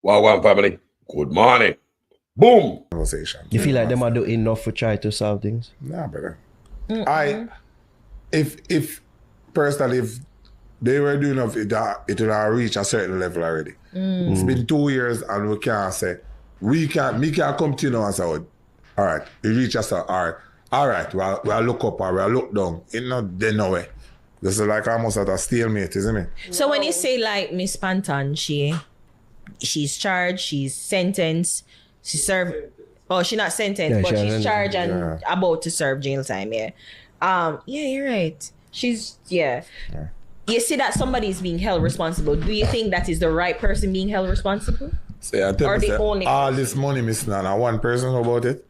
One family. Good morning. Boom. Conversation. You feel like them are doing enough to try to solve things? Nah, brother. If personally, if they were doing enough, it would have reached a certain level already. It's been 2 years and we can't say, me can't come to you now and say, all right, we reach us, all right, we'll look up or we'll look down. It's not there no way. This is like almost at a stalemate, isn't it? So when you say like Miss Panton, she's charged, she's sentenced, she served, she's not sentenced, but she's charged and about to serve jail time, yeah, you're right. You see that somebody is being held responsible. Do you think that is the right person being held responsible? So I tell you, all this money missing and one person know about it.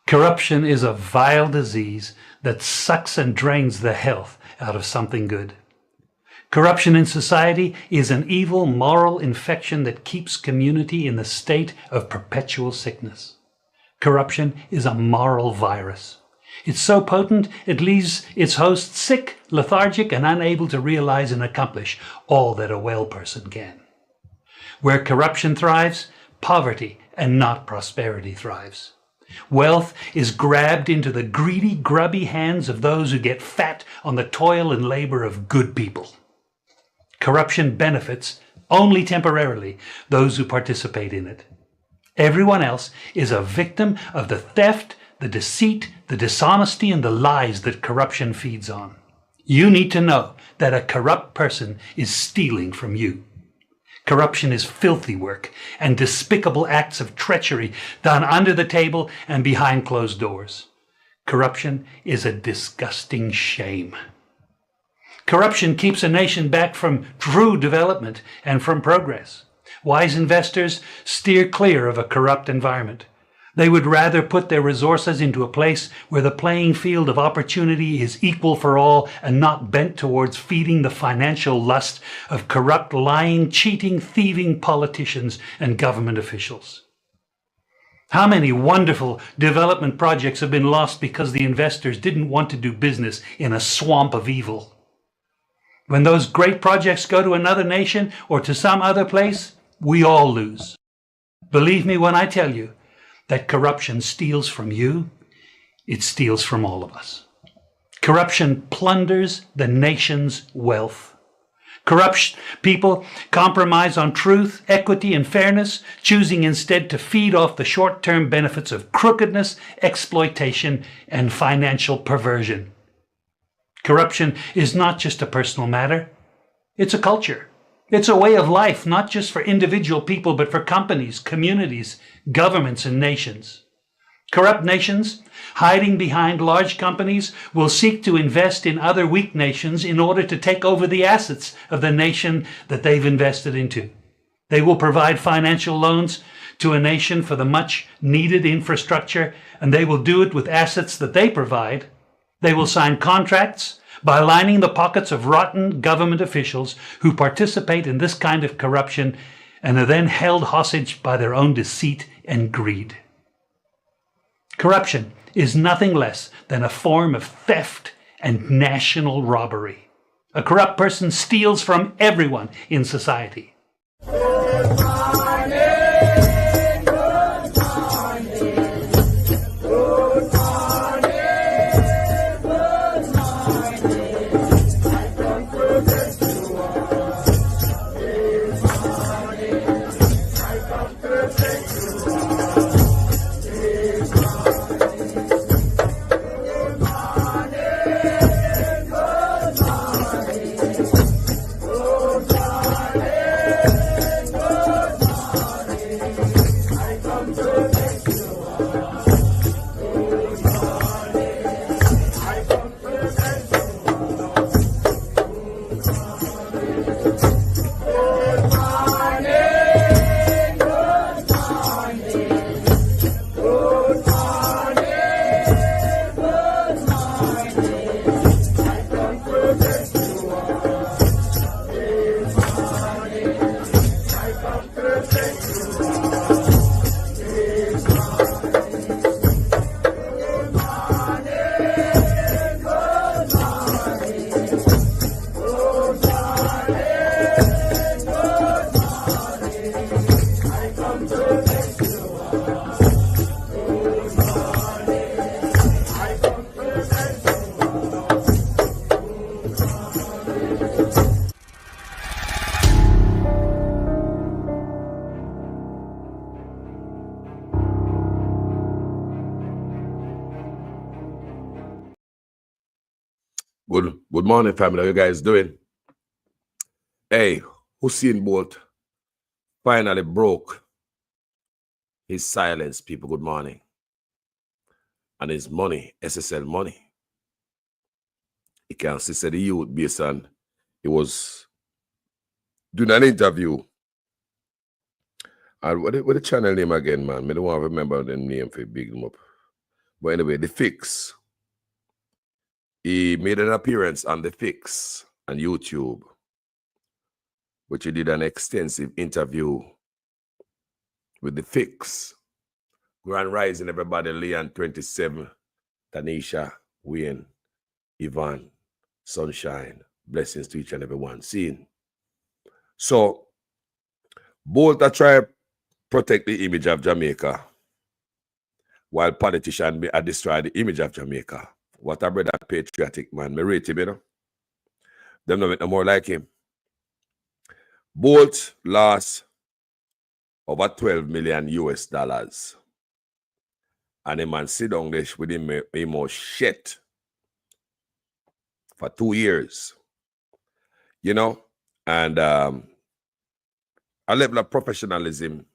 Corruption is a vile disease that sucks and drains the health out of something good. Corruption in society is an evil moral infection that keeps community in the state of perpetual sickness. Corruption is a moral virus. It's so potent it leaves its host sick, lethargic, and unable to realize and accomplish all that a well person can. Where corruption thrives, poverty and not prosperity thrives. Wealth is grabbed into the greedy, grubby hands of those who get fat on the toil and labor of good people. Corruption benefits, only temporarily, those who participate in it. Everyone else is a victim of the theft, the deceit, the dishonesty, and the lies that corruption feeds on. You need to know that a corrupt person is stealing from you. Corruption is filthy work and despicable acts of treachery done under the table and behind closed doors. Corruption is a disgusting shame. Corruption keeps a nation back from true development and from progress. Wise investors steer clear of a corrupt environment. They would rather put their resources into a place where the playing field of opportunity is equal for all and not bent towards feeding the financial lust of corrupt, lying, cheating, thieving politicians and government officials. How many wonderful development projects have been lost because the investors didn't want to do business in a swamp of evil? When those great projects go to another nation or to some other place, we all lose. Believe me when I tell you that corruption steals from you, it steals from all of us. Corruption plunders the nation's wealth. Corrupt people compromise on truth, equity, and fairness, choosing instead to feed off the short-term benefits of crookedness, exploitation, and financial perversion. Corruption is not just a personal matter, it's a culture. It's a way of life, not just for individual people, but for companies, communities, governments, and nations. Corrupt nations, hiding behind large companies, will seek to invest in other weak nations in order to take over the assets of the nation that they've invested into. They will provide financial loans to a nation for the much needed infrastructure, and they will do it with assets that they provide. They will sign contracts by lining the pockets of rotten government officials who participate in this kind of corruption and are then held hostage by their own deceit and greed. Corruption is nothing less than a form of theft and national robbery. A corrupt person steals from everyone in society. Good morning, family. How you guys doing? Hey, Usain Bolt finally broke his silence, people. Good morning. And his money, SSL money. He can see the youth based on he was doing an interview. And what the channel name again, man? I don't want to remember the name for big them up. But anyway, The Fix. He made an appearance on The Fix on YouTube, which he did an extensive interview with The Fix. Grand Rising, everybody. Leon 27, Tanisha, Wayne, Yvonne, Sunshine. Blessings to each and every one. Seeing. So, Bolt are trying to protect the image of Jamaica, while politicians are destroy the image of Jamaica. What a brother patriotic man. Me rate him, you know. Them no make no more like him. Bolt lost over 12 million US dollars. And a man sit down there with him more shit for 2 years. You know? And a level of professionalism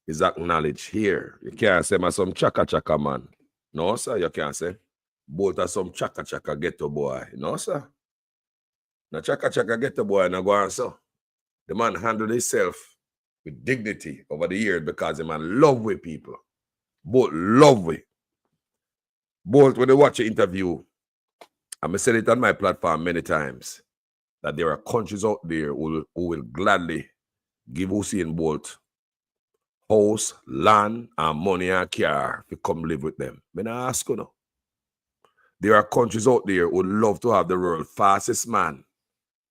is acknowledged here. You can't say man some chaka man. No, sir, you can't say. Both are some chaka ghetto boy. No, sir. No chaka ghetto boy no go on, so. The man handled himself with dignity over the years because the man love with people. Both love with. Both when they watch the interview, I said it on my platform many times, that there are countries out there who will gladly give Usain Bolt house, land, and money and car to come live with them. I ask you now. There are countries out there who would love to have the world's fastest man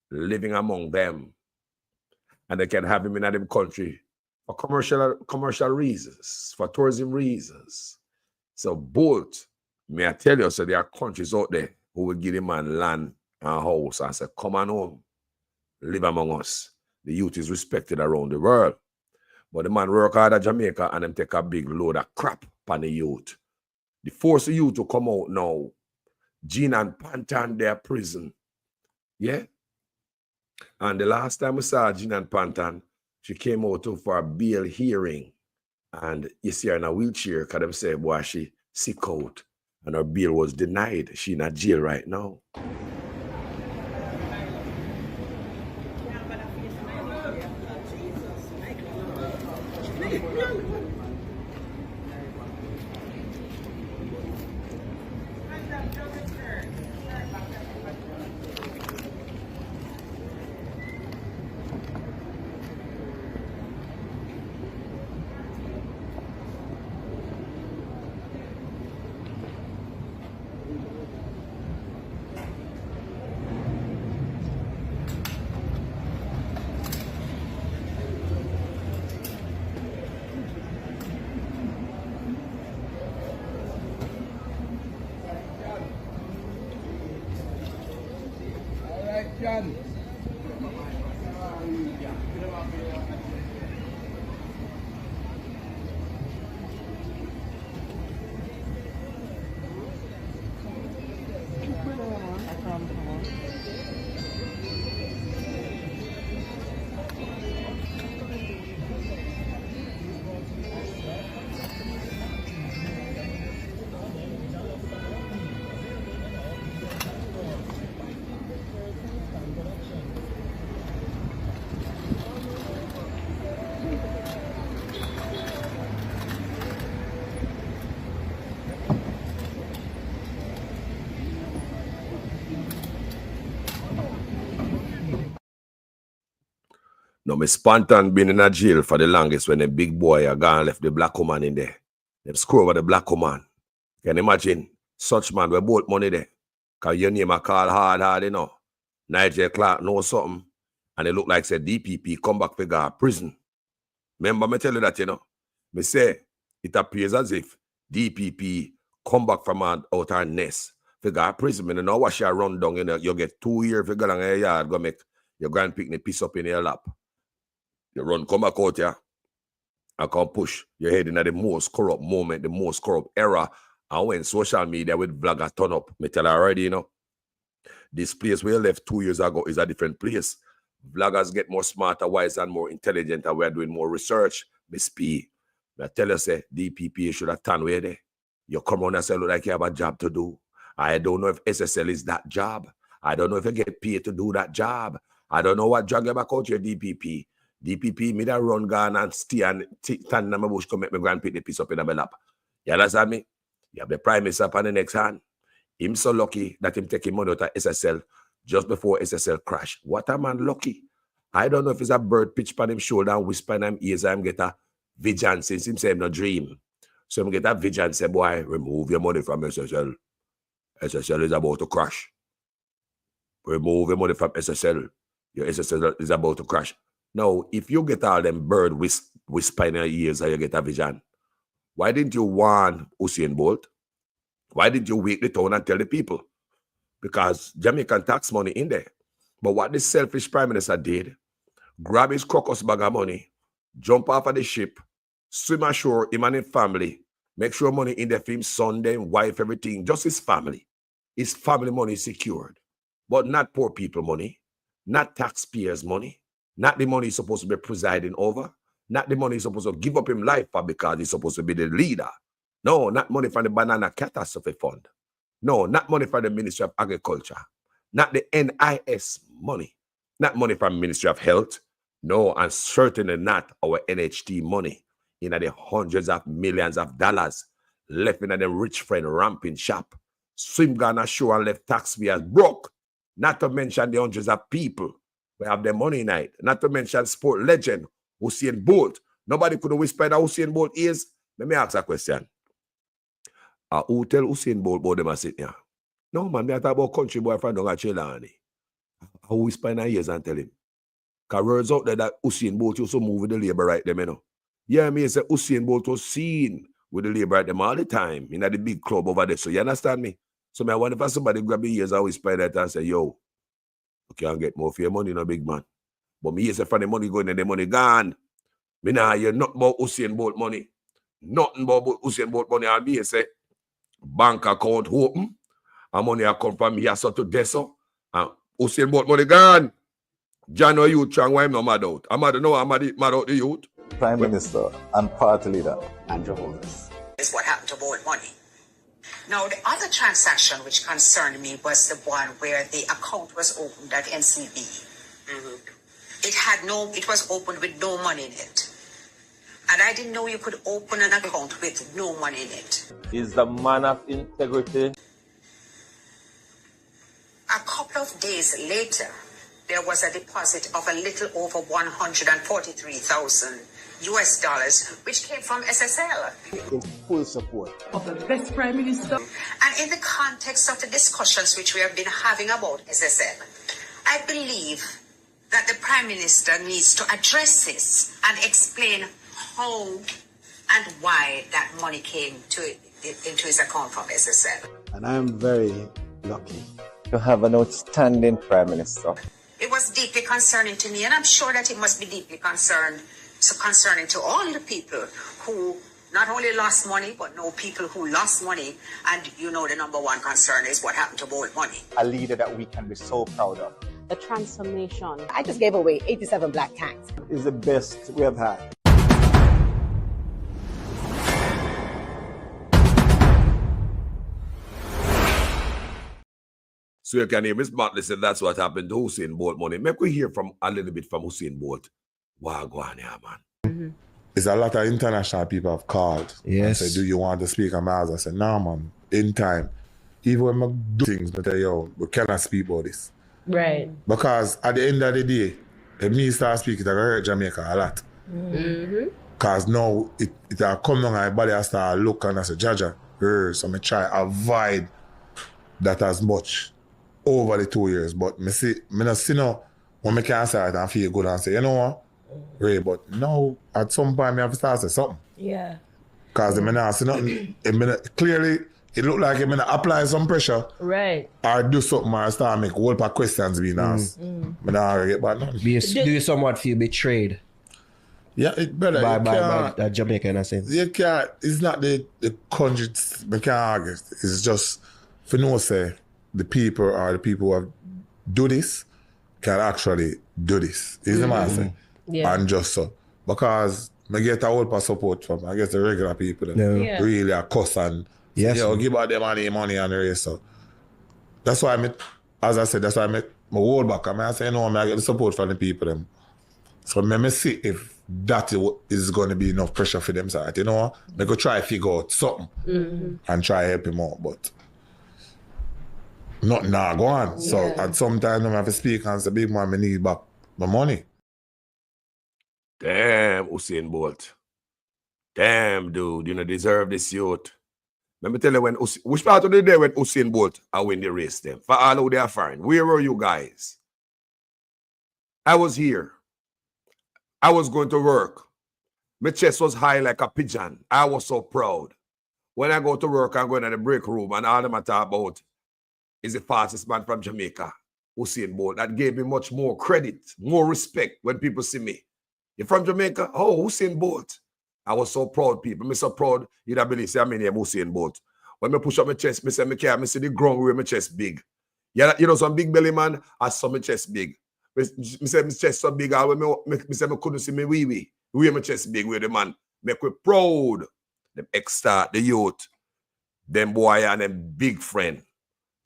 living among them. And they can have him in them country for commercial reasons, for tourism reasons. So Bolt, may I tell you, so there are countries out there who will give him man land and house and say, come on home, live among us. The youth is respected around the world. But the man work hard at Jamaica and them take a big load of crap on the youth. They force the youth to come out now. Jean and Pantan, their prison. Yeah? And the last time we saw Jean and Pantan, she came out for a bail hearing. And you see her in a wheelchair because them say, boy, she sick out. And her bail was denied. She in a jail right now. No, Miss Pantan been in a jail for the longest when the big boy are gone left the black woman in there. Them screw over the black woman. Can you imagine? Such man with both money there. Because your name are called hard, you know. Nigel Clark know something. And it look like say DPP come back to go prison. Remember me tell you that, you know. Me say it appears as if DPP come back from out her nest. Figure prison. Me know what she run down, you know. You get 2 years if you go down your yard, go make your grand picnic piece up in your lap. You run, come back out here, and come push your head in the most corrupt moment, the most corrupt era. And when social media with blogger turn up, me tell her already, you know. This place where you left 2 years ago is a different place. Vloggers get more smarter, wiser, and more intelligent, and we're doing more research. Miss P, I tell you, say, DPP should have turned away there. You come on and say, look like you have a job to do. I don't know if SSL is that job. I don't know if you get paid to do that job. I don't know what drag you back out your DPP. DPP, me that run gun and stay and stand in my bush, come make me grand pick the piece up in my lap. You understand me? You have the Prime Minister up on the next hand. Him so lucky that him taking money out of SSL just before SSL crash. What a man lucky. I don't know if it's a bird pitch on him shoulder and whisper in him ears and get a vision since him say him no dream. So him get a vision say, boy, remove your money from SSL. SSL is about to crash. Remove your money from SSL. Your SSL is about to crash. Now, if you get all them bird whisper in your ears and you get a vision, why didn't you warn Usain Bolt? Why didn't you wake the town and tell the people? Because Jamaican tax money in there. But what this selfish Prime Minister did, grab his crocus bag of money, jump off of the ship, swim ashore, him and his family, make sure money in there for him, son, them, wife, everything, just his family. His family money is secured. But not poor people money, not taxpayers' money, not the money he's supposed to be presiding over, not the money he's supposed to give up his life for because he's supposed to be the leader. No, not money from the Banana Catastrophe Fund. No, not money from the Ministry of Agriculture. Not the NIS money. Not money from Ministry of Health. No, and certainly not our NHT money. In the hundreds of millions of dollars left in the rich friend ramping shop. Swim gone ashore and left taxpayers broke. Not to mention the hundreds of people who have their money in it. Not to mention sport legend Usain Bolt. Nobody could whisper that Usain Bolt is. Let me ask a question. Who tell Usain Bolt about them a sit here? No, man, me talk about country boy from down at Chilani. Who whisper in his ears and tell him? Because words out there that Usain Bolt used to move with the labor right them, you know. Yeah, me say Usain Bolt was seen with the labor right them all the time in the big club over there. So you understand me? So I wonder if somebody grab your ears and whisper that and say, yo, you can't get more for your money, no big man. But me say from the money going and the money gone. Me nah hear nothing about Usain Bolt money. Nothing about Usain Bolt money. And me say, bank account open. And money I come from here so to Deso. And Usain Bolt money gone. John or youth trying why I'm not mad out. I'm mad, no, I'm mad out the youth. Prime Minister and party leader Andrew Holmes. Is what happened to Bolt money. Now, the other transaction which concerned me was the one where the account was opened at NCB. It was opened with no money in it. And I didn't know you could open an account with no money in it. Is the man of integrity. A couple of days later, there was a deposit of a little over $143,000 US, which came from SSL. In full support of the best Prime Minister. And in the context of the discussions which we have been having about SSL, I believe that the Prime Minister needs to address this and explain how and why that money came into his account from SSL. And I'm very lucky to have an outstanding Prime Minister. It was deeply concerning to me, and I'm sure that it must be deeply concerning to all the people who not only lost money, but know people who lost money. And you know the number one concern is what happened to Bolt money. A leader that we can be so proud of. The transformation. I just gave away 87 black tanks. Is the best we have had. So you can hear Miss Motley said that's what happened to Usain Bolt money. Make we hear from a little bit from Usain Bolt. Wow, go on here, man. Mm-hmm. It's a lot of international people have called. Yes. And said, do you want to speak on Miles? I said, no, man. In time. Even when I do things, I tell you, we cannot speak about this. Right. Because at the end of the day, if me start speaking, I hurt Jamaica a lot. Because now it come down and my body I start look and I say, Jaja, so I try avoid that as much over the 2 years. But me not see now when I can say it and feel good and say, you know what? Right, but now at some point I have to start say something. Yeah. Because I not see nothing. Clearly it look like I'm gonna apply some pressure. Right. Or do something or start make a whole pack of questions being asked. I don't get back nothing. Do you somewhat feel betrayed? Yeah, it better. By Jamaica in a sense. You can't, it's not the country, I can't argue. It's just, for no say, the people are the people who have do this can actually do this. Is the man say? Yeah. And just so. Because I get a whole lot of support from, I guess, the regular people that Yeah. really are cuss and Yes. say, yo, give out them money and the rest. So that's why as I said, that's why I hold back. I say, no, I get the support from the people. Them. So let me see if that is going to be enough pressure for them side. You know, I go try to figure out something and try to help him out. But nothing now go on. So and sometimes I have to speak and say, big man, I need back my money. Damn, Usain Bolt. Damn, dude, you know, deserve this youth. Let me tell you which part of the day when Usain Bolt I win the race them? For all who they are foreign. Where were you guys? I was here. I was going to work. My chest was high like a pigeon. I was so proud. When I go to work, I'm going to the break room and all them I talk about is the fastest man from Jamaica, Usain Bolt. That gave me much more credit, more respect when people see me. You're from Jamaica? Oh, Usain Bolt. I was so proud, people. I'm so proud. You'd have believed say I'm in Usain Bolt. When I push up my chest, I say, I see the ground where my chest big. Yeah, you know, some big belly man, I saw my chest big. I say my chest so big, I say I couldn't see my wee. Where my chest big, where the man make me proud. Them extra, the youth, them boy and them big friend.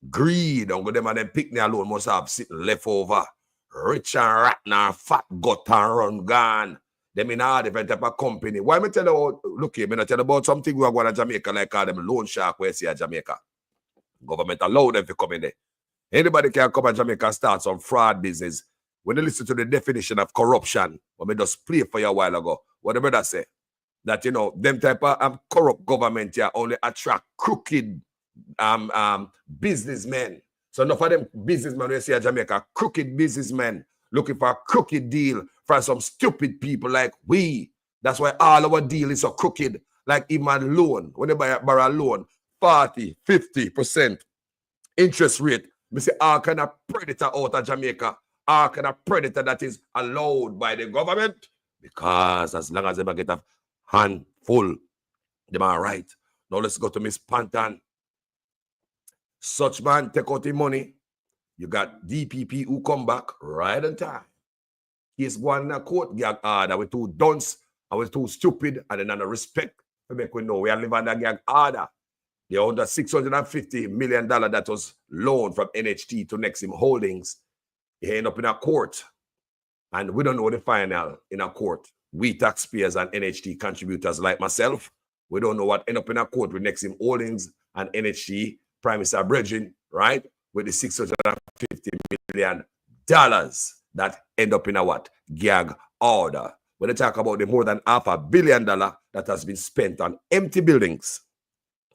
Greed, don't go them and them picnic alone must have sitting left over. Rich and rotten, fat gut and run gone. Them in all different type of company. Why me tell you, look here, me not tell you about something we are going to Jamaica like call them loan shark where see at Jamaica. Government allow them to come in there. Anybody can come to Jamaica and start some fraud business. When you listen to the definition of corruption, what me just play for you a while ago, what the brother say? That, you know, them type of corrupt government here only attract crooked businessmen. So enough of them businessmen we see at Jamaica, crooked businessmen looking for a crooked deal from some stupid people like we. That's why all our deal is so crooked. Like even loan, when they borrow a loan, 40, 50% interest rate. We say all kind of predator out of Jamaica, all kind of predator that is allowed by the government. Because as long as they get a handful, they are right. Now let's go to Miss Pantan. Such man take out the money. You got DPP who come back right on time. He's one in a court gag order with too dunce, I was too stupid, and then no respect to make we know we are living under gag order. They owned the $650 million that was loaned from NHT to Nexim Holdings. He ended up in a court. And we don't know the final in a court. We taxpayers and NHT contributors like myself, we don't know what ended up in a court with Nexim Holdings and NHT, Prime Minister Bridging, right? With the $650 million that end up in a what? Gag order. When they talk about the more than $500 million that has been spent on empty buildings,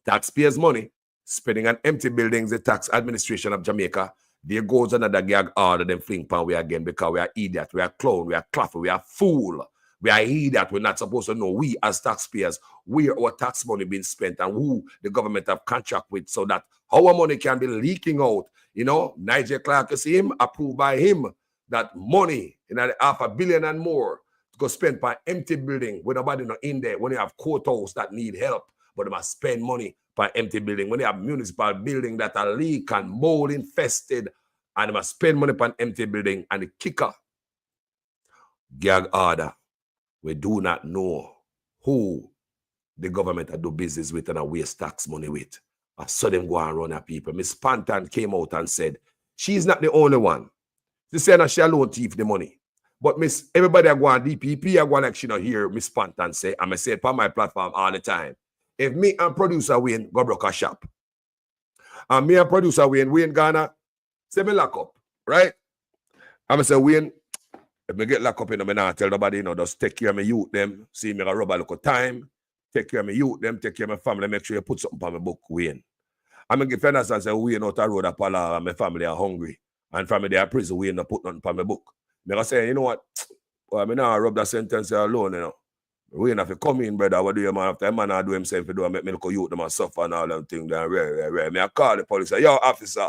taxpayers' money, spending on empty buildings, the tax administration of Jamaica, there goes another gag order, them fling pan we again because we are idiot, we are clown, we are claffer, we are fool, we are idiot. We're not supposed to know. We as taxpayers, where our tax money being spent and who the government have contract with so that our money can be leaking out. You know, Nigel Clark, you see him, approved by him, that money, $500 million and more, to go spend by empty building with nobody not in there when you have courthouse that need help, but they must spend money by empty building. When they have municipal building that are leak and mold infested, and they must spend money on empty building. And the kicker, gag order, we do not know who the government do business with and waste tax money with. I saw them go and run at people. Miss Pantan came out and said, she's not the only one. She said that she alone thief the money. But everybody I go on DPP, I go on like she not hear Miss Pantan say, and I say it on my platform all the time. If me and producer Wayne go Bróke shop, and me and producer Wayne Ghana, say me lock up, right? I'm say, Wayne, if me get locked up, me not tell nobody, just take care of my youth, them, see me rub a little time, take care of my youth, them, take care of my family, make sure you put something on my book, Wayne. I'm going to give fairness and say, Wayne out the road, and my family are hungry, and family they are prison, Wayne not put nothing on my book. I say, you know what? Well, I not rub that sentence alone, We have to come in, brother. What do you man? After a man do himself, to do and make me look at youth, them and suffer and all them things. Then me I call the police. Say, yo, officer.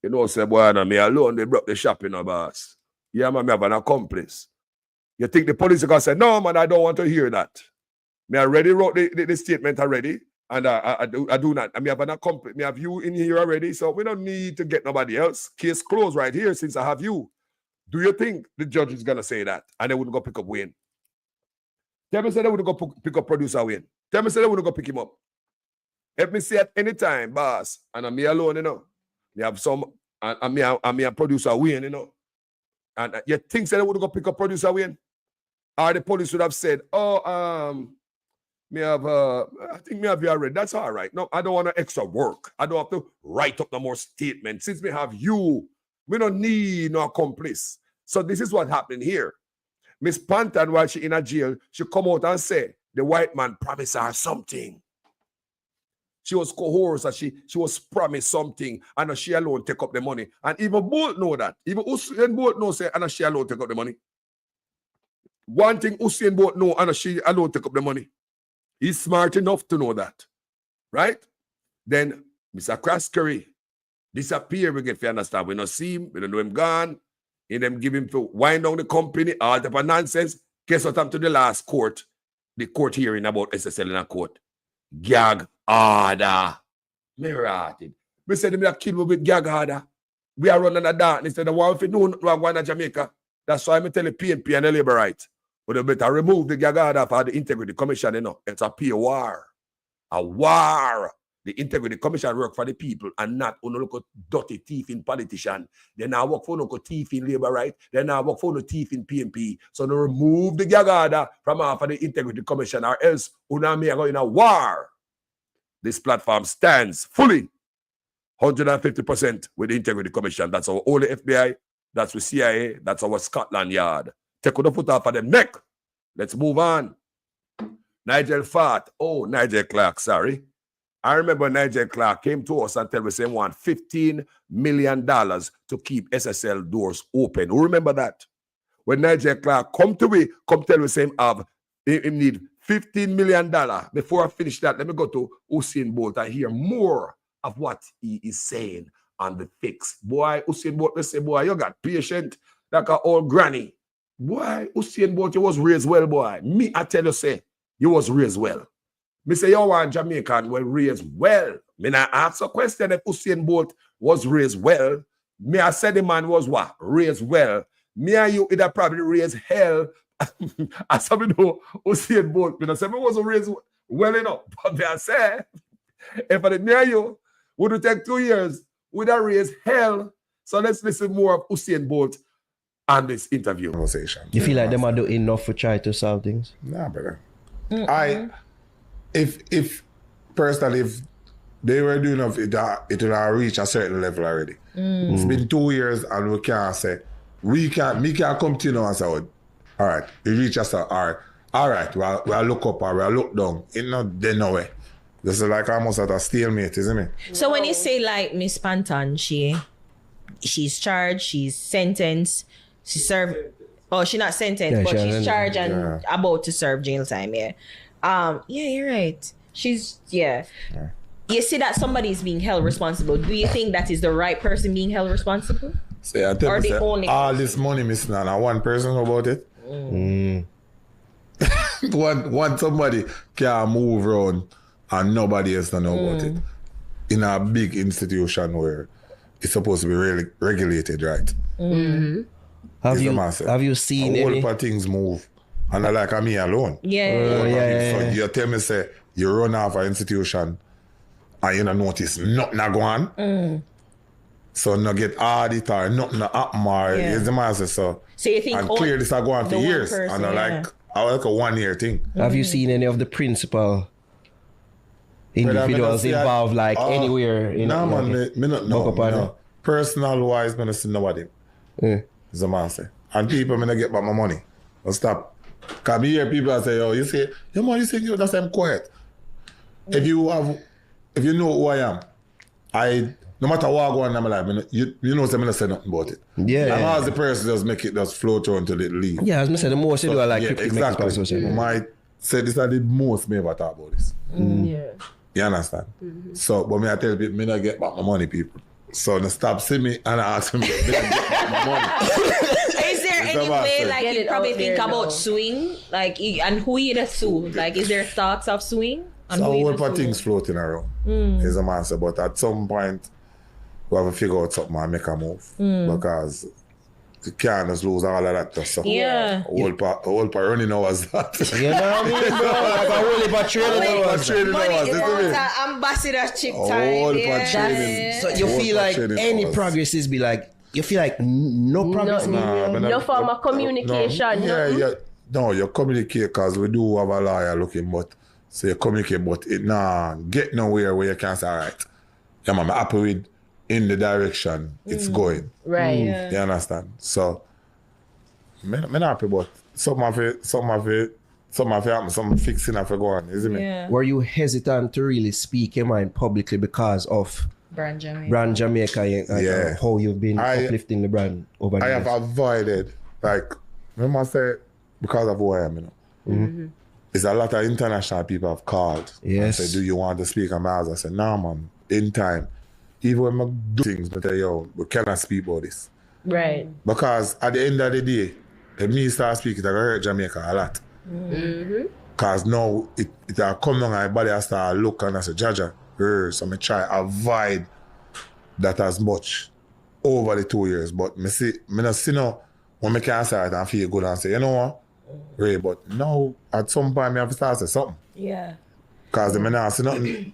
You know, say, boy, and me alone, they broke the shop, boss. Yeah, man, me have an accomplice. You think the police are going to say, no, man, I don't want to hear that. Me already wrote the statement already. And I do not. I mean, I have you in here already, so we don't need to get nobody else. Case closed right here since I have you. Do you think the judge is going to say that? And they wouldn't go pick up Wayne. Tell me say they wouldn't go pick up producer Wayne. Tell me say they wouldn't go pick him up. Let me say at any time, boss, and I'm me alone, you know. Me have some, and me a producer Wayne, you know. And you think say they wouldn't go pick up producer Wayne? Or the police would have said, oh, I think me have you already. That's all right. No, I don't want no extra work. I don't have to write up no more statement. Since we have you, we don't need no accomplice. So this is what happened here. Miss Panton, while she in a jail, she come out and say the white man promised her something. She was coerced and she was promised something, and she alone take up the money. And even Bolt know that. Even Usain Bolt know say, and she alone take up the money. One thing Usain Bolt know, and she alone take up the money. He's smart enough to know that. Right? Then Mr. Craskery disappear again, if you understand. We don't see him, we don't know him gone. And them give him to wind down the company, all type of nonsense. Guess what happened to the last court? The court hearing about SSL in a court. Gag order. Me rotted. Me said me a kill me with gag order. We are running a darkness. Instead of one if you know one in Jamaica. That's why I tell the PNP and the Labour Right. But they better remove the gag order for the Integrity Commission, you know. It's a pure war. A war. The Integrity Commission work for the people and not on look at dirty thief in politician. They now work for no thief in Labour Right. They now work for no thief in PNP. So they remove the gag order from off of the Integrity Commission, or else una me go in a war. This platform stands fully 150% with the Integrity Commission. That's our only FBI. That's the CIA. That's our Scotland Yard. Take the foot off of the neck. Let's move on. Nigel Clark, sorry. I remember Nigel Clark came to us and tell us he want $15 million to keep SSL doors open. Who remember that? When Nigel Clark come tell us him need $15 million. Before I finish that, let me go to Usain Bolt and hear more of what he is saying on the fix. Boy, Usain Bolt, they say, boy, you got patient like an old granny. Boy, Usain Bolt, you was raised well, boy. Me, I tell you, say, you was raised well. Me say, you want Jamaican well raised well. Me not ask a question if Usain Bolt was raised well. Me, I said the man was what? Raised well. Me and you, either probably raised hell. As some know, Usain Bolt, me not say me wasn't raised well enough. But me I say, if I did me and you, would it take 2 years? Would I raise hell? So let's listen more of Usain Bolt on this interview. Conversation. You feel like them are doing enough to try to solve things? Nah, brother. If personally, if they were doing enough, it would have reached a certain level already. It's been 2 years and we can't say, me can't come to you now and say, all right, we reach us, all right, we'll look up or we'll look down. It's not there no way. This is like almost at a stalemate, isn't it? So when you say like Miss Panton, she's charged, she's sentenced, she served, she's not sentenced, but she's charged and about to serve jail time, yeah, you're right. You see that somebody's being held responsible. Do you think that is the right person being held responsible? So I tell you, all this money missing and one person know about it. One somebody can move around and nobody else don't know about it. In a big institution where it's supposed to be really regulated, right? Have you seen a whole any? heap of things move? And I like me alone. So you tell me, say, you run off an institution and you don't notice nothing go on. So no get audit or nothing happen or is the master. So you think and clear this are going for years. Person, and I like a 1 year thing. Have you seen any of the principal individuals involved anywhere in no man, me not know. Personal wise, me not see nobody. Is the master. And people me not get back my money. I'll stop. Cause me hear people say, you say you that's I'm quiet. If you know who I am, no matter what I go on in my life, you know I'm not say nothing about it. Yeah. And as the person just flow through until it leave. Yeah, as I said, the most you do like exactly. Might say this is the most me ever talk about this. You understand? So, but me I tell people, me not get back my money, people. So they stop seeing me and I ask them, get back my money. Is there any way, you probably think about suing? And who you sue? Is there thoughts of suing? And So a who you whole just lot of know. things floating around. Is a master, but at some point we have to figure out something and make a move because you can't just lose all of that stuff. Yeah. A whole part running hours that. You know what I mean, bro? Like a whole heap of training hours. Training Money hours, is isn't it? not ambassadorship A whole time. part Yeah. training. So you Whole feel part like training any hours. progress is be like, you feel like no progress? No form of communication. No, you communicate because we do have a lawyer looking, but so you communicate, but it get nowhere where you can say, all right, yeah, man, I'm happy with in the direction it's going. Right. You understand? So, I'm not happy, but some of it happen, some fixing have to go on, isn't it? Yeah. Were you hesitant to really speak your mind publicly because of Brand Jamaica. brand Jamaica and Yeah. how you've been I- uplifting the brand over the I years? have avoided, like, remember I said, because of who I am, It's a lot of international people have called. Yes. And say, do you want to speak on my house? I said, no, man, in time. Even when I do things, I tell you, we cannot speak about this. Right. Because at the end of the day, if me start speaking, I hurt Jamaica a lot. Because now it will come down and everybody has to look and I say, Jaja, so I try avoid that as much over the 2 years. But I not see now when I can say it and feel good and say, you know what? Ray, but now at some point I have to start say something. Yeah. Because I not see nothing.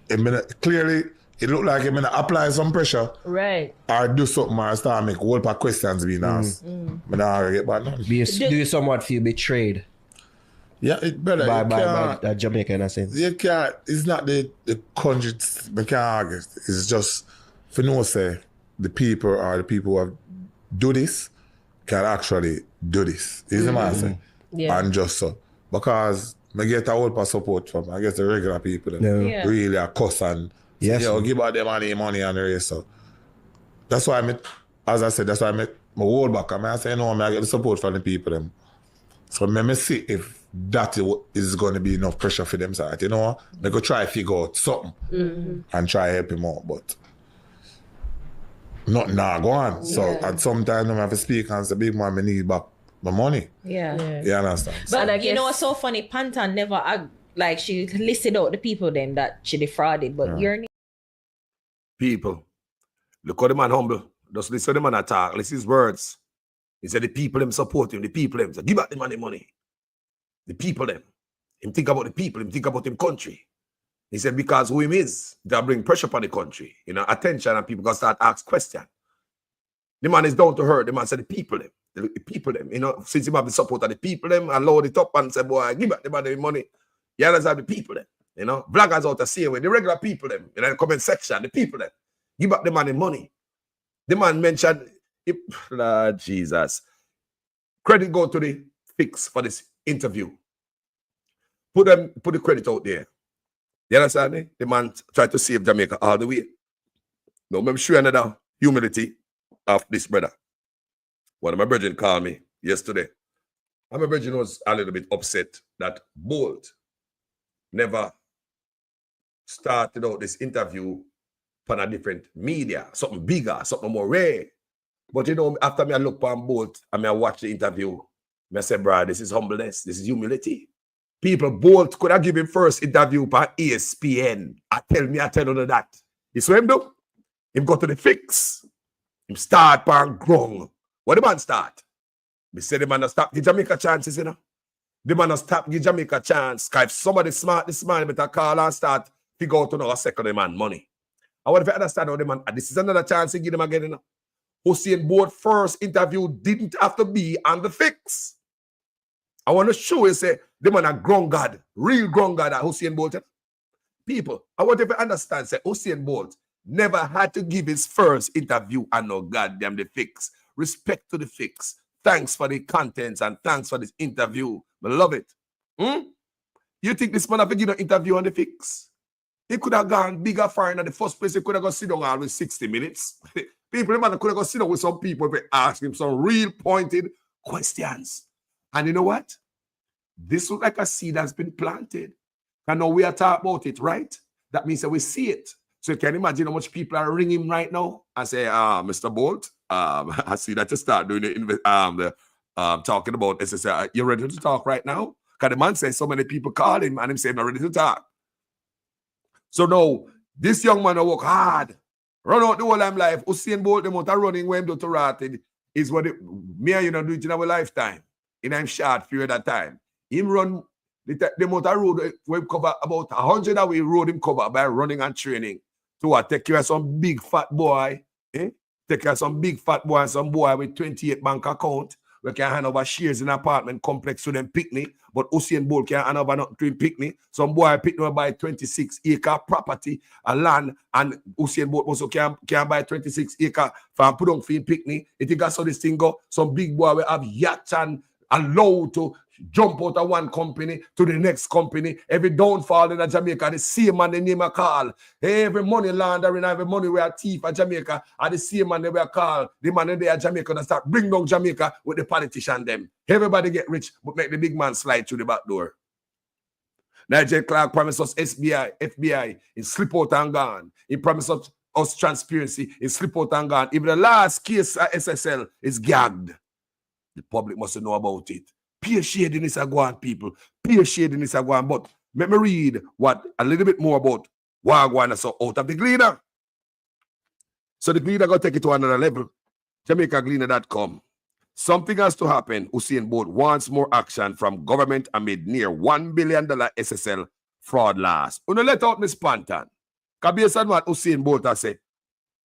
Clearly, it look like I'm going to apply some pressure Right. or do something or start make a whole lot of questions being asked. I don't get back nothing. Do you somewhat feel betrayed Yeah, it better. by Jamaica in a sense? You can't, it's not the country, I can't argue. It's just, for no say, the people who have do this can actually do this. Is the man say? Yeah. And just so. Because I get a whole lot of support from, I guess the regular people that Yeah. really are cuss and Yes. say, yo, give out them money and the rest. So that's why as I said, that's why I make my hold back. I say, no, I get the support from the people them. So let me see if that is going to be enough pressure for them side. You know, I go try to figure out something and try to help him out, but nothing now go on. So at some time I have to speak and say, big man, I need back my money. Yeah. You understand? But And I you know guess- what's so funny? Pantan never like she listed out the people them that she defrauded, but your name. People, look how the man humble. Just listen to the man attack. Listen his words. He said the people them support him. The people them. So give back the money. The people them. Him think about the people. Him think about him country. He said because who him is, they'll bring pressure upon the country. You know, attention and people gonna start ask questions. The man is down to her. The man said the people them. The people them. You know, since he have the support of the people them and load it up and say, boy, give back the money. You understand the people them. You know, vloggers out to see with the regular people them. In the comment section, the people them. Give back the money. The man mentioned, Lord Jesus. Credit go to the fix for this interview. Put the credit out there. You understand me? The man tried to save Jamaica all the way. Now, I'm sure another humility of this brother. One of my brethren called me yesterday. And my brethren was a little bit upset that Bolt never started out this interview on a different media, something bigger, something more rare. But you know, after me I look on Bolt and I watch the interview, I say, bro, this is humbleness, this is humility. People, Bolt could have given first interview by ESPN. I tell you that. You see him do? Him go to the fix. Him start pan grung. What the man start? Me say the man not stop give Jamaica chances, you know. The man not stop give Jamaica chance. Cause if somebody smart, this man better call and start figure out to know a second the man money. I want to understand how the man, this is another chance to give them again, you know. Usain Bolt first interview didn't have to be on the fix. I want to show you, say, the man a grown God, real grown God at Usain Bolt. People, I want you to understand, say, Usain Bolt never had to give his first interview and no goddamn the fix. Respect to the fix. Thanks for the contents and thanks for this interview. I love it. You think this man have to give an interview on the fix? He could have gone bigger far in the first place. He could have gone sit down all with 60 minutes. People, the man could have gone sit down with some people if ask him some real pointed questions. And you know what? This looks like a seed that's been planted. And now we are talking about it, right? That means that we see it. So you can imagine how much people are ringing him right now and say, Mr. Bolt, I see that you start doing the talking about SSI. You ready to talk right now? Because the man says so many people call him and him say, I'm not ready to talk. So now, this young man work hard, run out the whole of life. Usain Bolt, the amount of running when do to rotted is what me and you know do it in our lifetime. In a short period of time. Him run the amount of road we cover about 100 away road him cover by running and training. To take care of some big fat boy, take care of some big fat boy and some boy with 28 bank account. We can hand over shares in an apartment complex to them picnic, but Usain Bolt can't hand over nothing to him picnic. Some boy picnic buy 26-acre property, a land, and Usain Bolt also can buy 26-acre for put on for him picnic. If you got so this thing go, some big boy will have yachts and allowed to jump out of one company to the next company. Every downfall in Jamaica, the same man they name a call. Every money laundering, every money we are thief at Jamaica, are the same man they were call. The man in there at Jamaica that start bring down Jamaica with the politician them. Everybody get rich, but make the big man slide through the back door. Nigel Clark promised us FBI, he slip out and gone. He promised us transparency, he slip out and gone. Even the last case at SSL is gagged. The public must know about it. Peer shading is a go on, people. Peer shading is a go on. But let me read a little bit more about Wagwan so out of the Gleaner. So the Gleaner got to take it to another level. JamaicaGleaner.com. Something has to happen. Usain Bolt wants more action from government amid near $1 billion SSL fraud loss. Uno let out Miss Pantan. Because based on what Usain Bolt has said,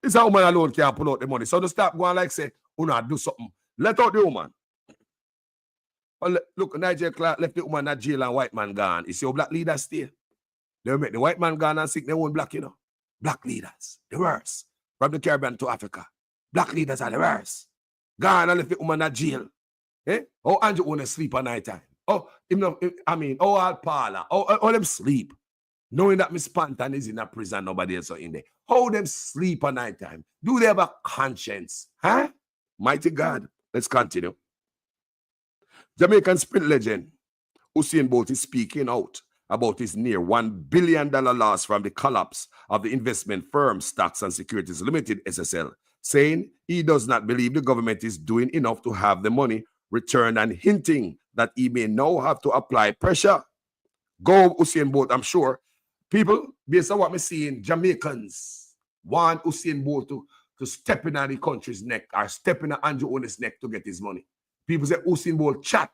this a woman alone can't pull out the money. So don't stop going like say, Uno do something. Let out the woman. Well, look, Nigel Clark left the woman at jail and white man gone. You see how black leaders stay? They make the white man gone and sick their own black, you know. Black leaders, the worst. From the Caribbean to Africa. Black leaders are the worst. Gone and left the woman at jail. Oh, Andrew wanna sleep at night time. Oh, all parlor. Oh, them sleep. Knowing that Miss Pantan is in a prison, nobody else are in there. How them sleep at night time? Do they have a conscience? Huh? Mighty God. Let's continue. Jamaican sprint legend Usain Bolt is speaking out about his near $1 billion loss from the collapse of the investment firm Stocks and Securities Limited, SSL, saying he does not believe the government is doing enough to have the money returned and hinting that he may now have to apply pressure. Go Usain Bolt, I'm sure. People, based on what I'm seeing, Jamaicans want Usain Bolt to step in the country's neck or step in Andrew Owen's neck to get his money. People say Usain Bolt chat.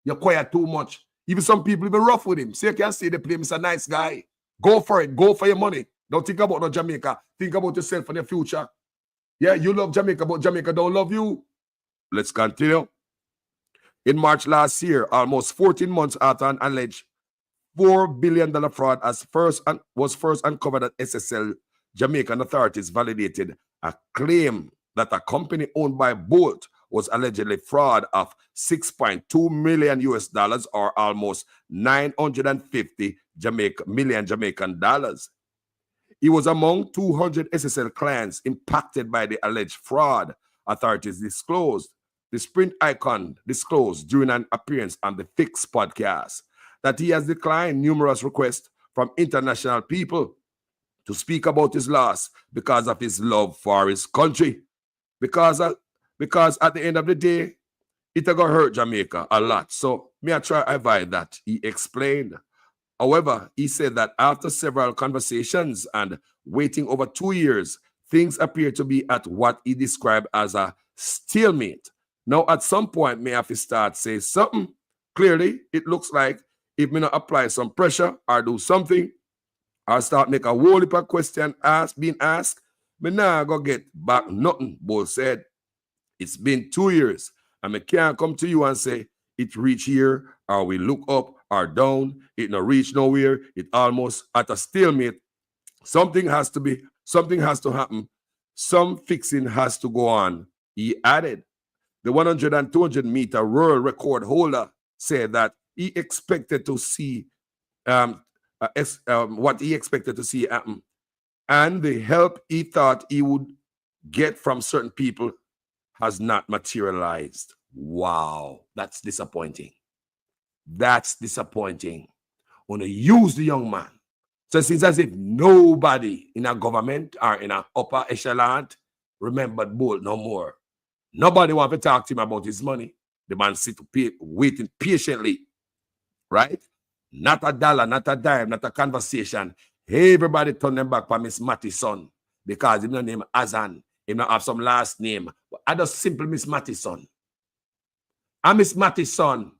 You're quiet too much. Even some people even rough with him. So you can say the play, Mr. Nice Guy. Go for it. Go for your money. Don't think about no Jamaica. Think about yourself and your future. Yeah, you love Jamaica, but Jamaica don't love you. Let's continue. In March last year, almost 14 months after an alleged $4 billion fraud was first uncovered at SSL, Jamaican authorities validated a claim that a company owned by Bolt was allegedly fraud of $6.2 million or almost 950 million Jamaican dollars. He was among 200 SSL clients impacted by the alleged fraud, authorities disclosed. The Sprint icon disclosed during an appearance on the Fix podcast that he has declined numerous requests from international people to speak about his loss because of his love for his country. Because at the end of the day, it's going to hurt Jamaica a lot. So, me I try to avoid that, he explained. However, he said that after several conversations and waiting over 2 years, things appear to be at what he described as a stalemate. Now, at some point, may have to start say something. Clearly, it looks like if me not apply some pressure or do something, or start make a whole heap of question being asked, me nah go get back nothing, Bolt said. It's been 2 years, and I can't come to you and say, it reach here, or we look up or down, it no reach nowhere, it almost at a stalemate. Something has to happen. Some fixing has to go on, he added. The 100 and 200 meter world record holder said that he expected to see what he expected to see happen. And the help he thought he would get from certain people has not materialized. Wow, that's disappointing. That's disappointing. When you use the young man, so it's as if nobody in a government or in an upper echelon remembered Bolt no more. Nobody want to talk to him about his money. The man sit waiting patiently, right? Not a dollar, not a dime, not a conversation. Everybody turn them back for Miss Matty's son because him not name Azan. He not have some last name. But I just simple Miss Matty's son. I Miss Matty's son.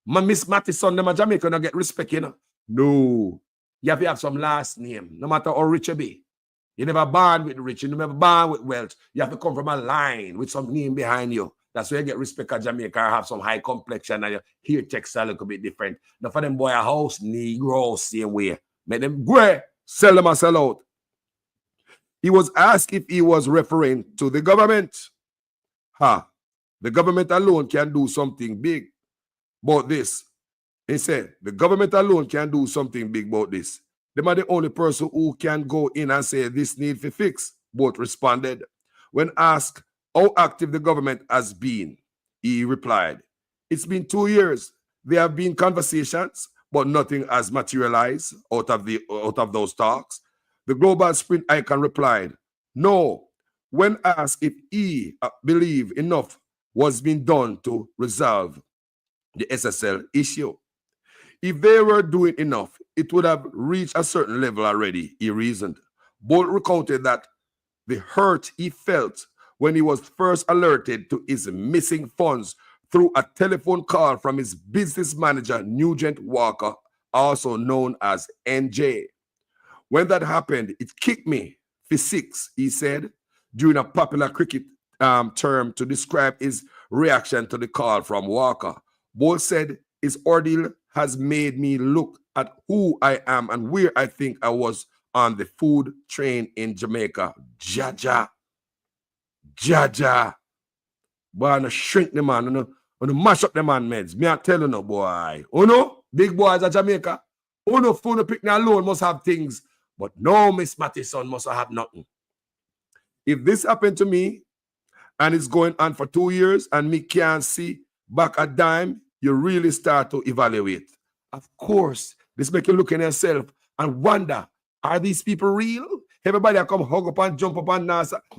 Miss Matty's son, them a Jamaica not get respect, you know. No. You have to have some last name, no matter how rich you be. You never born with rich, you never born with wealth. You have to come from a line with some name behind you. That's where you get respect at Jamaica or have some high complexion and your hair texture a little bit different. Now for them boy a house, Negro, same way. Make them go, sell them and sell out. He was asked if he was referring to the government. The government alone can do something big about this. He said, the government alone can do something big about this. They are the only person who can go in and say this need to fix. Both responded. When asked how active the government has been, he replied, it's been 2 years. There have been conversations, but nothing has materialized out of those talks. The global sprint icon replied, no. When asked if he believed enough was being done to resolve the SSL issue. If they were doing enough, it would have reached a certain level already, he reasoned. Bolt recounted that the hurt he felt when he was first alerted to his missing funds through a telephone call from his business manager, Nugent Walker, also known as NJ. When that happened, it kicked me for six, he said, during a popular cricket term to describe his reaction to the call from Walker. Bolt said his ordeal has made me look at who I am and where I think I was on the food train in Jamaica. Jaja. Boy, I shrink the man, I mash up the man meds. Me I tell you no, boy. You know, big boys at Jamaica. You know, phone picking alone must have things. But no, Miss Matty's son must have nothing. If this happened to me, and it's going on for 2 years, and me can't see back a dime, you really start to evaluate. Of course, this make you look in yourself and wonder, are these people real? Everybody come hug up and jump up and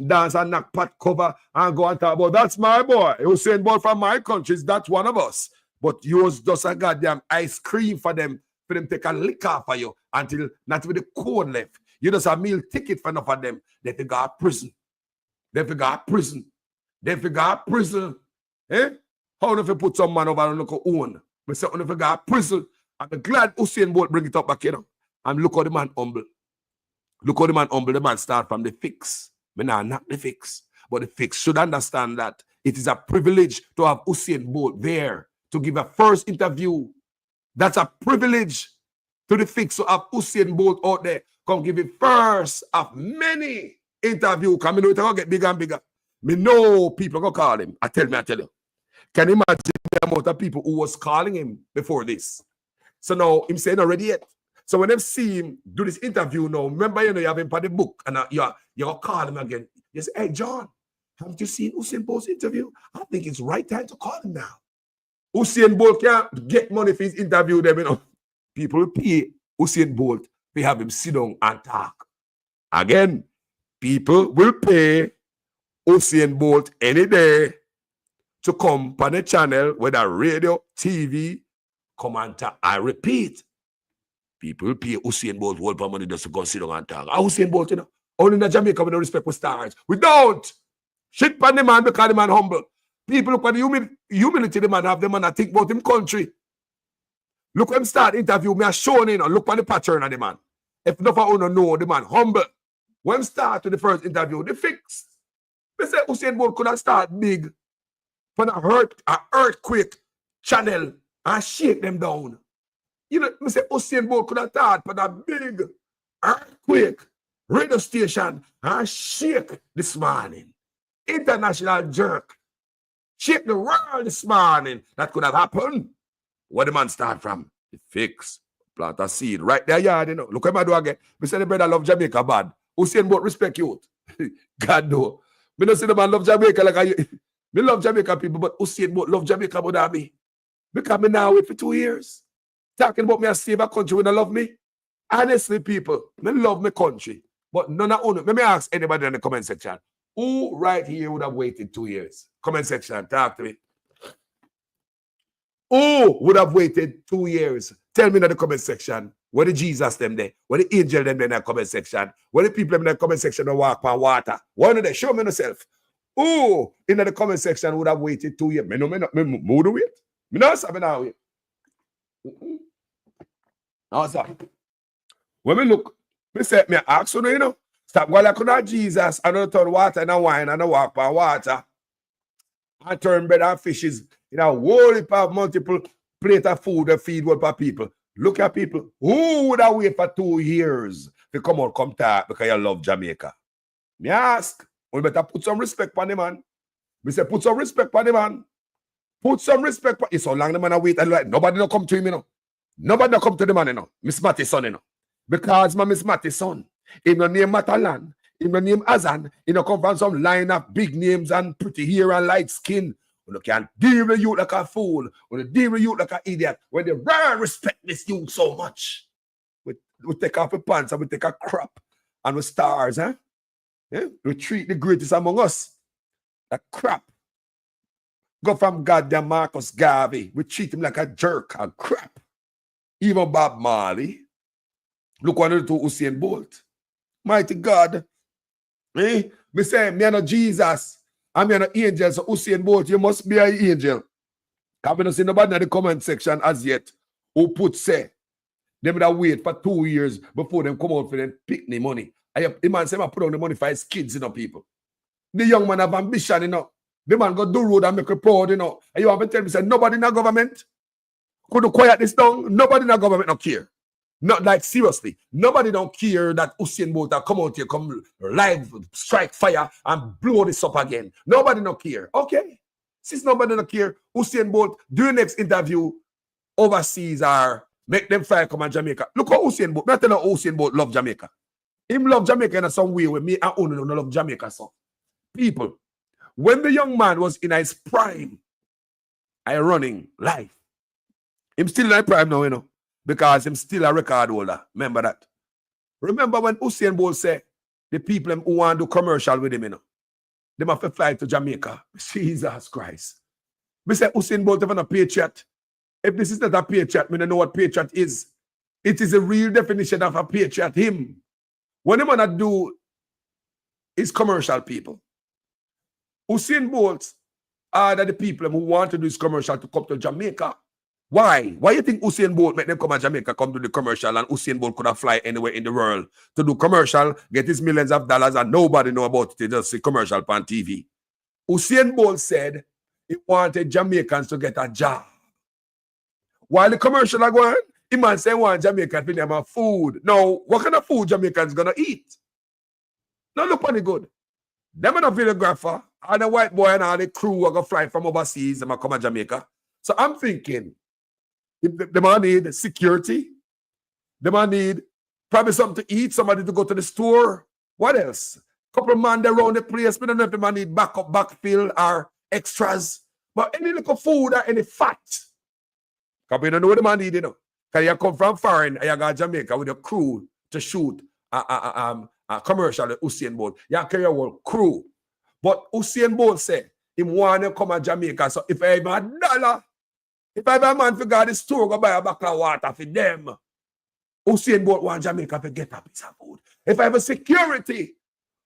dance and knock pot cover and go and talk about, that's my boy. Usain Bolt from my country, that's one of us. But yours just a goddamn ice cream for them take a lick off of you until not with the code left. You just a meal ticket for enough of them. They figure out prison. Eh? How if you put some man over and look at own? I say, if you got prison, I'm glad Usain Bolt bring it up back, you know. And look how the man humble. The man start from the fix. Me nah not the fix. But the fix should understand that it is a privilege to have Usain Bolt there to give a first interview. That's a privilege to the fix to have Usain Bolt out there. Come give it first of many interviews. Because I know it's going to get bigger and bigger. Me know people going to call him. I tell you. Can you imagine the amount of people who was calling him before this? So now, him saying already yet. So when they see him do this interview now, remember, you have him for the book, and you're call him again. You say, hey, John, haven't you seen Usain Bolt's interview? I think it's right time to call him now. Usain Bolt can't get money for his interview them, you know. People pay Usain Bolt, they have him sit down and talk. Again, people will pay Usain Bolt any day to come on the channel, whether radio, TV, come and talk. I repeat, people pay Usain Bolt world for money just to go sit down and talk. Usain Bolt, you know, only in Jamaica we don't respect for stars. We don't. Shit pan the man because the man humble. People look at the humility the man have, the man I think about him country. Look when start interview, me a showing, you know, look at the pattern of the man. If not for know the man humble. When start to the first interview, the fix. They say Usain Bolt could have started big. When an earthquake channel and shake them down. You know, I say Usain Bolt could have started for a big earthquake radio station and shake this morning. International jerk. Shake the world this morning. That could have happened. Where the man start from? The fix. Plant a seed. Right there, yard, you know. Look at my do again. We say the brother love Jamaica bad. Usain Bolt respect youth. God no. Me don't say the man love Jamaica like I. Me love Jamaica people, but Usain Bolt love Jamaica more than me. Because me now wait for 2 years. Talking about me a save a country when I love me. Honestly, people, me love my country. But none of let me ask anybody in the comment section. Who right here would have waited 2 years? Comment section, talk to me. Who would have waited 2 years? Tell me in the comment section. Where the Jesus them there? Where the angel them there in the comment section? Where the people in the comment section that walk on water? One of them, show me yourself. Oh, in the comment section would have waited 2 years. Me no wait. Me no say me now wait. Now sir. When me look, me say me ask you know, stop going like on Jesus and don't turn water and wine and walk on water. And turn bread and fishes in a whole heap of multiple plate of food and feed what for people. Look at people. Who would have wait for 2 years to come out, come talk because you love Jamaica? Me ask. We better put some respect on the man. We say put some respect on the man. Put some respect. It's so long the man wait and like nobody don't come to him, you know. Nobody don't come to the man, you know. Miss Matty's son, you know. Because my Miss Matty's son, in the name Matalan, in the name Azan, in the come from some line of big names and pretty hair and light skin. When you can't deal with you like a fool, when you deal with you like an idiot, when they rarely respect this you so much. We take off the pants and we take a crap and we stars, huh? Yeah? We treat the greatest among us. That crap. Go from goddamn Marcus Garvey. We treat him like a jerk and crap. Even Bob Marley. Look what they do to Usain Bolt. Mighty God. Eh? Me say, me no Jesus. I'm an angel. So Usain Bolt, you must be an angel. I haven't seen nobody in the comment section as yet who put say, them that wait for 2 years before them come out for them pick the money. The man say, I put on the money for his kids, you know, people. The young man have ambition, you know. The man go do road and make a proud, you know. And you have to tell me, say, nobody in the government could you quiet this down. Nobody in the government don't care. Not like seriously. Nobody don't care that Usain Bolt come out here, come live, strike fire and blow this up again. Nobody don't care. Okay. Since nobody don't care, Usain Bolt, do your next interview overseas or make them fly come on Jamaica. Look how Usain Bolt, not tell you Usain Bolt love Jamaica. Him love Jamaica in some way with me and only don't love Jamaica. So, people, when the young man was in his prime, I running life. Him still in his prime now, you know, because him still a record holder. Remember that. Remember when Usain Bolt said the people who want to do commercial with him, you know, they have to fly to Jamaica. Jesus Christ. Me say Usain Bolt even a patriot. If this is not a patriot, me don't know what patriot is. It is a real definition of a patriot. Him. When the man do is commercial people. Usain Bolt are the people who want to do this commercial to come to Jamaica. Why? Why you think Usain Bolt make them come to Jamaica, come to the commercial, and Usain Bolt could have fly anywhere in the world to do commercial, get his millions of dollars, and nobody know about it. They just see commercial on TV. Usain Bolt said he wanted Jamaicans to get a job. While the commercial are going, he man say want Jamaicans to them food. Now, what kind of food Jamaicans gonna eat? Now look on the good. Them are the videographer, and the white boy and all the crew are gonna fly from overseas and come to Jamaica. So I'm thinking, the man need security. The man need probably something to eat, somebody to go to the store. What else? Couple of men around the place. We don't know if the man need backup, backfill, or extras. But any little food or any fat. Because we don't know what the man need, you know. Because you come from foreign and you go to Jamaica with a crew to shoot a commercial with Usain Bolt. You carry a whole crew. But Usain Bolt said, he want to come to Jamaica. So if I have $1, if I have a man to go to the store, go buy a bottle of water for them. Usain Bolt want Jamaica to get a piece of food. If I have a security,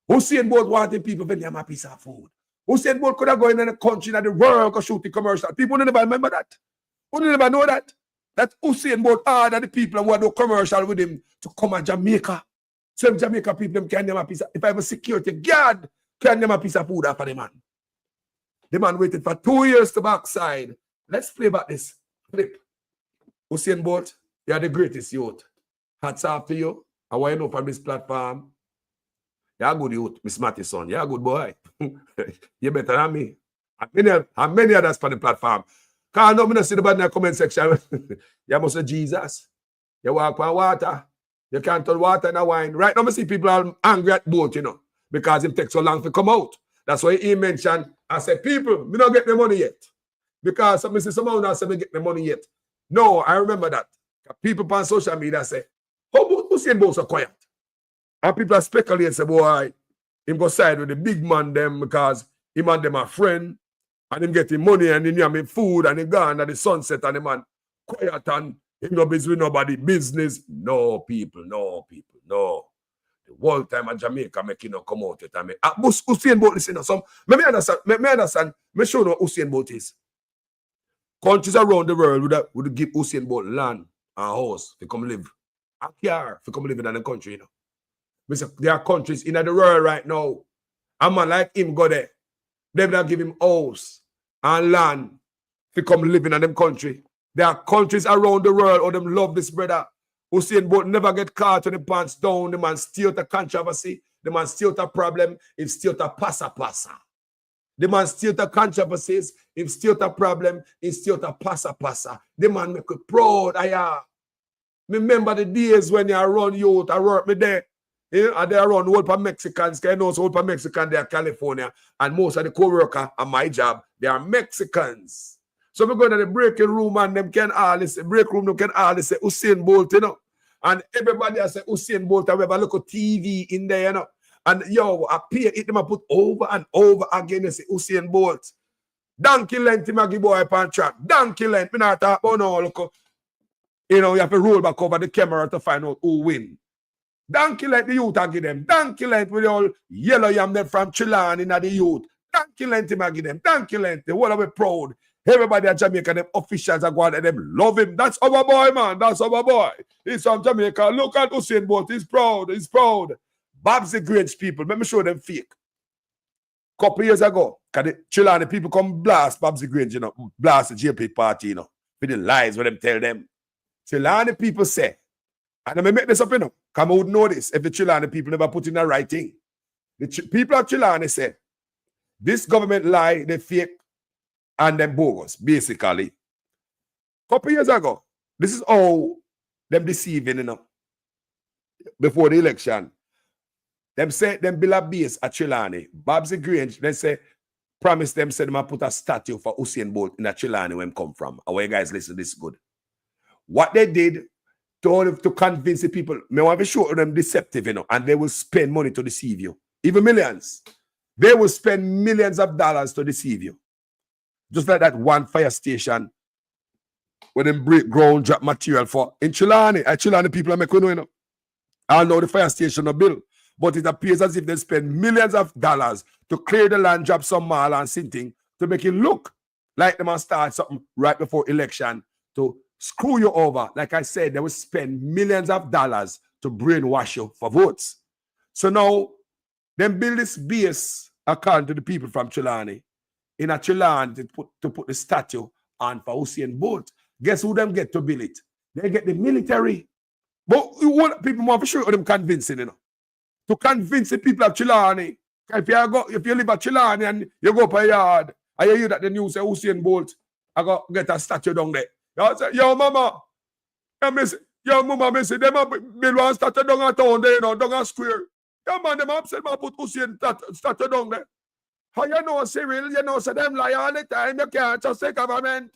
Usain Bolt wanting people to get a piece of food. Usain Bolt could have gone in the country and the world to shoot the commercial. People don't never remember that. Who never know that? That Usain Bolt ordered the people who want to do commercial with him to come to Jamaica. So if Jamaica people them can name a piece of, if I have a security guard, can name a piece of food after the man. The man waited for 2 years to backside. Let's play back this clip. Usain Bolt, you are the greatest youth. Hats off to you. I want you to know from this platform. You're a good youth, Miss Mattison. You're a good boy. You're better than me. And many others for the platform. Because I don't see the bad in the comment section. You must say Jesus. You walk on water. You can't turn water in a wine. Right now, I see people are angry at Bolt, you know, because it takes so long to come out. That's why he mentioned, I said, people, we don't get the money yet. Because some say someone now say we get the money yet. No, I remember that. People on social media say, how about Usain Bolt so quiet? And people are speculating and say, boy, him go side with the big man them because him and them are friend. And him getting money and him having food and he gone at the sunset and the man quiet and Him no business with nobody. Business. No, people. No. The whole time in Jamaica making no come out. Usain Bolt, listen, me understand. Me show you what Usain Bolt is. Countries around the world would give Usain Bolt land and house to come live. A car to come live in the country, you know. Say, there are countries in the world right now. A man like him go there. They will give him house and land to come live in them country. There are countries around the world who them love this brother. Usain Bolt never get caught with the pants down. The man still the controversy. The man still the problem. Him still the passa. The man still the controversies. Him still the problem. Him still the passa. The man make it proud. Me remember the days when you run youth. I work me there. And they run all for Mexicans. I know all for Mexicans, they are California. And most of the co-worker at my job, they are Mexicans. So we go to the breaking room and them can all say, break room, them can all say Usain Bolt, you know. And everybody has say Usain Bolt, and we have a look at TV in there, you know. And yo, I pay it, them I put over and over again, they say Usain Bolt. Donkey length, him a give boy upon track. Donkey length, me not talk about no, look. You know, you have to roll back over the camera to find out who win. Donkey length the youth I give them. Donkey length with the all yellow yam them from Chilan in the youth. Donkey length him I give them. Donkey length. The whole of it proud. Everybody at Jamaica, them officials are going and them love him. That's our boy, man. That's our boy. He's from Jamaica. Look at Usain Bolt. He's proud. Bob's the Grange people. Let me show them fake. Couple years ago, the Chilani people come blast Bob's the Grange, you know, blast the JP party, you know, with the lies what them tell them. Chilani people say, and I may make this up, you know, come out know this if the Chilani people never put in the right thing. The people of Chilani say, this government lie, they fake, and them bogus, basically. Couple years ago, this is how them deceiving, you know, before the election. Them say, them build a base at Chilani. Babsy Grange, they say, promise them, say them put a statue for Usain Bolt in that Chilani where him come from. And when you guys listen, this is good. What they did to convince the people, me want to show them deceptive, you know, and they will spend money to deceive you. Even millions. They will spend millions of dollars to deceive you. Just like that one fire station where them break ground, drop material for. In Chilani, Chilani people are making, you know. I know the fire station no bill, but it appears as if they spend millions of dollars to clear the land, drop some mall and something to make it look like they must start something right before election to screw you over. Like I said, they will spend millions of dollars to brainwash you for votes. So now, them build this base according to the people from Chilani. In a Chilan to put the statue on for Usain Bolt. Guess who them get to build it? They get the military. But people want to show them convincing, you know. To convince the people of Chilani. If you live at Chilani and you go up a yard, and you hear that the news say Usain Bolt, I go get a statue down there. You say, yo, mama, me say, them build one statue down a town there, you know, down a square. Yeah, man, them upset, man, put Usain statue down there. How you know, Cyril, you know, so them lie all the time, you can't just say government.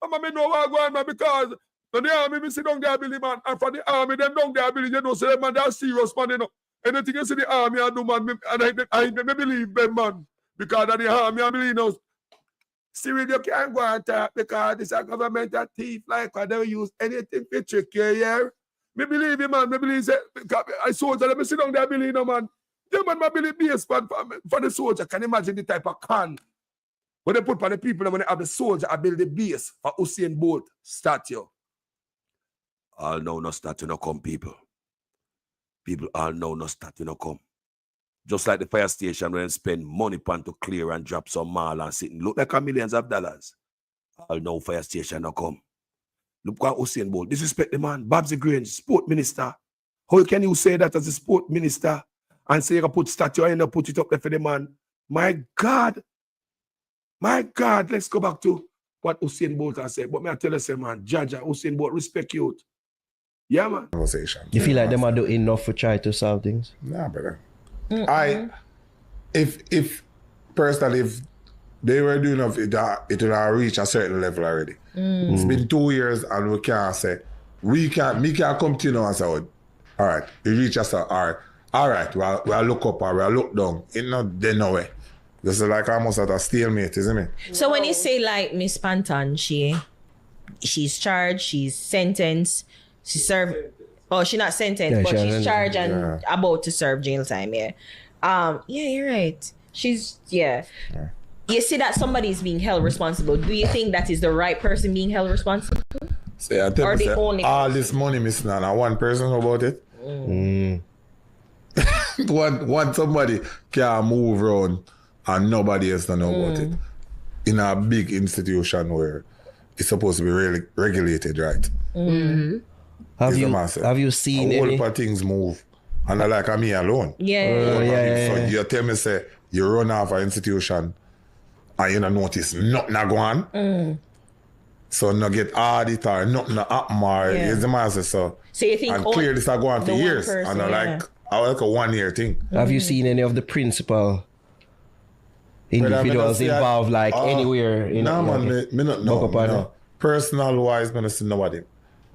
Mama, me know what going on because for the army, me sit down there, Billy, man, and for the army, them down there, Billy, you know, so them man, they're serious, man, you know. Anything you see the army I do, man, I believe them, man, because of the army, I believe, you know. Cyril, you can't go and talk because this is a governmental thief, like, they use anything to trick you here. Me believe you, man, me believe that, I soldier, let me sit down there, Billy, you know, man. Yeah, man, I believe base for the soldier. Can you imagine the type of can when they put for the people when they have the soldier, I build the base for Usain Bolt statue. All know no statue no come, people. People all know no statue no come. Just like the fire station when they spend money pan to clear and drop some mall and sitting. Look like millions of dollars. All know fire station no come. Look at Usain Bolt. Disrespect the man. Babsy Grange, sport minister. How can you say that as a sport minister? And say you can put statue and put it up there for the man. My God, let's go back to what Usain Bolt has said. But me I tell you, say, man, Jaja, Usain Bolt, respect you. Yeah, man. Conversation. You feel like them are doing enough to try to solve things? Nah, brother. If personally, if they were doing enough, it would have reached a certain level already. It's been 2 years and we can't say, me can't come to you now and say, all right, you reach us, all right, we'll look up or we'll look down. It's not there no way. This is like almost at a stalemate, isn't it? So when you say like Miss Panton, she's charged, she's sentenced, she served. Oh, she's not sentenced, but she's charged and about to serve jail time. Yeah. Yeah, you're right. She's You see that somebody's being held responsible. Do you think that is the right person being held responsible? So I tell Or you, the say, only all this money missing and one person know about it. one somebody can move around and nobody else don't know about it. In a big institution where it's supposed to be really regulated, right? Have you seen a whole any? heap of things move, and I like me alone. Yeah. So you tell me say you run off an institution and you don't notice nothing not go on. So not get audit or nothing not happen or is the master so you think and clear this are going for years person, and I like a 1 year thing. Have you seen any of the principal individuals involved anywhere in no man, me not know. No. Personal wise, me not see nobody.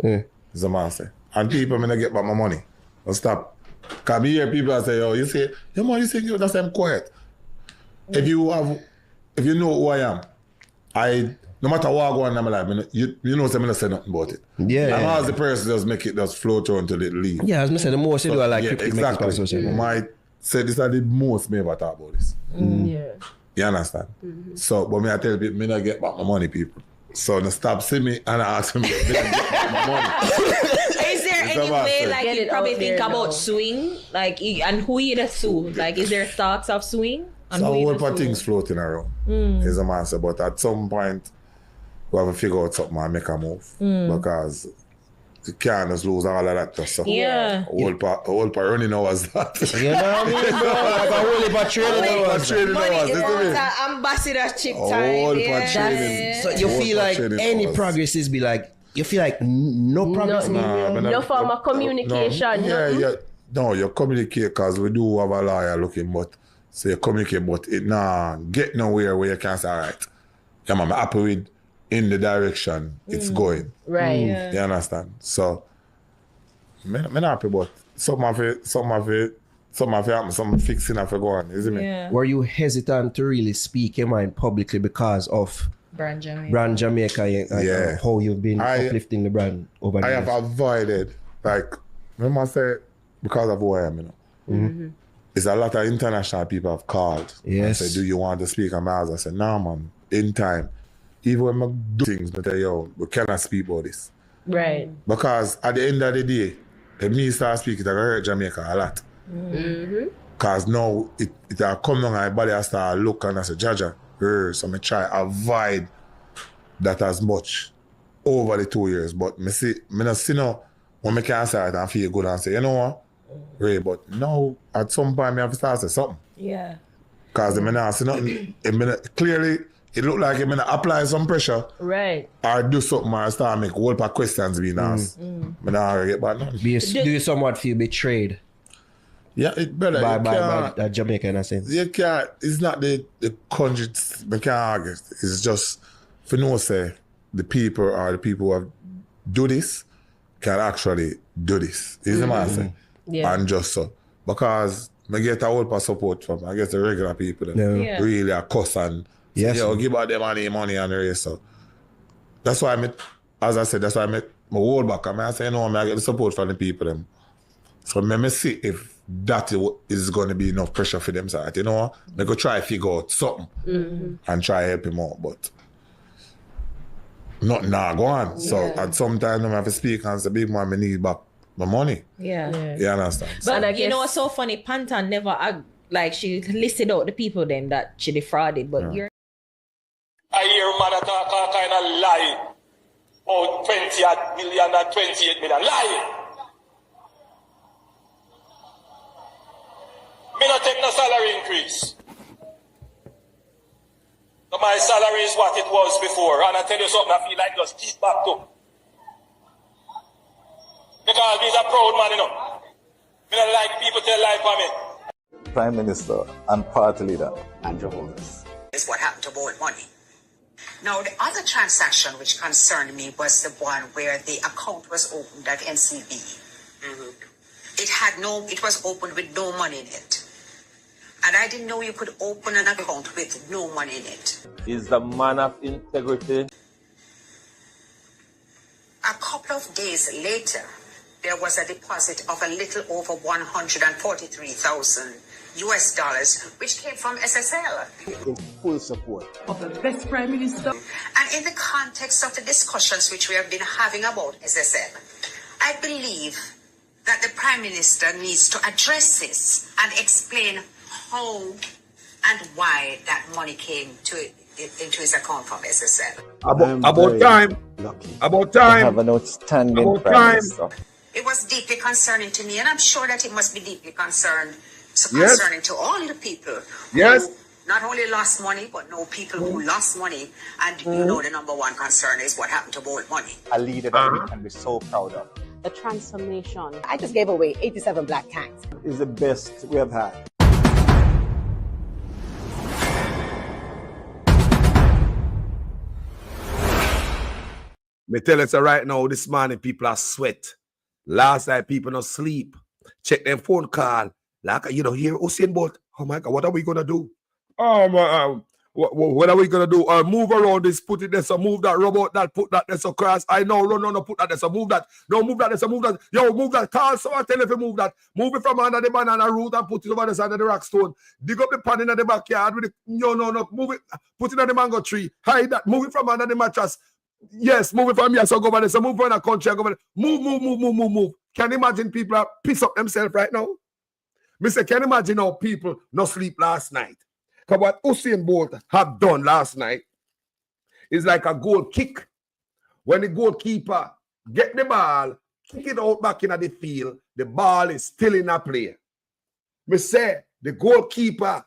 Is the master. And people me not get back my money. I'll stop. Cause me hear people say, "Oh, you say, your money say you that's I'm quiet." If you know who I am, no matter what I go on in my life, you know say me not say nothing about it. Yeah. And as the person just flow through until it leave. Yeah, as I said, the most you do like exactly. I might say this are the most me ever talk about this. Yeah. You understand? So, but me I tell people, me not get back my money, people. So, no stop see me and ask me, me not get back my money. Is there any way, you probably think about suing? And who you to sue? Is there thoughts of suing? So, a whole lot of things floating around. Is a master, but at some point, we have to figure out something and make a move. Because you can't just lose all of that stuff. So yeah. A whole part running hours that. You know what I mean, bro? Like a whole heap of training hours. Ambassadorship time. So you feel like any progress is you feel like no progress? No form of communication. No, you communicate because we do have a lawyer looking, but so you communicate, but it get nowhere where you can say, all right, yeah, I'm happy with in the direction it's going. Right. You understand? So, I'm not happy, but some of it happen, some fixing have to go on, isn't it? Yeah. Were you hesitant to really speak your mind publicly because of Brand Jamaica and how you've been uplifting the brand over the years? I have avoided, remember I said, because of who I am, it's a lot of international people have called. Yes. And said, do you want to speak? And I said, no, man, in time. Even when I do things, I tell you, we cannot speak about this. Right. Because at the end of the day, if me start speaking, I hurt Jamaica a lot. Because now it come down and my body has to look and I say, Jaja, so I try avoid that as much over the 2 years. But I not see now when I can say it and feel good and say, you know what? Ray, but now at some point I have to start say something. Yeah. Because I not see nothing. Clearly, it look like I'm going to apply some pressure. Right. Or do something or start make a whole lot of questions being asked. I'm not get back none. Do you somewhat feel betrayed? Yeah, it better. By Jamaica in a sense. You can't, it's not the country, I can't argue. It's just, for no say, the people who have do this can actually do this. Is what I say? Yeah. And just so. Because I get a whole lot of support from, I guess the regular people that really are cuss and yes. Yo, give out them money and the rest. So that's why as I said, that's why I hold back. I say, I get the support from the people. Them. So let me see if that is going to be enough pressure for them. So, you know, I go try to figure out something and try to help him out. But nothing now go on. So at some time, I have to speak and say, big man, I need back my money. Yeah. You understand? But you know what's so funny? Pantan never, she listed out the people then that she defrauded, but you're. I hear man talk a kind of lie. Oh, 20 million and 28 million. Lie. Me not take no salary increase. So my salary is what it was before. And I tell you something, I feel like just keep back to. Because he's a proud man, you know. Me don't like people tell lie for me. Prime Minister and party leader, Andrew Holmes. Is what happened to Bolt money. Now, the other transaction which concerned me was the one where the account was opened at NCB. It was opened with no money in it. And I didn't know you could open an account with no money in it. Is the man of integrity. of days later, there was a deposit of a little over 143,000 US dollars, which came from SSL. In full support of the best Prime Minister. And in the context of the discussions which we have been having about SSL, I believe that the Prime Minister needs to address this and explain how and why that money came into his account from SSL. About time. Lucky. About time. Have an outstanding About Prime time. Minister. It was deeply concerning to me, and I'm sure that it must be deeply concerning Yes. to all the people Yes. who not only lost money, but know people who lost money. And you know the number one concern is what happened to Bolt money. A leader that we can be so proud of. The transformation. I just gave away 87 black tanks. Is the best we have had. Me tell you right now, this morning people are sweat. Last night people not sleep. Check them phone call. Like, you know, here Usain Bolt. Oh my God, what are we gonna do? What are we gonna do? Move around this, put it there, so move that robot, that put that there, so cross. I know, no, put that there, so move that. No, move that there, so move that. Yo, move that. Call someone, tell if you move that. Move it from under the banana root and put it over the side of the rock stone. Dig up the pan in the backyard with it. No, move it. Put it on the mango tree. Hide that. Move it from under the mattress. Yes, move it from here, so go over there. So move from the country, go over there. Move. Can you imagine people are piss up themselves right now? Mister, can you imagine how people not sleep last night? Because what Usain Bolt have done last night is like a goal kick. When the goalkeeper get the ball, kick it out back in the field, the ball is still in a play. Me say, the goalkeeper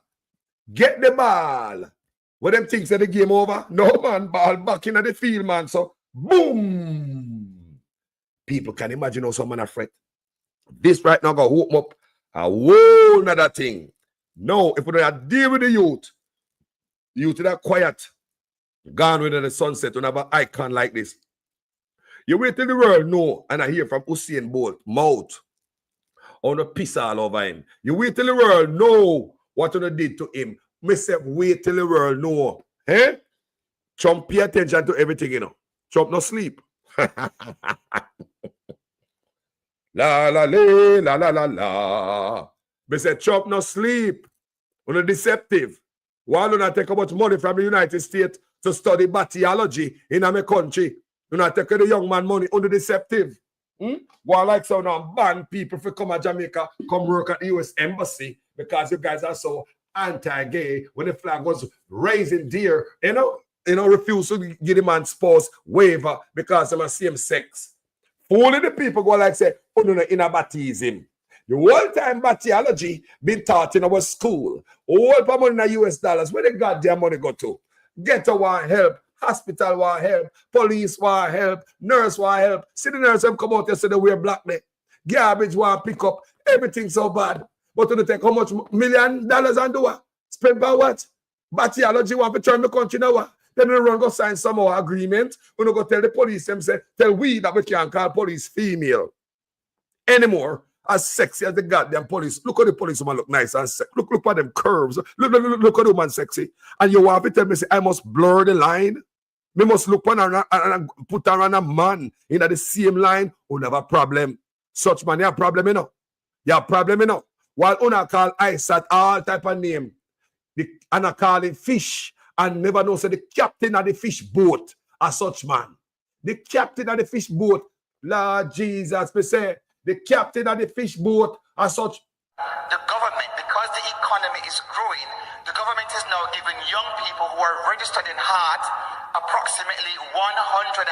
get the ball. What them thinks that the game over? No, man, ball back in the field, man. So, boom. People can imagine how someone are fret. This right now going to open up a whole nother thing. No, if we don't deal with the youth that quiet, gone with the sunset, we have an icon like this. You wait till the world know, and I hear from Usain Bolt, mouth, on the piss all over him. You wait till the world know what you did to him. Myself, wait till the world know. Eh? Trump pay attention to everything, you know. Trump no sleep. La la la. They say Trump no sleep. On a deceptive. While you not take how much money from the United States to study bacteriology in my country, you not take the young man money on the deceptive. While like so now ban people for come to Jamaica, come work at the US Embassy because you guys are so anti-gay when the flag was raising deer, refuse to give the man spouse waiver because of a same sex. Only the people go like say, oh no, in a baptism. The whole time bacteriology been taught in our school. All the money in the US dollars. Where the goddamn money go to? Ghetto want help. Hospital want help. Police want help. Nurse want help. See the nurse them come out yesterday wear black day. Garbage want pick up. Everything so bad. But to take how much $1 million and do what? Spend by what? Bacteriology want to turn the country now. Then we run go sign some more agreement. We don't go tell the police them say, tell we that we can't call police female anymore. As sexy as the goddamn police. Look at the police woman look nice and sexy. Look at them curves. Look at the woman sexy. And you want to tell me, say, I must blur the line. Me must look on her and put her on a man in the same line. Who have a problem. Such man, you have a problem, you know. You have a problem, you know. While una call ice at all type of name. And I call it fish. And never know, say, the captain of the fish boat as such man. The captain of the fish boat. Lord Jesus, me say, the captain of the fish boat as such. The government, because the economy is growing, the government is now giving young people who are registered in heart approximately $150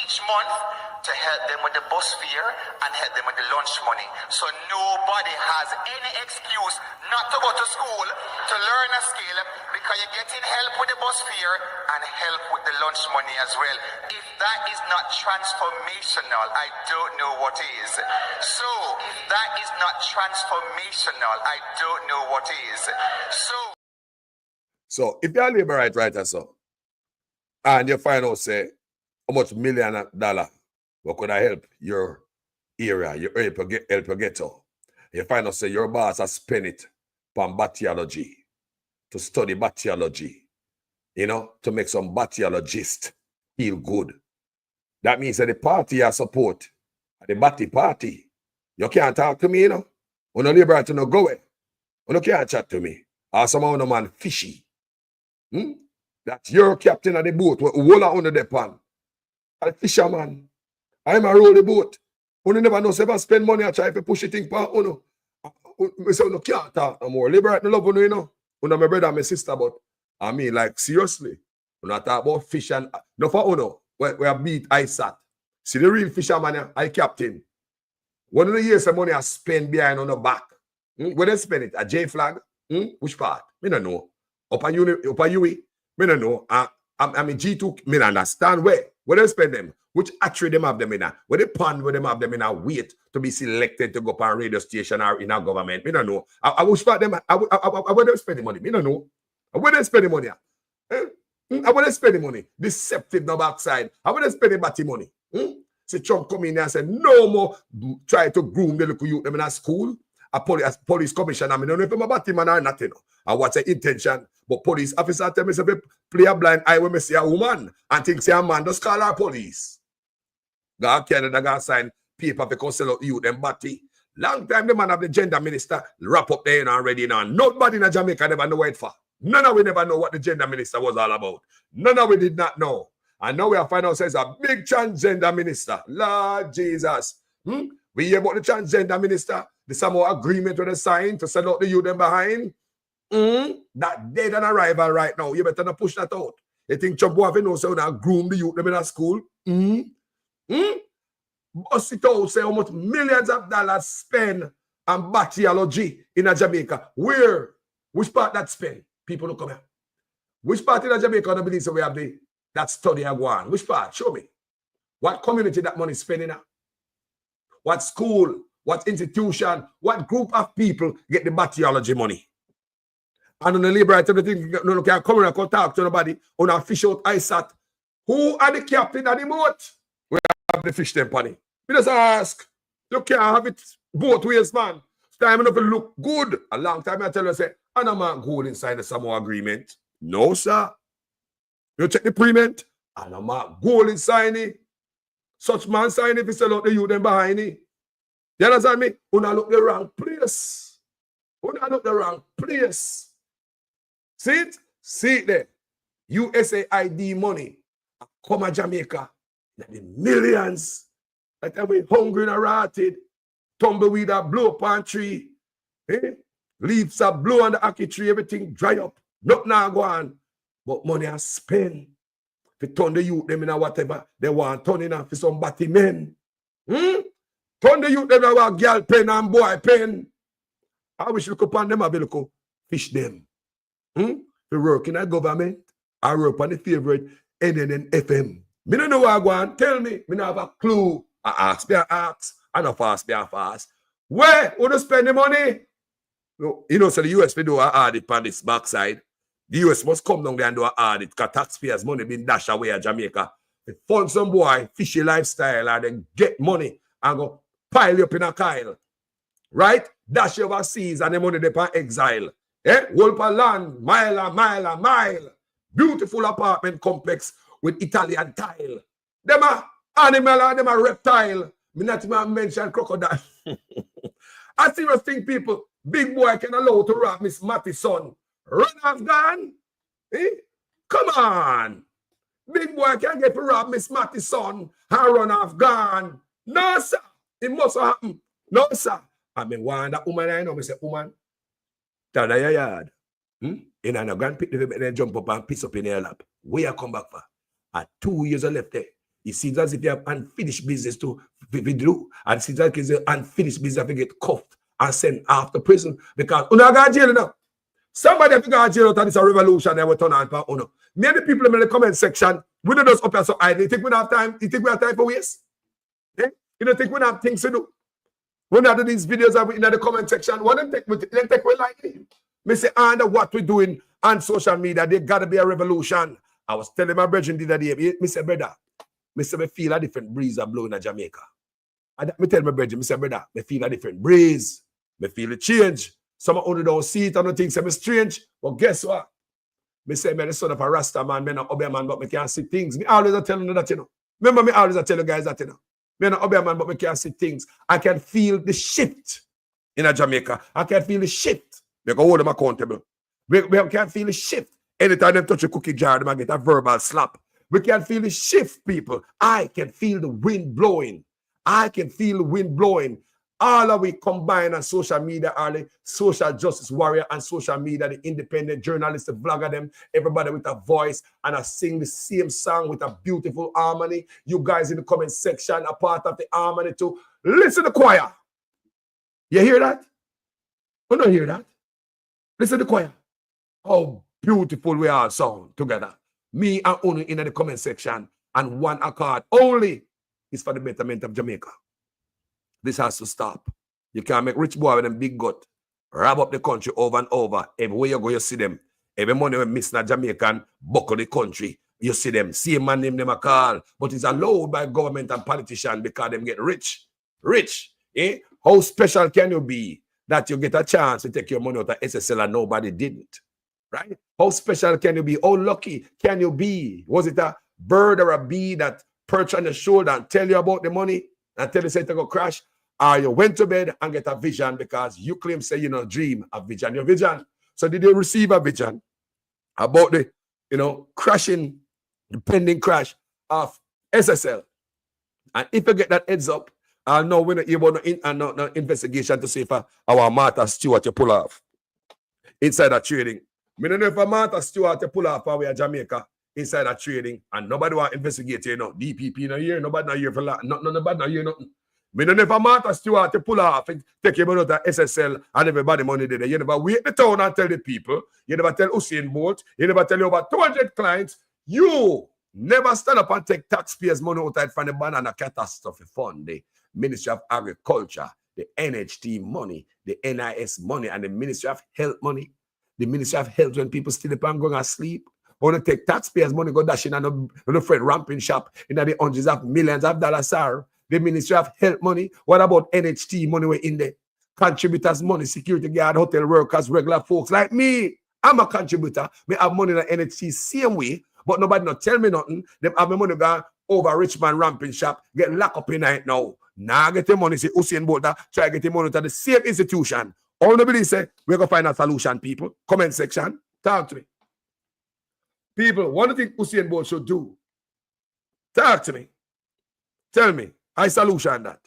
each month to help them with the bus fare and help them with the lunch money. So nobody has any excuse not to go to school to learn a skill because you're getting help with the bus fare and help with the lunch money as well. If that is not transformational, I don't know what is. So if that is not transformational, I don't know what is. So if you're a labor right writer, so, and you find out, say, how much $1 million, what could I help your area, help your ghetto? You find out, say, your boss has spent it on bacteriology, to study bacteriology, to make some bacteriologists feel good. That means that the party I support, the Batty party. You can't talk to me, you know. When no liberal to no go away. When you can't chat to me. Or someone no man fishy. That's your captain of the boat. Who hold on under the pan. A fisherman. I'm a roll the boat. You never know, if I spend money, I try to push it in for you. I say, you can't talk no more. Liberate no love, you know. You my brother and my sister, but I mean, like, seriously. You not talk about fish and... No, for you know, we have beat ISAT. See the real fisherman, I captain. One of the years the money I spend behind on the back. Where they spend it? A J flag? Which part? Me don't know. Up a UE? Me don't know. I'm a G2. Me don't understand where. Where they spend them? Which actually them have them in a? Where they pond where them have them in a wait to be selected to go up on a radio station or in a government? Me don't know. I wish for them. Where they spend the money? Me don't know. Where they spend the money? How would they spend the money? Deceptive no backside. How would they spend the batty money? So Trump come in there and say, no more try to groom the little youth them in a school. A police commissioner, I don't know if I'm a batty man or nothing. And what's the intention? But police officer tell me, say, play a blind eye when I see a woman and think say a man just call her police. God Canada got sign paper for come sell out youth them batty. Long time the man of the gender minister wrap up there and already now. Nobody in Jamaica never know what it for. None of we never know what the gender minister was all about. None of we did not know. And now we are finding ourselves a big transgender minister. Lord Jesus. We hear about the transgender minister. The some more agreement with the sign to send out the youth them behind. That dead on arrival right now. You better not push that out. You think Trump will have to know so now groom the youth them in a school? Bust it out, say how much millions of dollars spent on bacteriology in a Jamaica. Where? Which part that spend? People who come here. Which part in Jamaica do believe so we have that study I go on? Which part? Show me. What community that money is spending on? What school? What institution? What group of people get the bacteriology money? And on the liberate everything, no can come and talk to nobody on a fish out ISAT. Who are the captain of the boat? We have the fish them money. We just ask. You can't have it both ways, man. It's time enough to look good. A long time I tell you, say, and I'm not going inside the Samoa agreement. No, sir. You check the prement, and I'm not going inside it. Such man sign if he sell out the youth them behind it. You understand me? You not look the wrong place. You not look the wrong place. See it? See it there. USAID money come to Jamaica. The millions. Like that we hungry and rotted. Tumbleweed that blow up on tree. Leaves are blow on the ackee tree. Everything dry up. Nothing now go on. But money are spent. If you turn the youth them in a whatever they want, turn in for some batty men. Turn the youth them in a girl pen and boy pen. I wish you look upon them and be look fish them. You work in a government. I work on the favorite NNN FM. Me don't know what I want. Tell me. Me don't have a clue. I ask, I don't fast, fast. Where would you spend the money? You know, so the US will do an audit on this backside. The US must come down there and do an audit because taxpayers' money been dashed away at Jamaica. They fund some boy, fishy lifestyle, and then get money and go pile you up in a Kyle. Right? Dash you overseas and the money they pay exile. Whole per land, mile. Beautiful apartment complex with Italian tile. Them are animal and them are reptile. Me not even mention crocodile. I serious thing, people. Big boy can allow to rob Miss Matty's son. Run off gun? Come on. Big boy can get to rob Miss Matty's son and run off gun. No, sir. It must happen. No, sir. I mean, one that woman I know, I say, woman, tell her your yard. In a grand pit, then jump up and piss up in your lap. Where you come back for? At 2 years left there. It seems as if you have unfinished business to do. And it seems like it's an unfinished business to get cuffed and sent off to prison because you don't got jail now. Somebody have to go to jail and it's a revolution they will turn on for uno. Many people in the comment section, we don't just up here so idle. You think we don't have time? You think we have time for waste? You don't think we don't have things to do? When I do these videos in the comment section, what them take we lightly. Me say, under what we're doing on social media, there gotta be a revolution. I was telling my brethren the other day, me say, brother, me say, me feel a different breeze a blowing in Jamaica. And me tell my brethren, me say, brother, me feel a different breeze. Me feel a change. Some only don't see it and don't think it's strange. But guess what? Me say, me the son of a Rasta man, me not obey man, but me can't see things. Me always tell them that, you know. Remember me always I tell you guys that, you know. Me not a man, but we can see things. I can feel the shift in Jamaica. I can feel the shift. We can hold them accountable. We can feel the shift. Anytime they touch a cookie jar, they might get a verbal slap. We can feel the shift, people. I can feel the wind blowing. I can feel the wind blowing. All of we combine on social media are the social justice warrior and social media, the independent journalists, the vlogger, them, everybody with a voice, and I sing the same song with a beautiful harmony. You guys in the comment section are part of the harmony too. Listen to the choir. You hear that? You don't hear that? Listen to the choir. How beautiful we all sound together. Me and Unu in the comment section, and one accord only is for the betterment of Jamaica. This has to stop. You can't make rich boy with them big gut rob up the country over and over. Everywhere you go, you see them. Every money we miss in Jamaican buckle the country. You see them. Same man name them a call. But it's allowed by government and politicians because them get rich. Rich. Eh? How special can you be that you get a chance to take your money out of SSL and nobody didn't? Right? How special can you be? How lucky can you be? Was it a bird or a bee that perched on your shoulder and tell you about the money and tell you say to go crash? Or you went to bed and get a vision because you claim say you know dream a vision, your vision. So did you receive a vision about the crashing, the pending crash of SSL? And if you get that heads up, I'll know when you want no investigation to see if our Martha Stewart you pull off insider trading. I don't know if a Martha Stewart you pull off away at Jamaica insider trading and nobody want to investigate you know. DPP no here, nobody no here for that. Nobody no here nothing. Me don't never Martha Stewart to pull off and take your money out of SSL and everybody money there. You never wait the town and tell the people. You never tell Usain Bolt. You never tell you about 200 clients. You never stand up and take taxpayers' money out from the banana catastrophe fund, the Ministry of Agriculture, the NHT money, the NIS money, and the Ministry of Health money. The Ministry of Health when people still up and going to sleep. Want to take taxpayers' money, go dash in and a Fred ramping shop in the hundreds of millions of dollars, sir. The Ministry of Health money. What about NHT money we're in there? Contributors' money, security guard, hotel workers, regular folks like me. I'm a contributor. Me have money in the NHT same way, but nobody not tell me nothing. Them have my money gone over Richmond ramping shop, get locked up in night now. Now get your money, say Usain Bolt, try to get your money to the same institution. All the believe say, we're going to find a solution, people. Comment section, talk to me. People, what do you think Usain Bolt should do? Talk to me. Tell me. I solution that.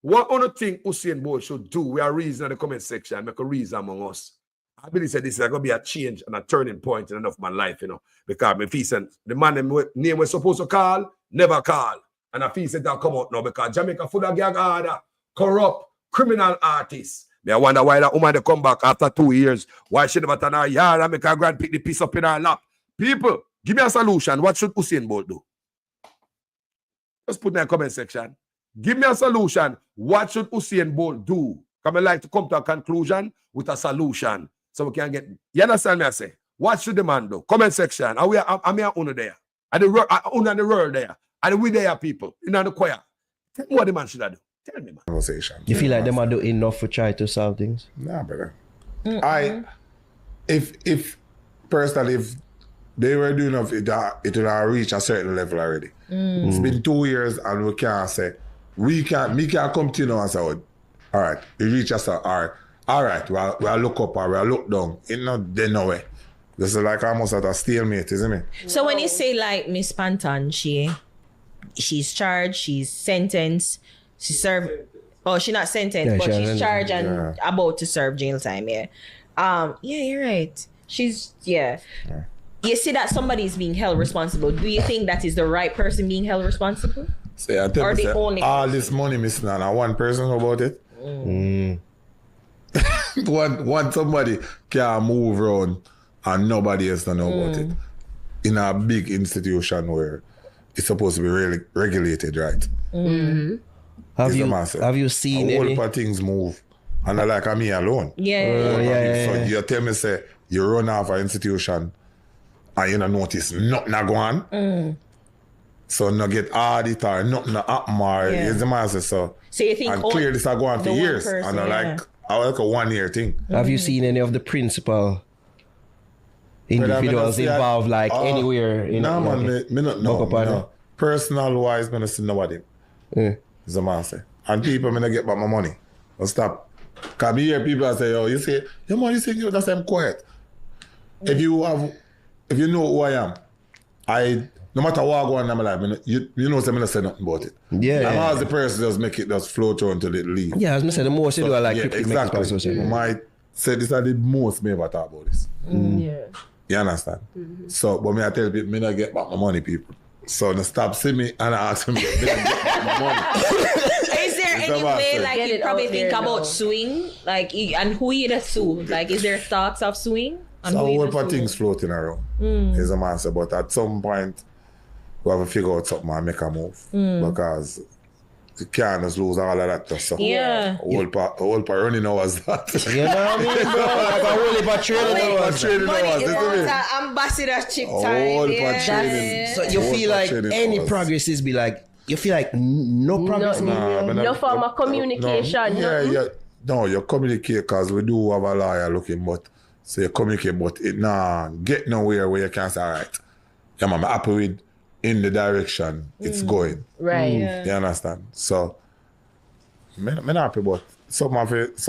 What do you think Usain Bolt should do? We are reason in the comment section, make a reason among us. I believe that this is going to be a change and a turning point in enough of my life, you know, because me feel the man name was supposed to call, never call. And I feel that they'll come out now because Jamaica full of gag order, corrupt, criminal artists. Me I wonder why that woman they come back after 2 years. Why she never turn her yard and make her grand pick the piece up in her lap? People, give me a solution. What should Usain Bolt do? Just put in the comment section. Give me a solution. What should Usain Bolt do? Come I like to come to a conclusion with a solution. So we can get, you understand me I say? What should the man do? Comment section. I'm here under there. And the world there. And we there people. In the choir. Tell me what the man should do. Tell me, man. Conversation. You feel like them are doing enough to try to solve things? Nah, brother. If personally, if they were doing enough, it would have reached a certain level already. It's been 2 years and we can't say, me can't come to you now and say, all right, we reach us, all right, we'll look up or we'll look down. It's not there no way. This is like almost at a stalemate, isn't it? So when you say like Miss Panton, she's charged, she's sentenced, she served, she's not sentenced, but she's charged and about to serve jail time, yeah, you're right. You see that somebody is being held responsible. Do you think that is the right person being held responsible? So I tell you, all this money missing and one person know about it. One somebody can move around and nobody else don't know about it. In a big institution where it's supposed to be really regulated, right? Have you seen a whole any? heap of things move and I like me alone. So you tell me say you run off an institution and you don't notice nothing go on. So no get audit or nothing happen or is the man say so. So you think and clear this go on for years and I like a 1 year thing. Have you seen any of the principal individuals involved like anywhere in me not know. personal wise, I'm not see nobody. Is a man say. And people, I'm not get back my money. I'll stop. Because me hear people say, yo, you say, your man, you say, you that's I'm quiet. If you know who I am, no matter what I go on in my life, you know, I'm not say nothing about it. Yeah. And as the person just make it just flow through until it leave. Yeah, as I said, the more you do, I like yeah, people exactly. make it social. I might say this is the most me ever talk about this. Yeah. You understand? So, but me I tell people, me not get back my money, people. So they stop see me and I ask them, me not get back my money. Is there any way, like, you probably think about suing? Like, and who you the sue? Like, is there thoughts of suing? So a whole lot of things floating around. Is a man say, but at some point, we have to figure out something and make a move. Because you can't just lose all of that stuff. So yeah. A whole part running hours that. You know what I mean, bro? Like a whole part training hours. It's ambassadorship time. Yeah. So you feel like any progress is be like, you feel like no progress? No form of communication. No, you communicate because we do have a lawyer looking, but so you communicate, but it get nowhere where you can say, all right, yeah, man, I'm happy with in the direction it's going. Right. Yeah. You understand? So, I'm not happy, but some of it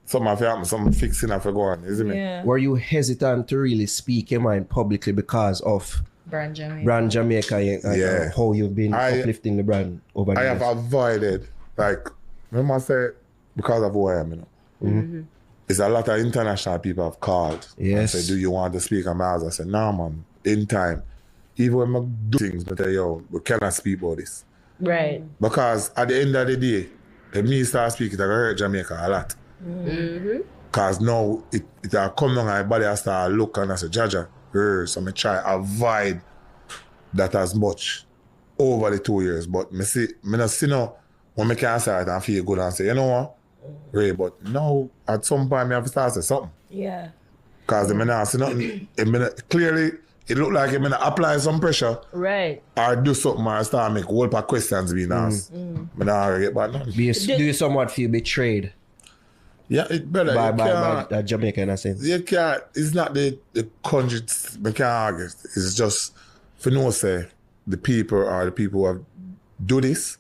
happen, some fixing have to go on, isn't it? Yeah. Were you hesitant to really speak your mind publicly because of Brand Jamaica and how you've been uplifting the brand over the years? I have avoided, like, remember I said, because of who I am, you know. It's a lot of international people have called. Yes. And say, do you want to speak on my house? I said, nah, man, in time. Even when I do things, I tell you, we cannot speak about this. Right. Because at the end of the day, if me start speaking, I hurt Jamaica a lot. Because now it come down and my body start look and I say, Jaja, so I try avoid that as much over the 2 years. But me not see now when I can say it and feel good and say, you know what? Ray, but now at some point I have to start say something. Yeah. Because I not see nothing. Clearly, it look like I'm apply some pressure. Right. Or do something or start make a whole lot of questions being asked. I don't get back nothing. Do you somewhat feel betrayed? Yeah, it better. By Jamaica in a sense. You can't, it's not the country, I can't argue. It's just, for no say, the people who have do this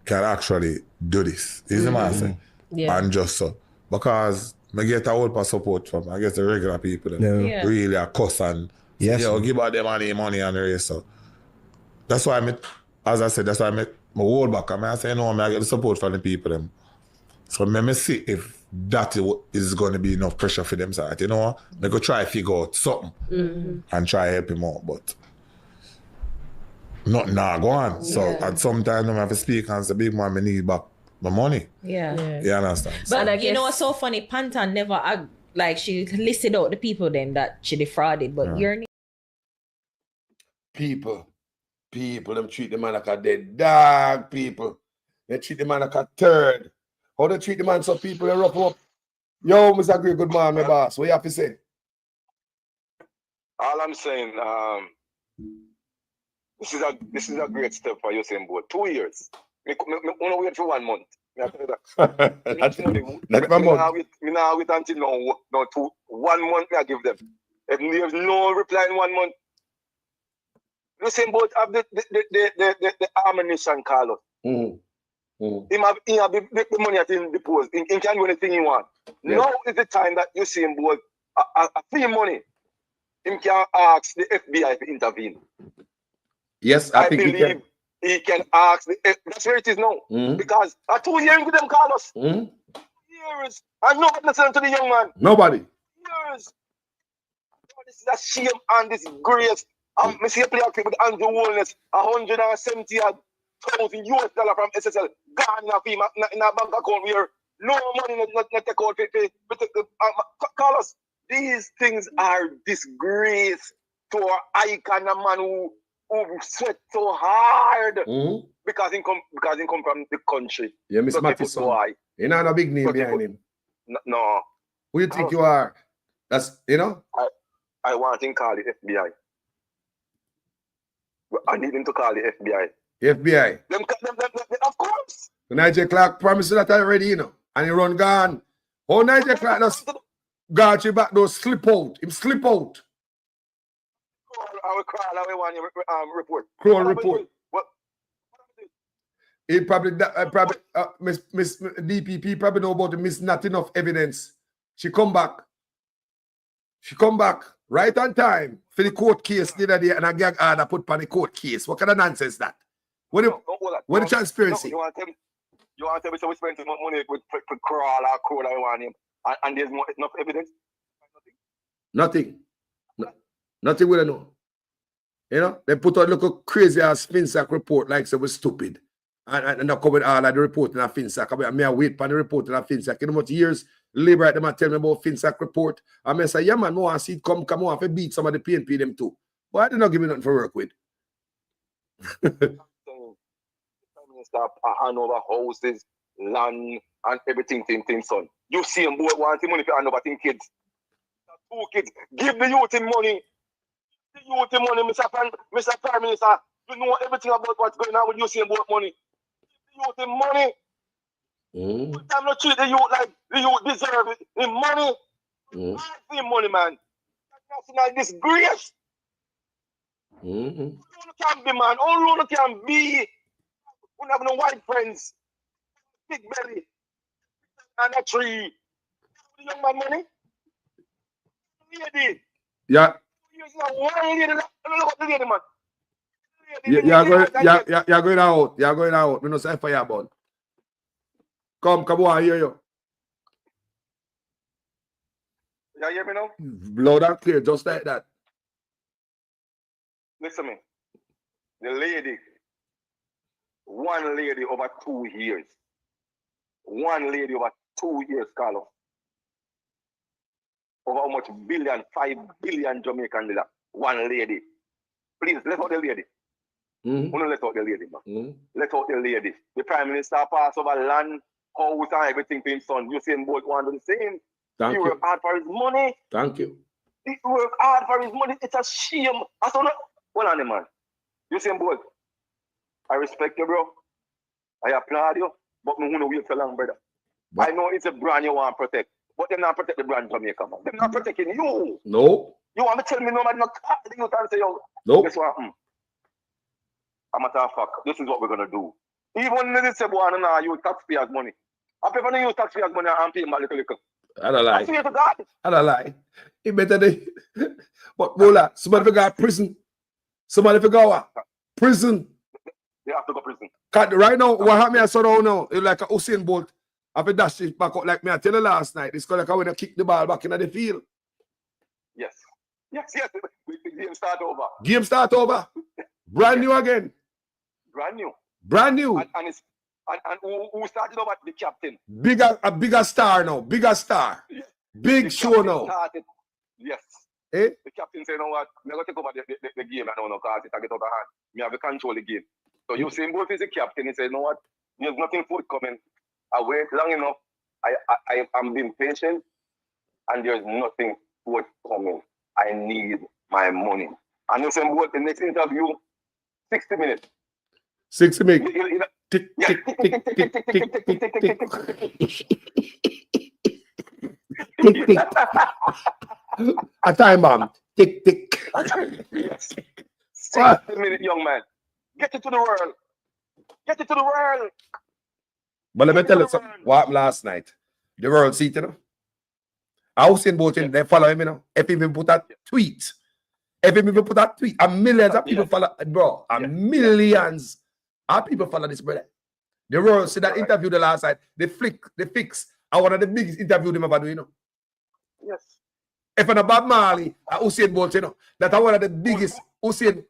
can actually do this. Is the man say? Yeah. And just so. Because I get a whole lot of support from, I guess the regular people that really are cuss and say, yo, give out them money and the rest. So that's why as I said, that's why I make my hold back. I say, no, I get the support from the people them. So let me see if that is going to be enough pressure for them. So, you know, I go try to figure out something and try to help him out. But nothing now go on. So at some time I have to speak and say, big man, I need back my money. Yeah. You understand? But you know what's so funny? Pantan never, she listed out the people them that she defrauded, but you're people, them treat the man like a dead dog, people. They treat the man like a turd. How they treat the man so people they rough him up? Yo, Mr. Great, good man, my boss. What you have to say? All I'm saying, this is a great step for Usain Bolt. 2 years. I want to wait for 1 month. That's 1 month. Me now wait until now 1 month I give them. If there's no reply in 1 month, Usain Bolt have the ammunition call up. He have the money at in the post. He can do anything he want. Yeah. Now is the time that Usain Bolt a free money. He can ask the FBI to intervene. Yes, I think believe he can ask that's where it is now. Because 2 years with them Carlos. Years. And nobody listening to the young man. Nobody. Years. This is a shame and disgrace. I see a player with Andrew Wellness, $170,000 from SSL gone in a bank account where no money not take out. Carlos, these things are disgrace to our icon, a man who sweat so hard because he come from the country. Yeah, Miss Mattison. You're not a big name behind him. No. Who you think you are? That's, you know? I want him to call the FBI. I need him to call the FBI. FBI. Them, of course. Nigel Clark promised that already, you know. And he run gone. Oh, Nigel Clark just got you back, those slip out. Him slip out. I will crawl away one report. Crawl report. He probably Miss DPP probably know about the miss not enough evidence. She come back. Right on time for the court case the other day, and a gag order put on the court case. What kind of nonsense that? What the transparency? You want to tell me so we spend too much money with crawl or code I want him, and there's not enough evidence? Nothing will I know. You know, they put out look a crazy ass FinSac report like so was stupid. And I come with all of the report in a FinSac. I mean, wait for the report in a FinSac. You know what years labor at them and tell me about FinSac report. I mean, say, yeah, man, I want to see it come on to beat some of the PNP them too. But I did not give me nothing for work with. Stop hand over houses, land, and everything, son. You see him boy wanting money for hand over kids. 2 kids. Give the youth him money. The youth him money, Mr. Prime Minister. You know everything about what's going on with you saying about money. Give the youth him money. I'm not treat the youth like the youth deserve it. Him money. Him money, man. That's national disgrace. All can be, man. All can be. We have no white friends. Big belly. And a tree. The young man money. Lady. Yeah. One lady. Look at the lady, man. You're going out. You're going out. We don't say fire about. Come on, I hear you. You hear me now? Loud and clear, just like that. Listen to me. The lady, one lady over 2 years. One lady over 2 years, Carlos. Over how much billion? 5 billion Jamaican dollar. One lady. Please, let out the lady. Let out the lady, man. Let out the lady. The Prime Minister passed over land, house, and everything to his son. Usain Bolt want to do the same. He work hard for his money. Thank you. He work hard for his money. It's a shame. I saw that. Hold on, man. Usain Bolt, I respect you, bro. I applaud you, but me won't wait for long, brother. I know it's a brand you want to protect, but they're not protect the brand Jamaica, man. They're not protecting you. No. You want me to tell me nobody not the youth and say, yo, guess what? A matter of fact, this is what we're going to do. Even when they say, boy, no, you taxpayers' money. I prefer to use taxpayers' money and pay my little. I don't lie. I swear to God. I don't lie. It better than. But, Bola, somebody forgot prison. Somebody forgot prison. They have to go prison. Right now, what happened I saw now, it's like a Usain Bolt. I've been dashed it back up like me. I tell you last night. It's like when I kick the ball back into the field. Yes. Game start over. Game start over. Brand new again. Brand new. Brand new. And who started over? The captain. A bigger star now. Bigger star. Yes. Big show now. Started. Yes. Eh? The captain said, you know what? I'm going to take over the game. I don't know because it's a get out of hand. I have to control the game. So Usain Bolt is the captain. He said, you know what? There's nothing forthcoming. I wait long enough. I'm being patient. And there's nothing forthcoming. I need my money. And Usain Bolt, the next interview, 60 minutes. 60 minutes. Tick, tick, tick, tick, tick, tick, tick, tick. Tick, tick. A time bomb. Tick, tick. Yes. 60 minutes, young man. Get it to the world. Get it to the world. But let me tell you something. What happened last night? The world see it, you know. I was saying about they follow him, you know. If he even put that tweet. And millions of people follow, bro. And millions of people follow this brother. The world see that interview the last night. They fix. I one of the biggest interviews them ever do, you know. Yes. If I'm a Bob Marley, Usain Bolt, you know, that one of the biggest Usain.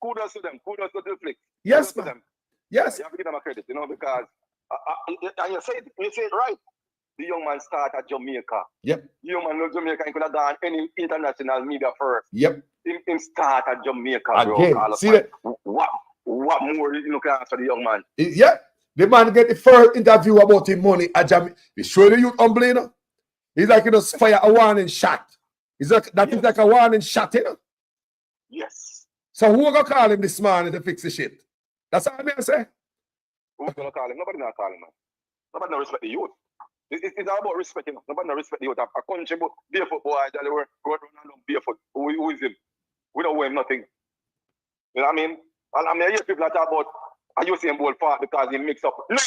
Kudos to them. Kudos to the flick. Yes, man. Them. Yes. You have to give them a credit, you know, because and you say it right. The young man started at Jamaica. Yep. The young man knows Jamaica. He could have gone any international media first. Yep. Him start at Jamaica, again, bro. See that? What more you can ask for the young man? Yeah. The man get the first interview about his money at Jamaica. He show the youth humble, you know. He's like he just fire a warning shot. He's like that is like a warning shot, you know. Yes. So who gonna call him this morning to fix the shit? That's all I'm gonna say. Who's gonna call him? Nobody gonna call him, man. Nobody don't respect the youth. It's all about respect, you know. Nobody don't respect the youth. A country barefoot boy, they were going around barefoot. Who is him? We don't owe him nothing. You know what I mean? And I mean, I hear people that talk about Are you Usain Bolt part because he mixed up? No.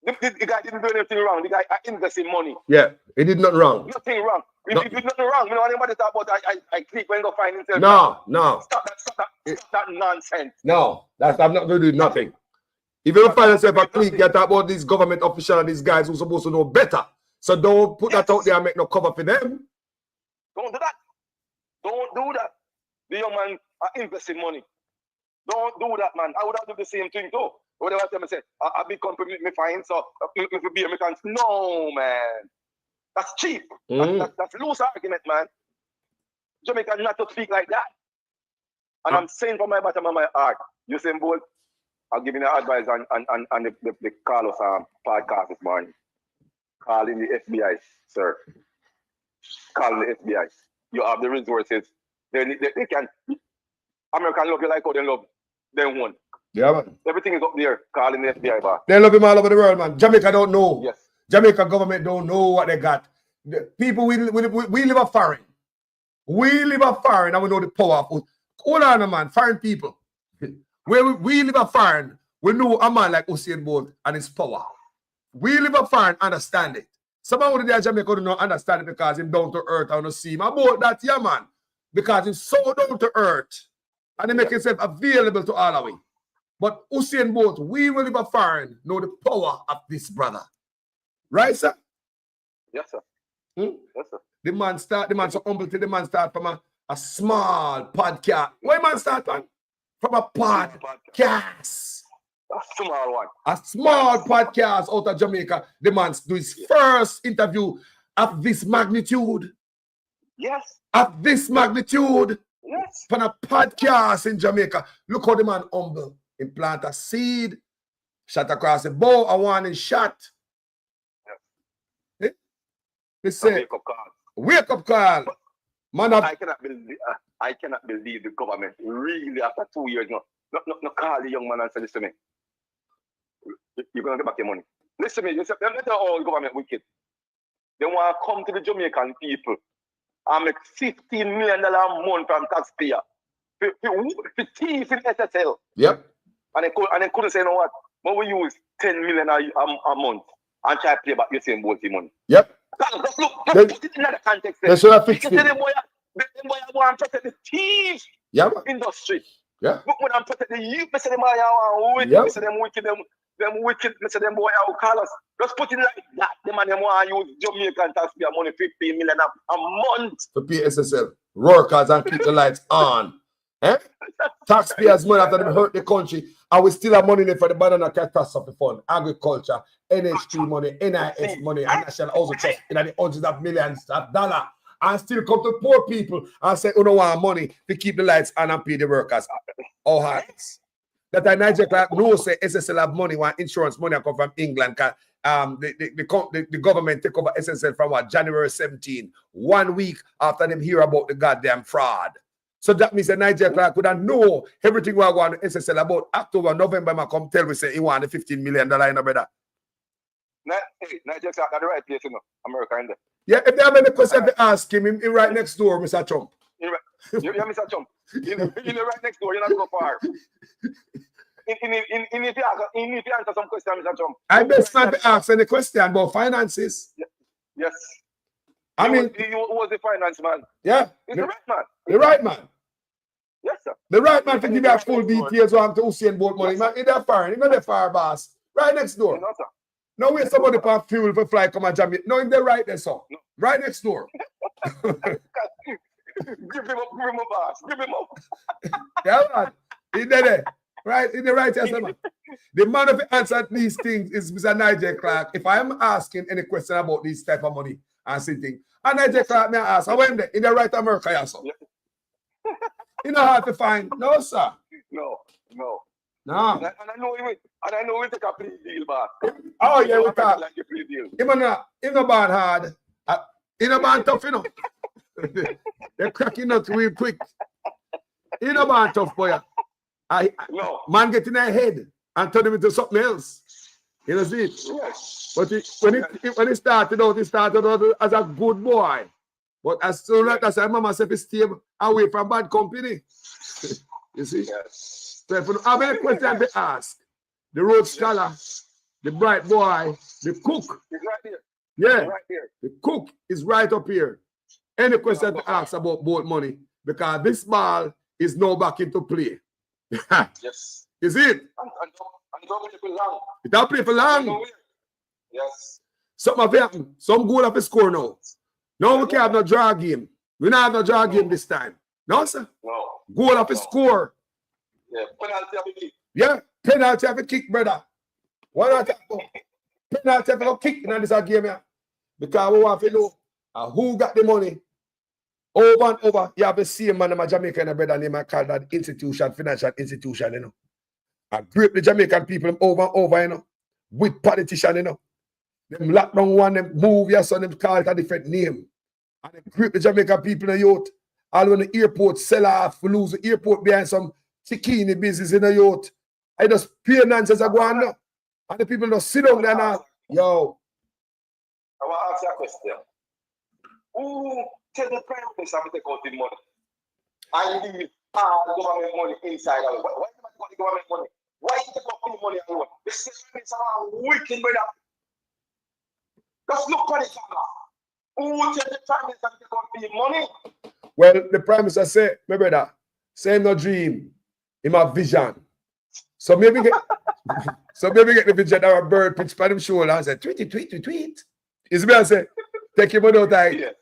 The guy didn't do anything wrong. The guy invested money. Yeah, he did nothing wrong. Nothing wrong. He did nothing wrong. You know anybody talk about I click when go find himself. No. Stop that nonsense. No, I'm not going to do nothing. If you don't find yourself a clique, you talk about these government officials and these guys who are supposed to know better. So don't put that out there and make no cover for them. Don't do that. Don't do that. The young man are investing money. Don't do that, man. I would have done the same thing too. Whatever I say, a big company me fine, so if it be Americans, no, man. That's cheap. That's loose argument, man. Jamaica not to speak like that. And I'm saying from my bottom of my heart, Usain Bolt, I'll give you advice on the Carlos podcast this morning. Calling the FBI, sir. Calling the FBI. You have the resources. They can. American love you like how they love them one. Yeah, man. Everything is up there. Calling the FBI back. They love him all over the world, man. Jamaica don't know. Yes. Jamaica government don't know what they got. The people, we live a foreign. We live a foreign and we know the power of. Hold on, man. Foreign people. Where we live a foreign, we know a man like Usain Bolt and his power. We live a foreign, understand it. Someone who in Jamaica don't understand it because he's down to earth. I want to see him about that, yeah, man. Because he's so down to earth. And he make himself available to all of we. But Usain Bolt, we will live a foreign, know the power of this brother. Right, sir? Yes, sir. Yes, sir. The man so humble till the man start from a small podcast. Where man start from? From a podcast. A small one. A small podcast out of Jamaica. The man do his first interview of this magnitude. Yes. Of this magnitude. Yes. From a podcast in Jamaica. Look how the man humble. He plant a seed, shot across the bow, a warning shot. Yes. They say, wake up call. Wake up call. Man, I cannot believe the government really after 2 years no call the young man and say, listen to me. You're going to get back your money. Listen to me. Let all government wicked. They want to come to the Jamaican people and make $15 million a month from taxpayer. For thief in SSL. Yep. And they couldn't say, you know what? But we use 10 million a month and try to pay back the same Bolty money. Yep. Just put it in that context. They should have fixed it. Them boy want to protect the thieves industry. Yeah. But when I'm protect the youth, I say them are wicked. I say them wicked, them wicked. I say them boy are call us. Just put it like that. The man them want to use Jamaican taxpayer money 15 million a month. For PSSL. Workers and keep the lights on. Eh? Taxpayers' money after them hurt the country, and we still have money in it for the banana catastrophe fund, agriculture, NH3 money, NIS money, and National Housing Trust in the hundreds of millions of dollars, and still come to poor people and say, "You don't want money to keep the lights on and pay the workers." Oh, hearts. That I Niger Clark no say SSL have money, want insurance money come from England. The government take over SSL from what, January 17, 1 week after them hear about the goddamn fraud. So that means that Niger Clark would have know everything we are going to SSL about October, November, I come tell we say he want the $15 million, you know, brother. Niger Clark at the right place, you know, America in there. Yeah, if they have any question to ask him, he right next door, Mr. Trump. Yeah, Mr. Trump. He's right next door, you're not go far. He need to answer some questions, Mr. Trump. I best not to ask any question about finances. Yes. I mean, he was the finance man. Yeah. He's the right man. The right man. Yes, sir. The right man to give you full details on to Usain Bolt money. Man, he's that far. He's not that far, boss. Right next door. No, sir. No way somebody for fuel for fly come and jam it. No, if they're right there, sir. No. Right next door. Give him up, boss. Give him up. Yeah, man. He's there. Right, in the right answer, man. The man of the answer to these things is Mr. Niger Clark. If I am asking any question about this type of money and sitting, and Niger Clark may ask, how am they in the right America, yes, sir? You know how to find? No, sir. No. And I know we take a plea deal, boss. Oh, yeah, we talk. Like a plea deal. Him no bad hard. He no bad tough, you know. They're cracking nuts real quick. He no bad tough, boy. No. Man get in their head and turn him into something else. You know, see it? Yes. But when he started out as a good boy. But as soon as I mama said, stay away from bad company. You see? Yes. So if you have any question to ask, the road scholar, the bright boy, the cook. He's right there. Yeah. He's right there. The cook is right up here. Any question to ask about Bolt money? Because this ball is now back into play. Yes. Is it? And don't play for long. It don't play for long. Yes. Something have happened. Some goal have to score now. No, we can't have no draw game. We don't have no draw game this time. No, sir. No. Goal have to score. Yeah. Penalty have to kick. Yeah. Penalty have to kick, brother. Why not? Penalty have to kick in this game here. Because we want to know who got the money. Over and over, you have the same man in my Jamaican brother name I call that institution, financial institution, you know. I grape the Jamaican people over and over, you know, with politicians, you know. Them lock down one, them move your son, them call it a different name. And they grape the Jamaican people in the youth. All when the airport sell off, we lose the airport behind some chickini business in the youth. I just pay nonsense I go on now. And the people just sit down there now. Yo. I want to ask you a question. Who tell the prime minister to take out the money? And leave all the government money inside of it. Why do you take out the government money? Why you take out the money alone? The state minister are wicked, brother. Just look for it. Who tell the prime minister to take out the money? Well, the prime minister say, my brother, say him no dream, him have vision. So maybe get the vision of a bird pitch by him shoulder and say, tweet. Is me I say, take your money out of it.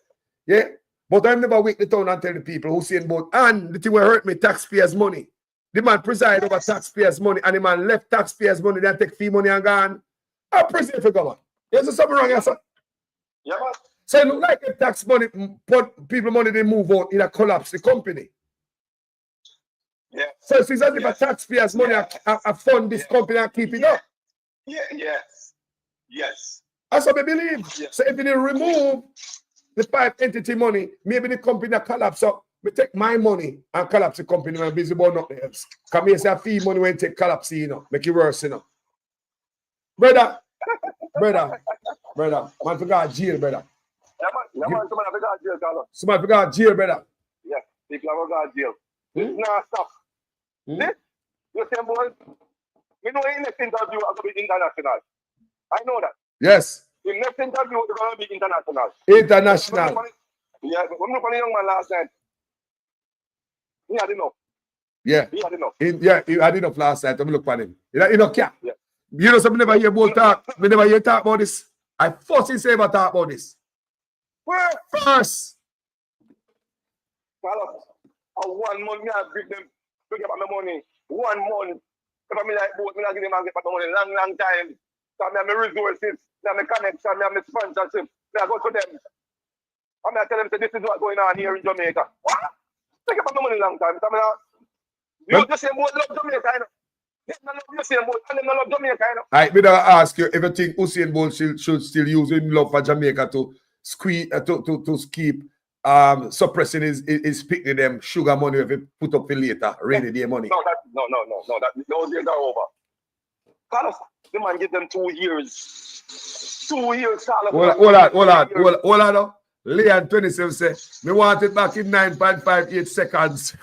Yeah. But I never wake the town and tell the people who saying about, and the thing will hurt me, taxpayers' money. The man preside over taxpayers' money, and the man left taxpayers' money, then take fee money and gone. I present for government. There's something wrong here, sir. Yeah, man. So it look like if tax money, people money, they move out in a collapse the company. Yeah. So it's as if a taxpayers' money I fund this company and keep it up. Yeah, yes. That's what I believe. Yeah. So if they remove the 5 entity money, maybe the company collapse up. We take my money and collapse the company and busy about nothing else. Come here, say fee money when take collapse, you know, make it worse, you know. Brother, man forgot jail, brother. Yeah, man, somebody forgot jail, Carlos. Somebody forgot jail, brother. Yeah, people have forgot jail. Nah, stop. This, you say, boy, you know, in next interview, I'm going to be international. I know that. Yes. The next interview is going to be international. International. Yeah, but when we look at the young man last night, he had enough. Yeah. He had enough. He had enough last night. I'm look at him. You know, care. Yeah. You know, some never hear about talk. We never hear talk about this. I first say ever talk about this. Where? First. Carlos, 1 month, I bring them to get back my money. 1 month. If I'm like both, I give them and get back my money long time. So I have my resources, I have my connection, I have my sponsorship. I go to them. I'm going to tell them, this is what's going on here in Jamaica. What? Take up my money long time. You just say, love Jamaica, you know. I will ask you if you think Usain Bolt should still use his love for Jamaica to squeeze to keep suppressing his picking them sugar money if he put up for later rainy day money. No, those days are over. Carlos, the man give them 2 years. 2 years, Carlos. Hold on. Leon 27 says, we want it back in 9.58 seconds.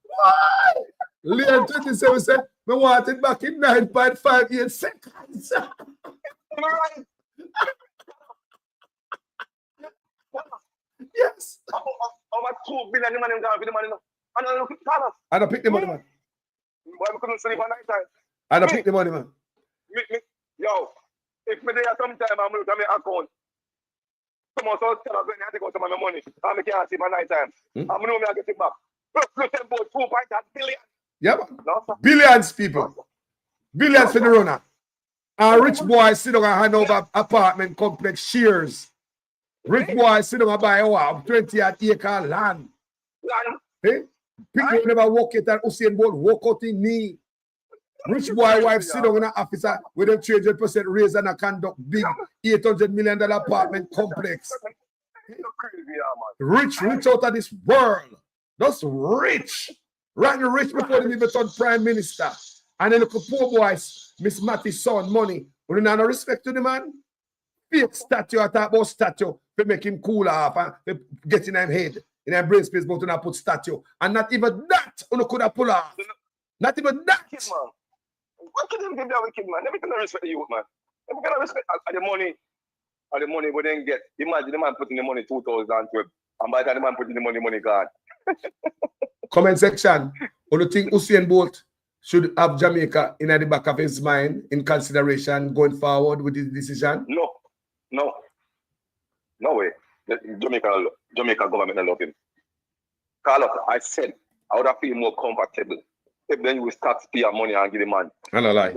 Why? Leon 27 said, we want it back in 9.58 seconds. Right. Yes. Over 2 billion money for the money. And I look at Carlos. I don't pick the money, man. Why we couldn't sleep at night time? I don't pick the money, man. Yo, if me there sometime I'm looking at my account. Someone so tell us when I take out some of my money. And I can't sleep at night time. I know me I get it back. Plus about 2.5 billion. Yeah, man. Billions, people. Billions for the runner. And rich boys sit down and hand over apartment complex shares. Rich boys sit down and buy 20-acre land. Hey? People never walk it and Usain Bolt walk out in me. Rich boy wife sit down in an office with them 300% raise and a conduct big $800 million apartment complex. Rich out of this world. That's rich. Right now, rich before they even turn prime minister. And then look at poor boys, Miss Matty's son money. We don't have no respect to the man. Fake statue, I talk about statue. to make him cool off and get in him head, in him brain space, but to put statue. And not even that, you could have pull off. Not even that. Kid, man. What can them give that wicked, man? Let me respect the youth, man. Let me respect the money we then get. Imagine the man putting the money 2012, and by the time the man putting the money gone. Comment section. Do you think Usain Bolt should have Jamaica in the back of his mind in consideration going forward with this decision? No way. Jamaica government don't love him. Carlos, I said I would have feel more comfortable if then you start to pay your money and give the man. I don't lie.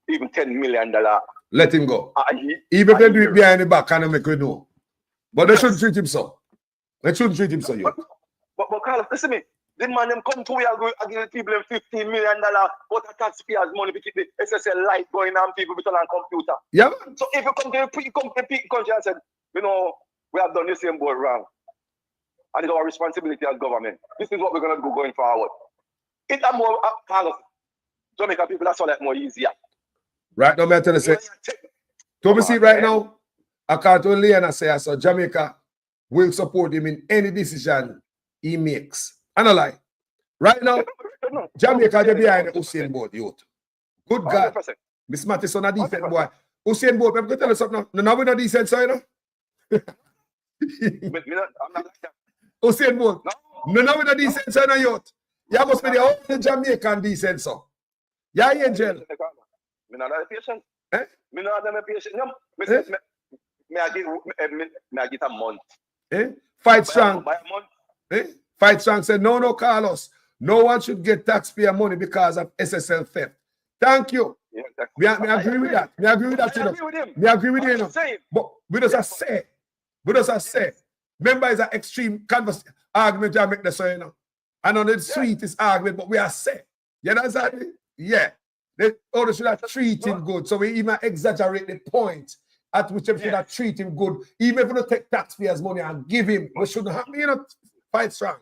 Even $10 million. Let him go. Even if they do it behind the back, can't make we know. But they shouldn't treat him so. They shouldn't treat him so, yo. But Carlos, listen to me. The man them come to we are going to give people $15 million but the taxpayers' money to keep the SSL light going on people with on computer. Yeah. So if you come to the country and said, you know, we have done the same board wrong. And it's our responsibility as government. This is what we're going to do going forward. It's a more, Carlos, Jamaica people, that's all that more easier. Right now, I'm telling you, to see right now, I can't only say, so Jamaica will support him in any decision he makes. And I lie. Right now, Jamaica is behind Usain Bolt, youth. Good God. 100%. Miss Mattis on a decent boy. Usain Bolt, I'm going to tell you something now. No, we're not decent, so you know. I'm not like that. Usain Bolt. No, we're not decent, so you know, youth. You must be the only Jamaican decent, so. Yeah, Angel. I'm not that patient. Eh? I'm not that patient. No, I get a month. Eh? Fight strong. By a month. Eh? Fight strong said, no, Carlos. No one should get taxpayer money because of SSL theft. Thank you. Yeah, I agree with that. I agree with that. I agree with you. But we just say. Remember, it's an extreme argument I make the so, you know. And on the sweetest argument, but we are say. You know what I'm saying? Yeah. They should have treated him good. So we even exaggerate the point at which we should have treated him good. Even if we don't take taxpayers' money and give him, we shouldn't have, you know, fight strong.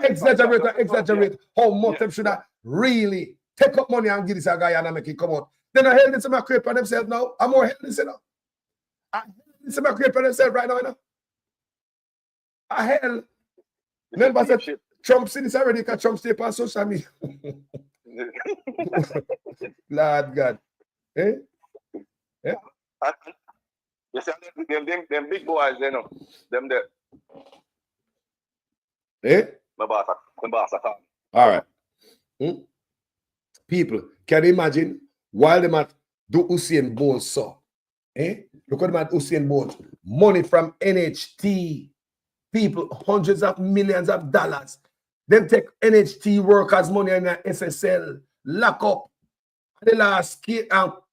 Exaggerate how much them should have really take up money and give this a guy and make it come out. Then I held this in my crib for themselves now. I'm more held this, you know. I held this in my crib for themselves right now, you know. I held. Remember I said, Trump see this already because Trump stay on social media. Lord God. Eh? Yeah. You see, them big boys, you know, them there. Eh? My boss. All right. People, can you imagine while they might do Usain Bolt so? Eh? Look at them at Usain Bolt. Money from NHT. People, hundreds of millions of dollars. Them take NHT workers' money in the SSL, lock up. The last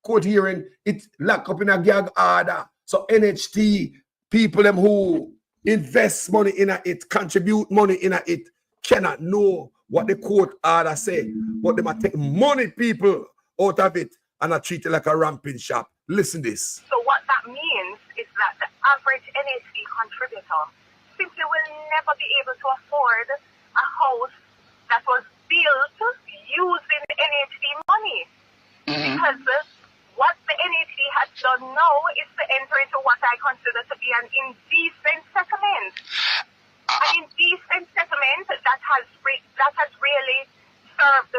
court hearing, it lock up in a gag order. So NHT, people them who invest money in it, contribute money in it, cannot know what the court order say. But they might take money, people, out of it and are treated like a ramping shop. Listen this. So what that means is that the average NHT contributor simply will never be able to afford a house that was built using NHT money. Because what the NHT has done now is to enter into what I consider to be an indecent settlement. An indecent settlement that has really served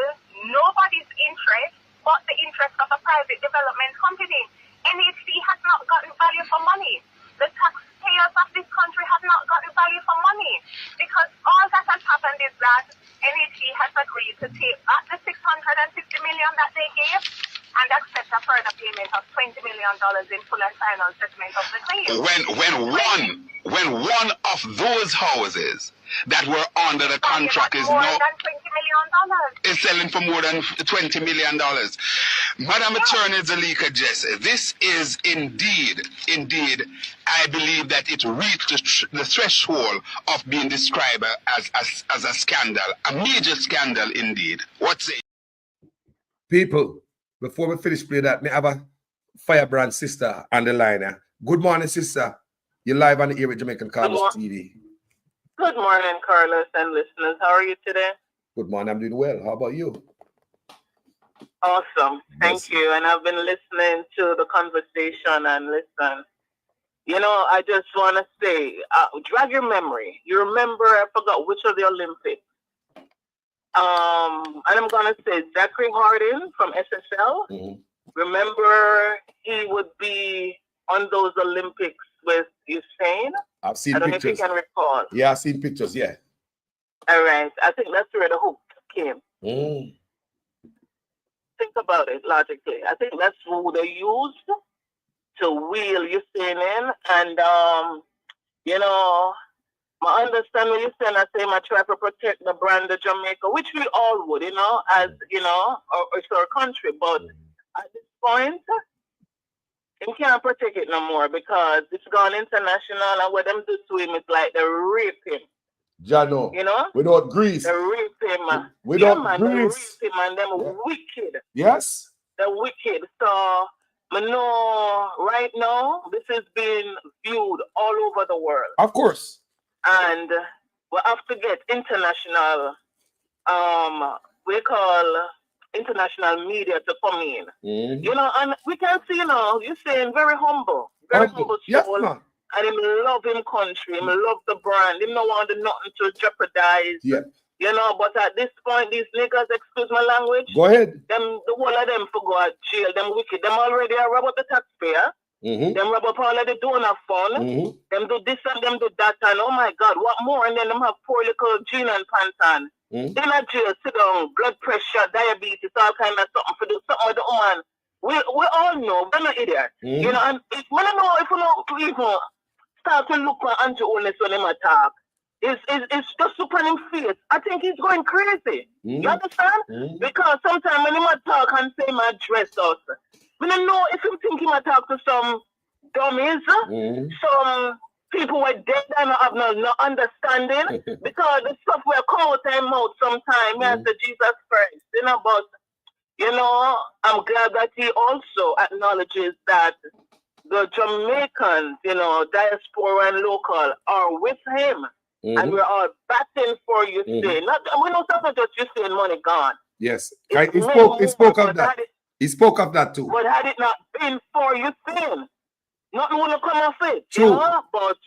nobody's interest but the interest of a private development company. NHT has not gotten value for money. The taxpayers of this country have not gotten value for money because all that has happened is that NHT has agreed to take back the $650 million that they gave and accept a further payment of $20 million in full and final settlement of the claim. When one of those houses that were under the contract is now is selling for more than $20 million. Madam Attorney Zalika Jesse, this is indeed, I believe that it reached the threshold of being described as a scandal, a major scandal indeed. What say? People, before we finish play that, me have a firebrand sister on the line. Good morning, sister. You're live on the air with Jamaican Carlos TV. Good morning, Carlos and listeners. How are you today? Good morning. I'm doing well. How about you? Awesome. Thank you. And I've been listening to the conversation and listen. You know, I just want to say, drag your memory. You remember, I forgot which of the Olympics. And I'm going to say Zachary Hardin from SSL. Mm-hmm. Remember, he would be on those Olympics with Usain. I've seen I don't pictures. know if you can recall. Yeah, I've seen pictures, yeah. All right. I think that's where the hook came. Mm. Think about it logically. I think that's who they used to wheel Usain in. And, you know, I understand what you're saying. I say I try to protect the brand of Jamaica, which we all would, you know, as, you know, it's our country. But at this point, you can't protect it no more because it's gone international, and what them do to him is like they rape him. Jano, you know, without grease. They rape him. Without They grease. rape him, and them wicked. Yes. They're wicked. So, I know right now this is being viewed all over the world. Of course. And we have to get international, we call international media to come in. Mm-hmm. You know, and we can see, you know, you're saying very humble soul. Yes, man. And him love him country, him love the brand, him no want nothing to jeopardize. Yeah. You know, but at this point, these niggas, excuse my language. Go ahead. Them, the whole of them for go to jail, them wicked. Them already are rob up the taxpayer. Mm-hmm. Them rob up all of the donor fund. Mm-hmm. Them do this and them do that, and oh my God, what more? And then them have poor little Gene and Pantan. Mm-hmm. In a jail, sit down, blood pressure, diabetes, all kind of something for do something with the woman. We all know, we're not idiots. Mm-hmm. You know, and if we don't know, if we don't even start to look at Andrew Holness when him attack, it's just look on him face. I think he's going crazy. Mm-hmm. You understand? Mm-hmm. Because sometimes when him attack and say my dress us, we don't know if him think him attack to some dummies, some people were dead and have no understanding, because the stuff will come out their mouth sometime. Yes, Jesus Christ. You know, but you know, I'm glad that he also acknowledges that the Jamaicans, you know, diaspora and local, are with him. Mm-hmm. And we're all batting for you. Mm-hmm. Not, we know something just you saying money gone. Yes. He spoke of that. He spoke of that too. But had it not been for you saying, nothing would have come off it. True. You know? But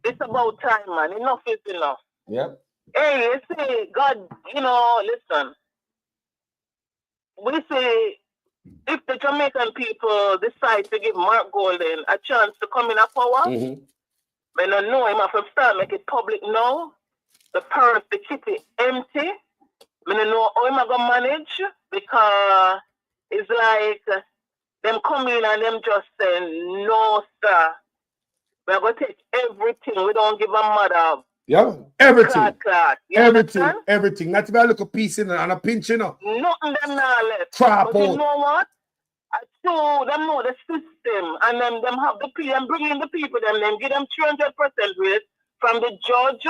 it's about time, man. Enough is enough. Yep. Hey, you see, God, you know, listen. We say, if the Jamaican people decide to give Mark Golden a chance to come in a power, I don't know him have to start make it public now. The purse, the kitty empty. I don't know how him gonna manage, because it's like them come in and them just say, no, sir. We're gonna take everything. We don't give a mother. Yeah, everything. Everything. Not even a little piece in and a pinch, you know. Nothing them not left. Crap but you know what? So them know the system, and them have the people, and bring in the people, them give them 300% rate from the judge,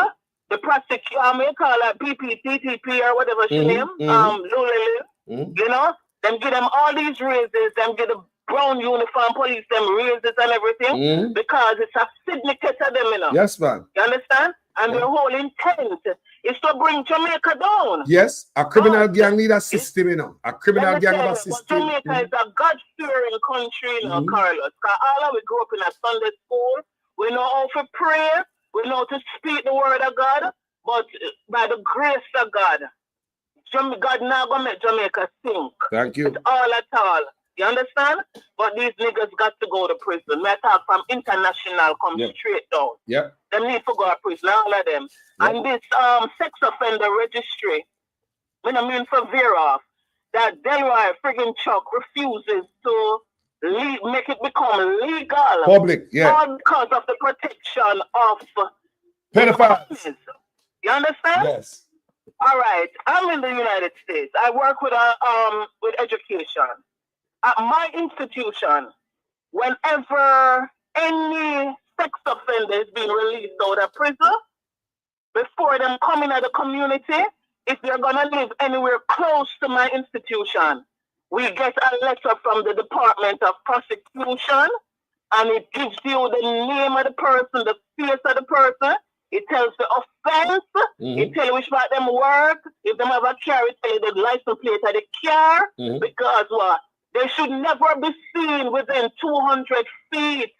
the prosecutor, may call her PPTTP or whatever she name, Lulele, you know, them give them all these raises, them give the brown uniform police them raises and everything, because it's a syndicate of them, you know. Yes, man. You understand? And their whole intent is to bring Jamaica down. Yes, a criminal gang need a system, you know. A criminal gang have a system. Jamaica is a God-fearing country, you know, Carlos. Because all of we grew up in a Sunday school. We know how to pray. We know how to speak the word of God. But by the grace of God, God not going to make Jamaica sink. Thank you. It's all at all. You understand? But these niggas got to go to prison. Me talk from international, come straight down. Yeah. Them need to go to prison, all of them. Yep. And this sex offender registry, I mean for Veroff, that Delroy friggin' Chuck refuses to make it become legal. Public, yeah. All because of the protection of pedophiles. You understand? Yes. All right. I'm in the United States. I work with education. At my institution, whenever any sex offender is being released out of prison, before them coming out of the community, if they're going to live anywhere close to my institution, we get a letter from the Department of Prosecution, and it gives you the name of the person, the face of the person. It tells the offense. It tells you which part them work. If they have a car, it tells you the license plate of the car. Because what? They should never be seen within 200 feet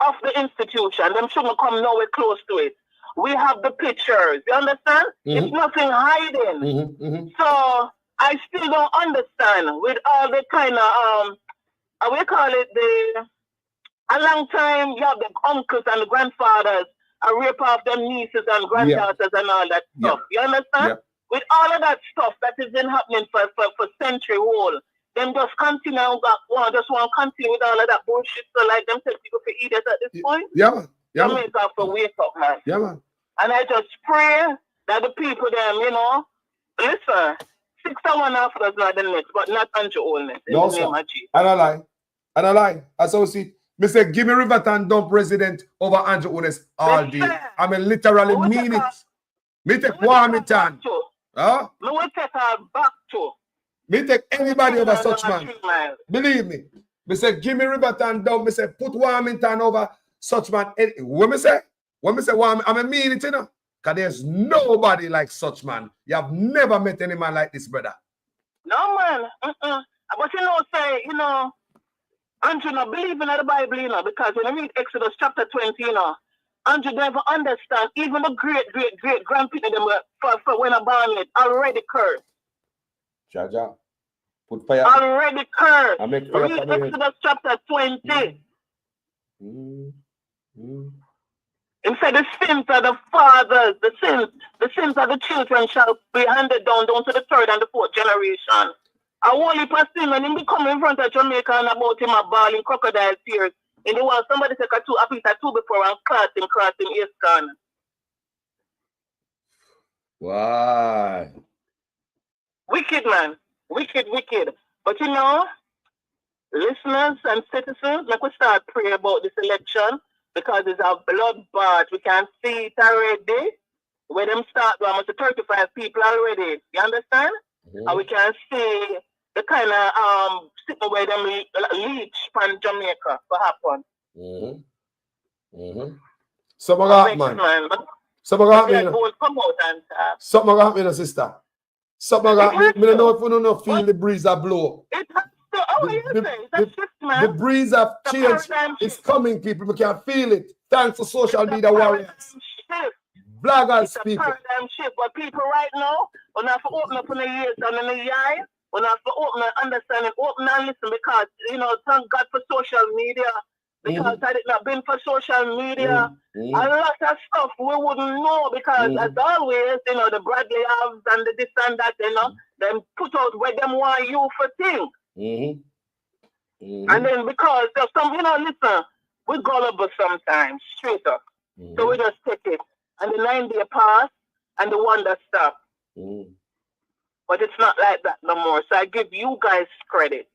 of the institution. Them shouldn't come nowhere close to it. We have the pictures. You understand? It's nothing hiding. So I still don't understand with all the kind of we call it a long time you have the uncles and the grandfathers rape off their nieces and granddaughters and all that stuff. You understand? With all of that stuff that has been happening for century whole, them just continue just want to continue with all of that bullshit. So like them tell people for idiots at this point. Jamaica have to wake up, man. And I just pray that the people them, listen, 6 1 after us not the next, but not Andrew Oldness. No, sir. And I lie. I saw see. Me say, give me Riverton dump president over Andrew Oldness all day. I mean, literally mean it. Me take Warmington. Huh? Me will take her back to. Me take anybody over such man. Believe me. Me say, give me Riverton dump. Me say, put Warmington over such man. When me say Warmington, I mean it, Because there's nobody like such man. You have never met any man like this, brother. No, man. But say, Andrew not believe in the Bible, because when you read Exodus chapter 20, Andrew never understand, even the great grandparents them for when a born it already cursed. Jaja, put fire. Already cursed. Read Exodus chapter 20. It said the sins of the fathers, the sins of the children shall be handed down to the 3rd and the 4th generation. I want to pass him and him come in front of Jamaica and about him a bawling crocodile tears. In the world, somebody take a piece of 2 before and cross him east corner. Why? Wicked, man. Wicked. But listeners and citizens, like we start praying about this election because it's a bloodbath. We can see it already. When them start, we almost 35 people already. You understand? And we can see the kind of sitting where them leech from Jamaica for happen. Something man. Something happen, sister. Something happen. Me don't know if you don't feel the breeze that blow. It has to. The breeze of change is coming, people. We can feel it. Thanks to social media warriors. Bloggers, people. Paradigm shift, but people right now, when I have to open up in the ears and in the eye, when I have to open and understand and open and listen, because, thank God for social media, because had it not been for social media, a lot of stuff we wouldn't know, because as always, the Bradley Halves and the this and that, them put out where them want you for things. And then because there's some, listen, we're gullible sometimes, straight up. So we just take it. And the 9-day pass, and the wonder stop. But it's not like that no more. So I give you guys credit.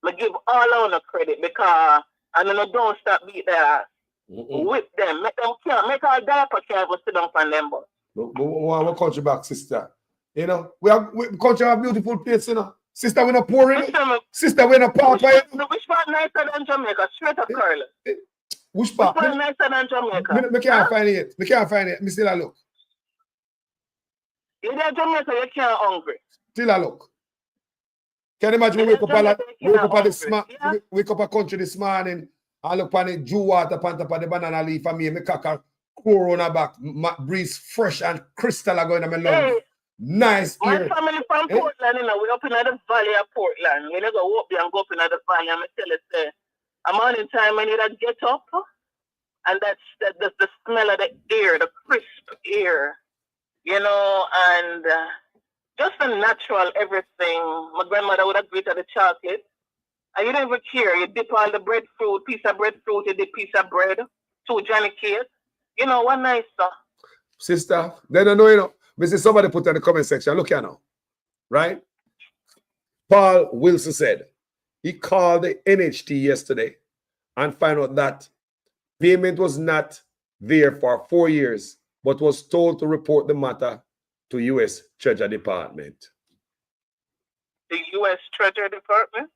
I give all on credit because and then don't stop beat their ass. Whip them, make them can't make our diaper can't go sit down on them. But we country back, sister. We country have beautiful place, Sister, we're not poor, Sister, we're not poor. Which part nicer than Jamaica? Straight up, Carla. Which part? Which part nicer than Jamaica? Me can't find it. Me can't find it. Me still a look. You're in Jamaica, you can't hungry. Still a look. Can you imagine we wake up a country this morning and look on the dew water pan top of the banana leaf and me cock a core on her back. Breeze fresh and crystal are going to my lungs. Nice my ear. family from Portland, we're up in the valley of Portland. We never walk there and go up in the valley and I tell you, say, a morning time when you get up and that's the smell of the air, the crisp air, and just the natural everything. My grandmother would agree to the chocolate. And you don't even care. You dip all the breadfruit, piece of breadfruit, you dip piece of bread, 2 Johnny cake. What nice stuff. Sister, they don't know, We see somebody put in the comment section. Look here now. Right? Paul Wilson said he called the NHT yesterday and found out that payment was not there for 4 years, but was told to report the matter to U.S. Treasury Department. The U.S. Treasury Department?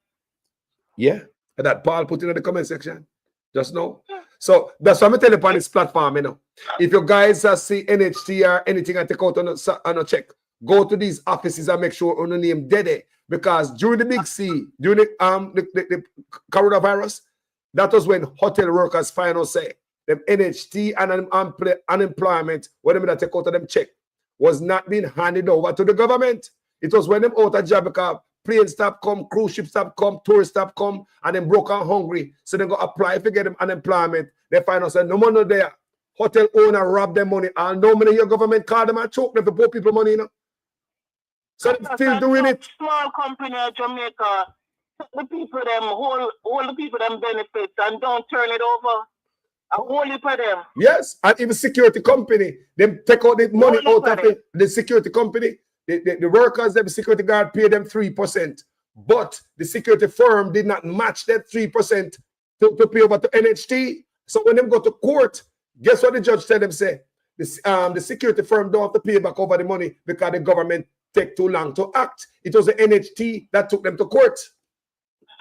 Yeah. And that Paul put in the comment section. Just know. So that's what I'm telling you on this platform, If you guys see NHT or anything I take out on a check, go to these offices and make sure on the name Dede. Because during the big C, during the coronavirus, That was when hotel workers final say them NHT and unemployment, whatever that take out of them check, was not being handed over to the government. It was when them out of job because planes stop come, cruise ships stop come, tourists stop come, and them broke and hungry. So they go apply to get them unemployment. They find out say no money there. Hotel owner rob them money. And no money your government call them and choke them for poor people money, you know. So they're still doing it. Small company in Jamaica, the people them all the people them benefits and don't turn it over. I only for them. Yes, and even security company, them take out the money out of it. The security company, the workers, the security guard pay them 3%. But the security firm did not match that 3% to pay over to NHT. So when them go to court, guess what the judge tell them say? The security firm don't have to pay back over the money because the government take too long to act. It was the NHT that took them to court.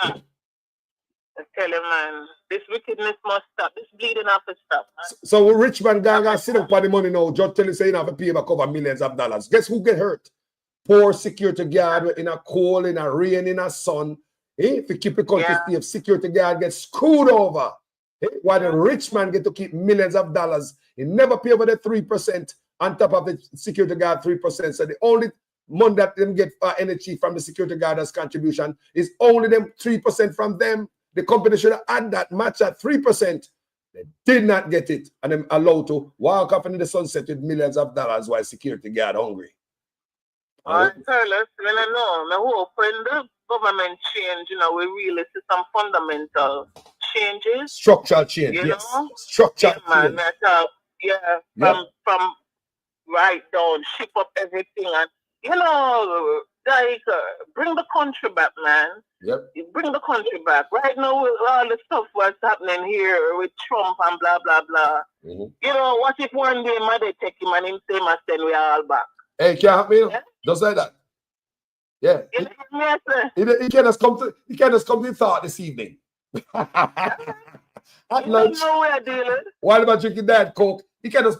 I tell you, man, this wickedness must stop. This bleeding has to stop. So rich man gang sit up for the money now. Judge tell you say you have to pay back over millions of dollars. Guess who get hurt? Poor security guard in a cold, in a rain, in a sun. If you keep the country safe, security guard gets screwed over. While the rich man get to keep millions of dollars. He never pay over the 3% on top of the security guard 3%. So the only money that them get energy from the security guard as contribution is only them 3% from them. The company should have had that match at 3%. They did not get it. And them allowed to walk off into the sunset with millions of dollars while security guard hungry. I tell us, I hope when the government change, we really see some fundamental changes. Structural change, yes. Structural change. From right down, ship up everything and bring the country back, man. Yep. Bring the country back. Right now, with all the stuff what's happening here with Trump and blah, blah, blah. What if one day they take him and him say, then we are all back? Hey, can't help me? Just like that. Yeah. He can't just come to the thought this evening. At lunch. While about drinking that Coke, he can't just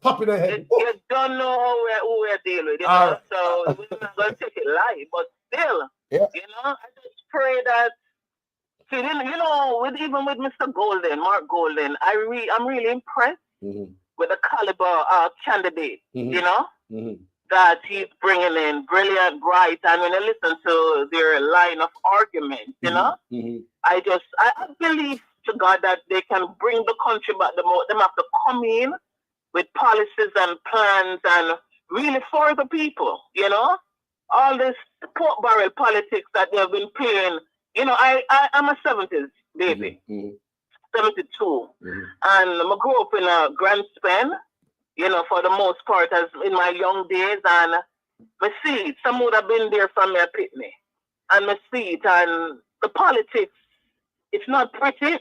pop in the head. You don't know who we're dealing with, so we're not going to take it light, but still, I just pray that, even with Mr. Golden, Mark Golden, I'm really impressed with the caliber candidate, that he's bringing in, brilliant, bright, and when I listen to their line of argument, I believe to God that they can bring the country back. Them have to come in with policies and plans and really for the people, all this pork barrel politics that they've been playing. I'm a 70s baby, 72, and I grew up in a Grand Span, for the most part, as in my young days, and I see it. Some would have been there from their pitney, and I see it, and the politics, it's not pretty.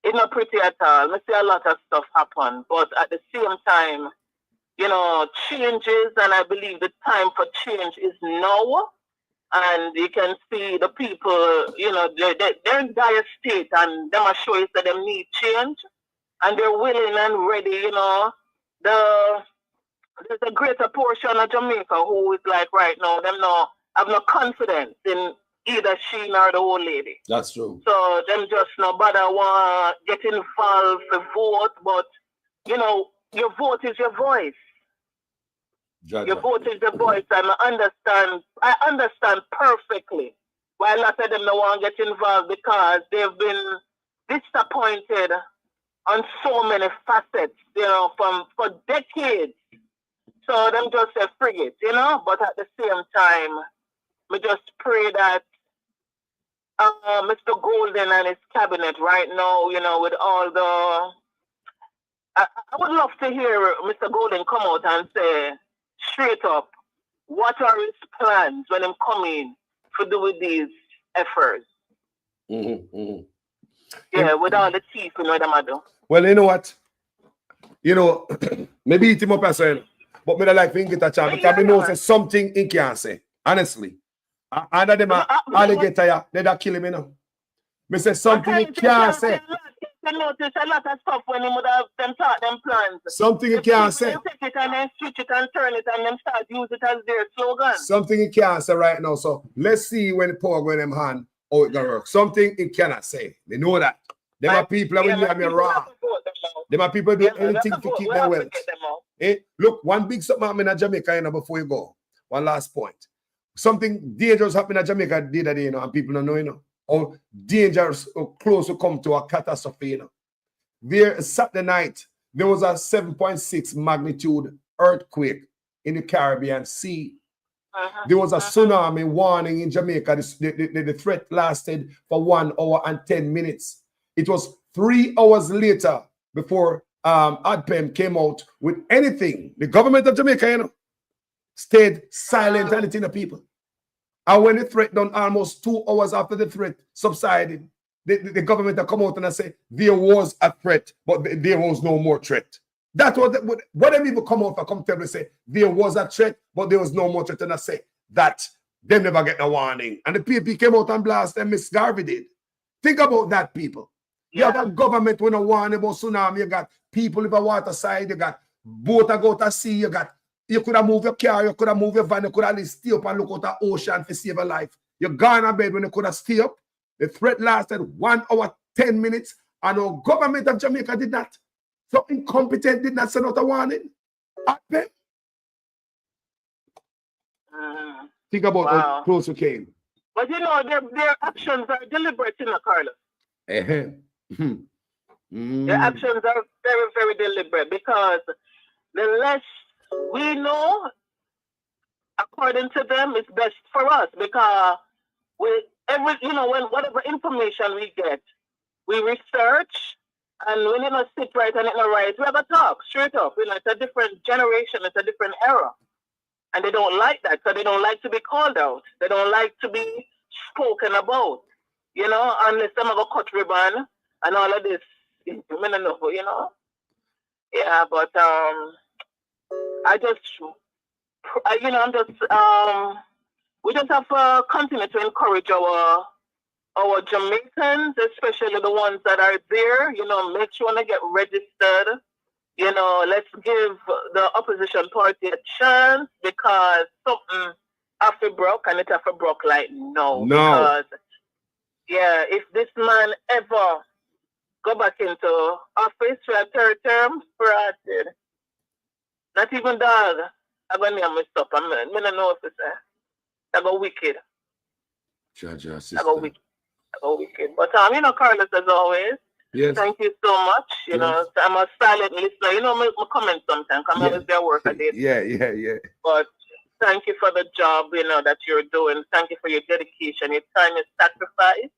It's not pretty at all. I see a lot of stuff happen, but at the same time, changes, and I believe the time for change is now. And you can see the people, they're in dire state, and them are showing that they need change, and they're willing and ready. There's a greater portion of Jamaica who is like right now, them have no confidence in either she nor the old lady. That's true. So them just no bother want get involved to vote, but your vote is your voice. Your vote is the voice, and I understand perfectly why a lot of them don't want to get involved, because they've been disappointed on so many facets, for decades. So them just say frigate, but at the same time, we just pray that Mr. Golden and his cabinet right now, with all the... I would love to hear Mr. Golden come out and say, straight up, what are his plans when him coming to do with these efforts? Yeah, with all the teeth, them I do. Well, you know what? Maybe eat him up as well. But me don't like to get a chance because I know something he can't say. Honestly. Either them alligator, they don't kill him, Me say something he can't say. You notice a lot of stuff when him would have them thought them plans. Something he can't say. They take it and then switch it and turn it and then start use it as their slogan. Something he can't say right now. So let's see when the power go in them hand, how it gonna work. Something it cannot say. They know that. Them are people that will near me raw. Them are people do anything to keep their wealth. Look, one big something happened in Jamaica, before you go. One last point. Something dangerous happened in Jamaica the other day, and people don't know, how dangerous or close to come to a catastrophe, There, Saturday night, there was a 7.6 magnitude earthquake in the Caribbean Sea. There was a tsunami warning in Jamaica. The threat lasted for 1 hour and 10 minutes. It was 3 hours later before ADPEM came out with anything. The government of Jamaica, stayed silent and telling the people. And when the threat done almost 2 hours after the threat subsided, the government have come out and say there was a threat, but there was no more threat. That's what them people come out and come tell me, say there was a threat, but there was no more threat. And I say that they never get a warning. And the PAP came out and blast them, Miss Garvey did. Think about that, people. You have a government with a warning about tsunami, you got people in the water side, you got boat that go to sea, you could have moved your car, you could have moved your van, you could have at least stay up and look out the ocean to save a life. You're gone to bed when you could have stay up. The threat lasted 1 hour, 10 minutes, and our government of Jamaica did not. So incompetent did not send out a warning. Think about how close we came. But their actions are deliberate, Carlos. Their actions are very, very deliberate because the less we know, according to them, it's best for us because whatever information we get, we research, and when it not sit right and it not right, we have a talk straight up. It's a different generation, it's a different era, and they don't like that. So they don't like to be called out. They don't like to be spoken about. Unless some of a cut ribbon and all of this. I don't know, Yeah, but we just have to continue to encourage our Jamaicans, especially the ones that are there, make sure they get registered. Let's give the opposition party a chance because something after Bróke and it after Bróke like no. Because if this man ever go back into office for a third term, fraud, not even dog, I'm going to mess up. I don't know if it's I go wicked. I go wicked. But Carlos, as always, thank you so much. I'm a silent listener. My comments sometimes. I'm always there work I did. Yeah. But thank you for the job, that you're doing. Thank you for your dedication, your time, your sacrifice.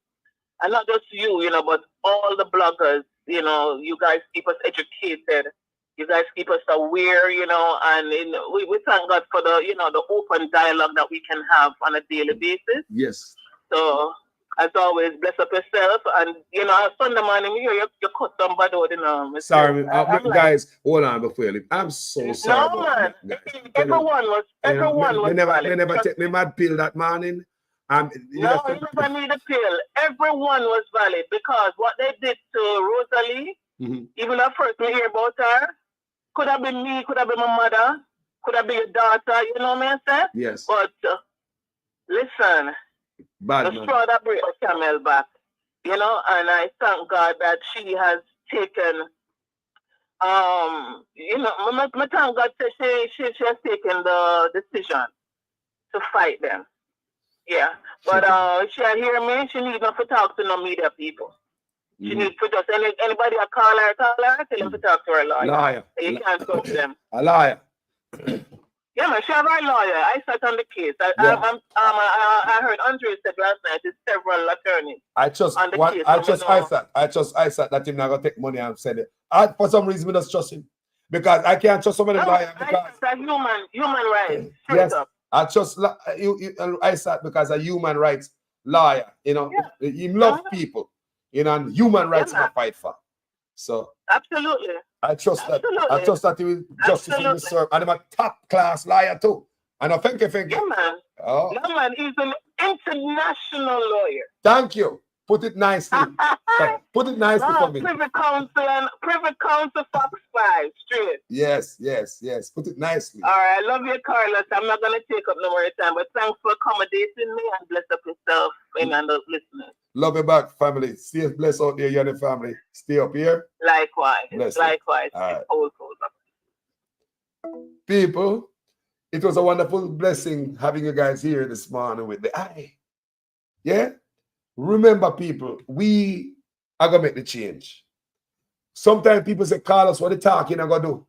And not just you, but all the bloggers, you guys keep us educated. You guys keep us aware, and we thank God for the open dialogue that we can have on a daily basis. Yes. So, as always, bless up yourself. And, Sunday morning, you cut somebody out, Sorry, guys, hold on before you leave. I'm so sorry. No, man. Everyone was They never take me mad pill that morning. You never need a pill. Everyone was valid because what they did to Rosalie, even at first we hear about her, could have been me, could have been my mother, could have been your daughter, you know what I'm saying? Yes. But listen, the straw that breaks the camel back, and I thank God that she has taken, I thank God that she has taken the decision to fight them. Yeah, but she hear me, she need not to talk to no media people. She needs to just anybody I call her, tell him to talk to her lawyer. You can't talk to them. A liar. Yeah, man, she have her lawyer. I sat on the case. I heard Andre said last night there's several attorneys. I trust that him not gonna take money and said it. For some reason, I just trust him because I can't trust somebody lawyer because that's human rights. Yes, I trust Isaac because a human rights lawyer. He love people. And human rights to fight for. So absolutely, I trust that. I trust that he will justice will be served, and I'm a top class liar too. And thank you. Yeah, man. Oh, yeah, man. He's an international lawyer. Thank you. Put it nicely. Put it nicely for me. Privy Council Fox 5, straight. Yes. Put it nicely. All right, I love you, Carlos. I'm not going to take up no more time, but thanks for accommodating me and bless up yourself and the listeners. Love you back, family. Stay blessed out there, you and the family. Stay up here. Likewise. Bless Likewise. All right. Also. People, it was a wonderful blessing having you guys here this morning with the eye. Yeah? Remember, people, we are going to make the change. Sometimes people say, Carlos, what are you talking I'm going to do?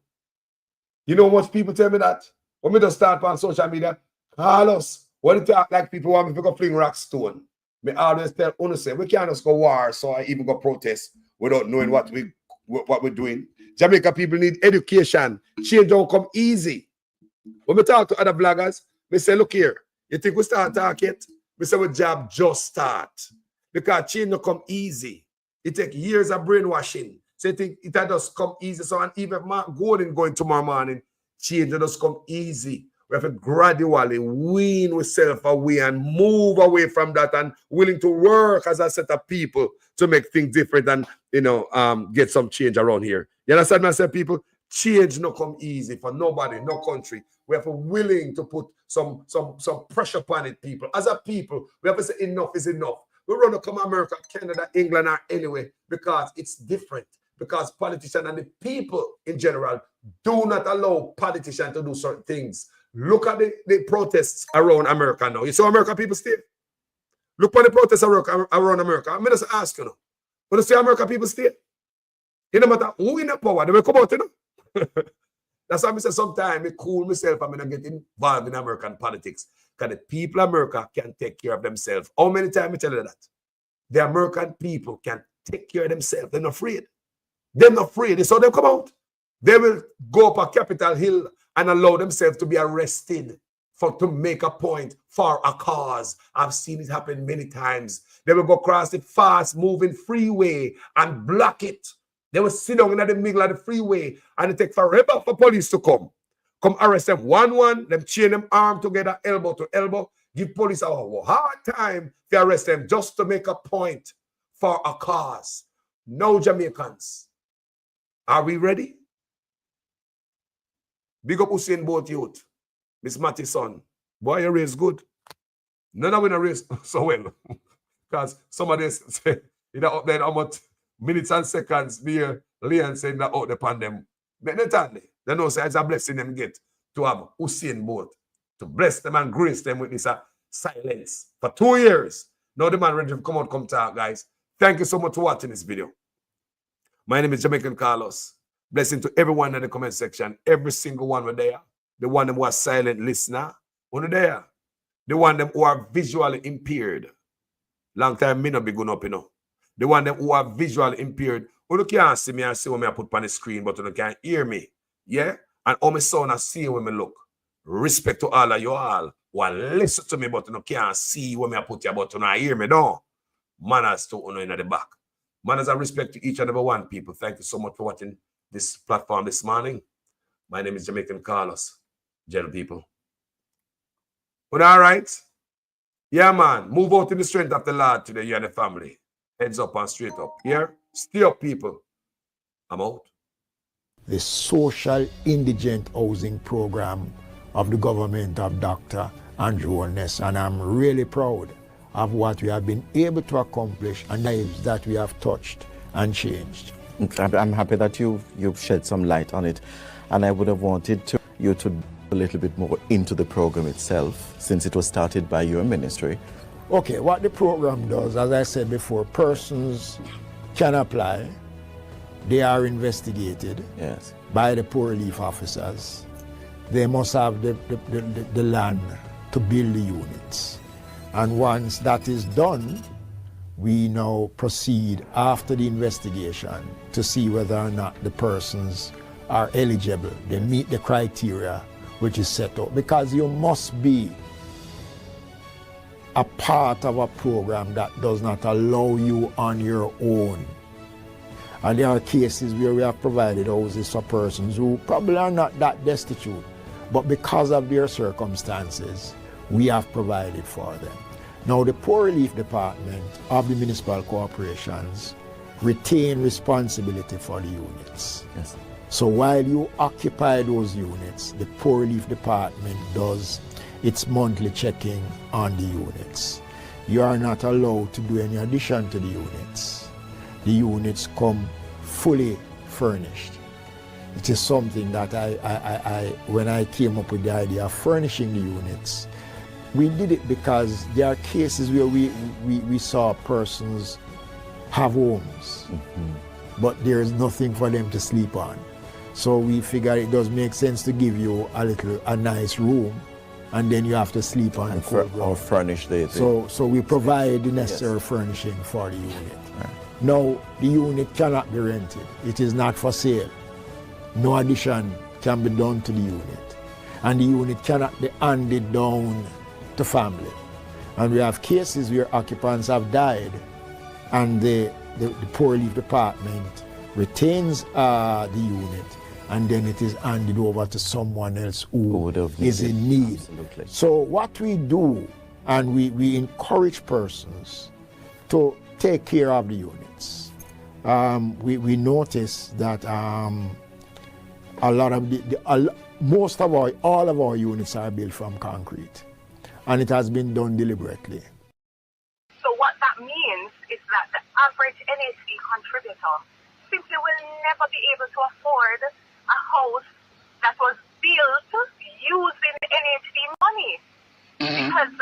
You know what people tell me that? When me just start on social media, Carlos, what you talk like people want me to go fling rock stone. Me always tell Uno say, we can't just go war, so I even go protest without knowing what we're doing. Jamaica people need education. Change don't come easy. When we talk to other bloggers, we say, look here, you think we start talking? We say, our job just start. Because change don't come easy. It takes years of brainwashing. So you think it just come easy. So and even going tomorrow morning, change just come easy. We have to gradually wean ourselves away and move away from that and willing to work as a set of people to make things different and, get some change around here. You understand what I said, people? Change not come easy for nobody, no country. We have to willing to put some pressure upon it, people. As a people, we have to say enough is enough. We run to come America, Canada, England, or anyway, because it's different. Because politicians and the people in general do not allow politicians to do certain things. Look at the protests around America now. You saw American people stay? Look at the protests around America. I'm just asking you. When you see American people stay? It no matter who in the power, they will come out, That's why I say sometimes I cool myself and I get involved in American politics. Because the people of America can take care of themselves. How many times I tell you that? The American people can take care of themselves. They're not afraid. They're not afraid. So they come out. They will go up a Capitol Hill and allow themselves to be arrested to make a point for a cause. I've seen it happen many times. They will go across the fast-moving freeway and block it. They will sit down in the middle of the freeway and it take forever for police to come arrest them one, them chain them arm together, elbow to elbow, give police a hard time to arrest them just to make a point for a cause. No, Jamaicans, are we ready? Big up Usain Bolt youth. Miss Matty's son. Boy, you race good. None of them race so well. Because somebody say, up there how much minutes and seconds near Leon saying that out upon them. But they know say it's a blessing them get to have Usain Bolt. To bless them and grace them with this silence. For 2 years. Now the man ready to come talk, guys. Thank you so much for watching this video. My name is Jamaican Carlos. Blessing to everyone in the comment section. Every single one were there. The one who are silent listener. One there. The one who are visually impaired. Long time me not be going up, The one who are visually impaired. You can't see me and see what I put on the screen, but you can't hear me. Yeah? And all my sound I see when I look. Respect to all of you all. Well, listen to me, but you can't see when I put you, but you not hear me, no. Manners to in the back. Manners and respect to each and every one, people. Thank you so much for watching this platform this morning. My name is Jamaican Carlos. Gentle people. But all right. Yeah, man. Move out in the strength of the Lord today, you and the family. Heads up and straight up. Here. Stay up, people. I'm out. The social indigent housing program of the government of Dr. Andrew Holness. And I'm really proud of what we have been able to accomplish and lives that we have touched and changed. I'm happy that you've shed some light on it, and I would have wanted you to a little bit more into the program itself, since it was started by your ministry. Okay, what the program does, as I said before, persons can apply. They are investigated by the poor relief officers. They must have the land to build the units. And once that is done, we now proceed after the investigation to see whether or not the persons are eligible. They meet the criteria which is set out. Because you must be a part of a program that does not allow you on your own. And there are cases where we have provided houses for persons who probably are not that destitute, but because of their circumstances, we have provided for them. Now, the Poor Relief Department of the municipal corporations retain responsibility for the units. Yes. So while you occupy those units, the Poor Relief Department does its monthly checking on the units. You are not allowed to do any addition to the units. The units come fully furnished. It is something that when I came up with the idea of furnishing the units, we did it because there are cases where we saw persons have homes, but there is nothing for them to sleep on. So we figured it does make sense to give you a nice room, and then you have to sleep on or furnish the So we provide the necessary furnishing for the unit. Right. Now, the unit cannot be rented. It is not for sale. No addition can be done to the unit. And the unit cannot be handed down to family. And we have cases where occupants have died and the Poor Relief Department retains the unit, and then it is handed over to someone else who is in need. Absolutely. So what we do, and we encourage persons to take care of the units. We notice that a lot of all of our units are built from concrete, and it has been done deliberately. So what that means is that the average NHD contributor simply will never be able to afford a house that was built using NHD money. Because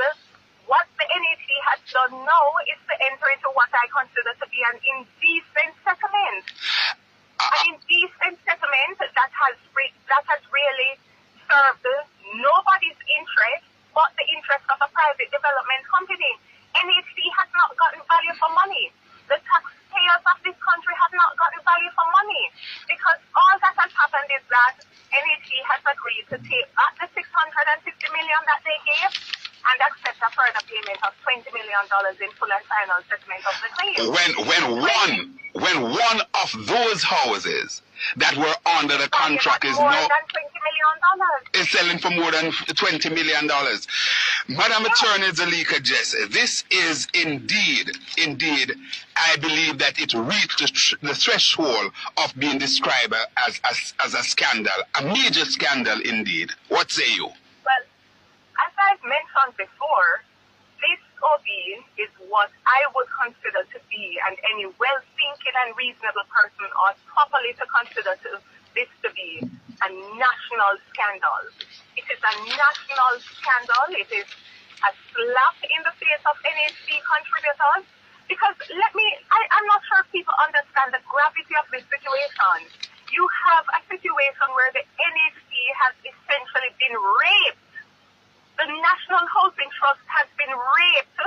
what the NHD has done now is to enter into what I consider to be an indecent settlement. An indecent settlement that has really served nobody's interest but the interest of a private development company. NHD has not gotten value for money. The taxpayers of this country have not gotten value for money, because all that has happened is that NHD has agreed to take back the $650 million that they gave and accept a further payment of $20 million in full and final settlement of the claim. When one of those houses that were under the contract is now is selling for more than $20 million. Madam Attorney Zalika Jesse, this is indeed, I believe that it reached the threshold of being described as a scandal, a major scandal indeed. What say you? Well, as I've mentioned before, this OB is what I would consider to be, and any well-thinking and reasonable person ought properly to consider this to be a national scandal. It is a national scandal. It is a slap in the face of NHD contributors, because I'm not sure if people understand the gravity of this situation. You have a situation where the NHD has essentially been raped. The National Housing Trust has been raped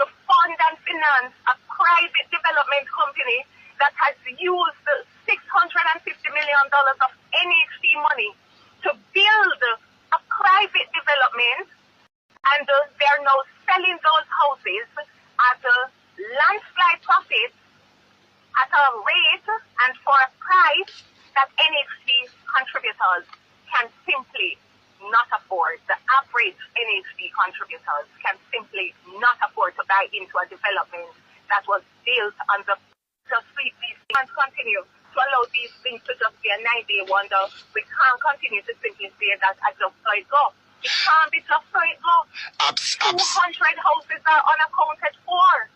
to fund and finance a private development company that has used $650 million of NHD money to build a private development, and they're now selling those houses at a landslide profit at a rate and for a price that NHD contributors can simply not afford. The average NHD contributors can simply not afford to buy into a development that was built on the street. These things continue to allow these things to just be a 9-day wonder. We can't continue to simply say that I just saw it go. It can't be just so it go. 200 houses are unaccounted for.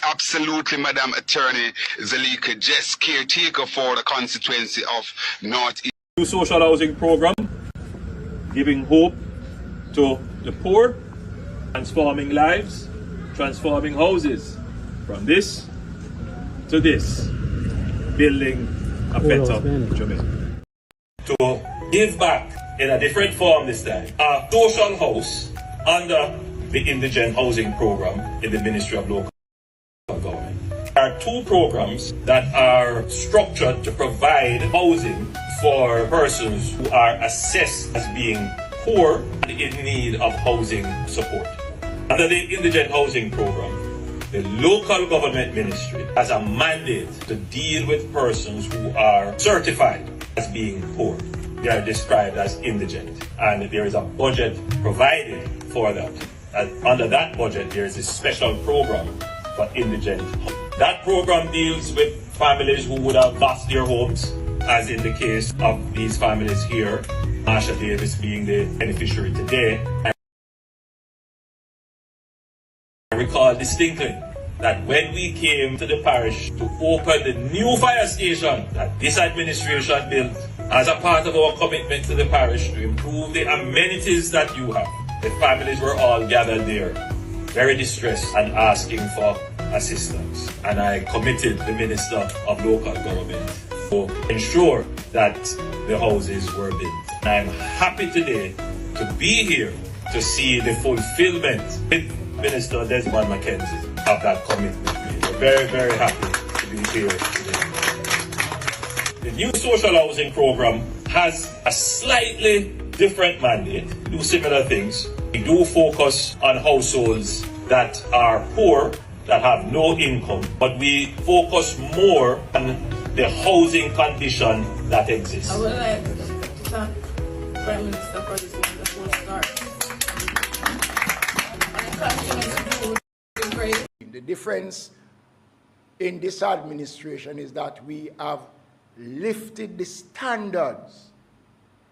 Absolutely, Madam Attorney Zalika Jess, caretaker for the constituency of North East. New social housing program, giving hope to the poor, transforming lives, transforming houses, from this to this, building a better Jamaica. To give back in a different form this time, a social house under the indigent housing program in the Ministry of Local Government. There are two programs that are structured to provide housing for persons who are assessed as being poor and in need of housing support. Under the indigent housing program, the local government ministry has a mandate to deal with persons who are certified as being poor. They are described as indigent, and there is a budget provided for that. under that budget, there is a special program for indigent. That program deals with families who would have lost their homes, as in the case of these families here, Marsha Davis being the beneficiary today. I recall distinctly that when we came to the parish to open the new fire station that this administration built as a part of our commitment to the parish to improve the amenities that you have, the families were all gathered there, very distressed and asking for assistance. And I committed the Minister of Local Government to ensure that the houses were built. And I'm happy today to be here to see the fulfillment with Minister Desmond McKenzie of that commitment. We're very, very happy to be here today. The new social housing program has a slightly different mandate. We do similar things. We do focus on households that are poor, that have no income, but we focus more on the housing condition that exists. I would like to thank Prime Minister for this wonderful start. The difference in this administration is that we have lifted the standards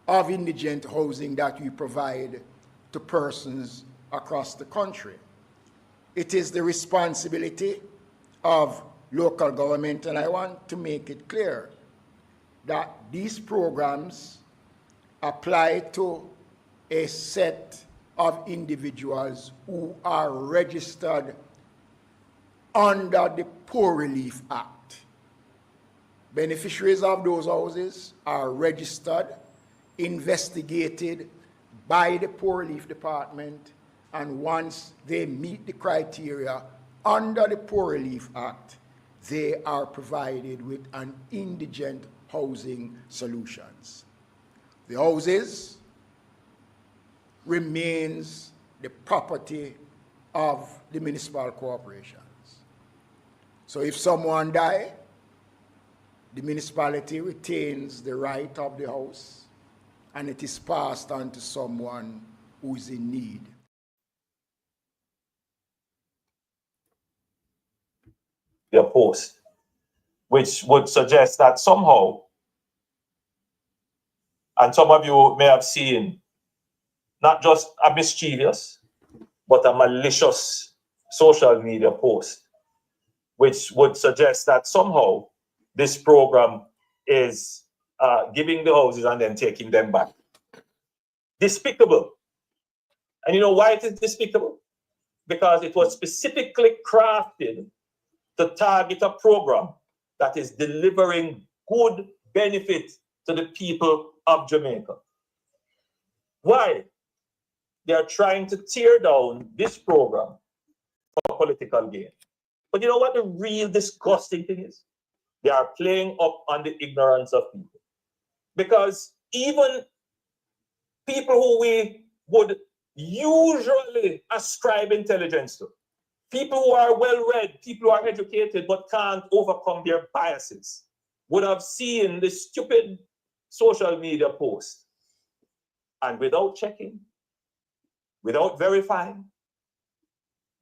of indigent housing that we provide to persons across the country. It is the responsibility of local government, and I want to make it clear that these programs apply to a set of individuals who are registered under the Poor Relief Act. Beneficiaries of those houses are registered, investigated by the Poor Relief Department, and once they meet the criteria under the Poor Relief Act, they are provided with an indigent housing solutions. The houses remains the property of the municipal corporations. So if someone dies, the municipality retains the right of the house and it is passed on to someone who is in need. Their post, which would suggest that somehow, and some of you may have seen, not just a mischievous, but a malicious social media post, which would suggest that somehow this program is giving the houses and then taking them back. Despicable. And you know why it is despicable? Because it was specifically crafted to target a program that is delivering good benefit to the people of Jamaica. Why? They are trying to tear down this program for political gain. But you know what the real disgusting thing is? They are playing up on the ignorance of people. Because even people who we would usually ascribe intelligence to, people who are well-read, people who are educated but can't overcome their biases, would have seen this stupid social media post. And without checking, without verifying,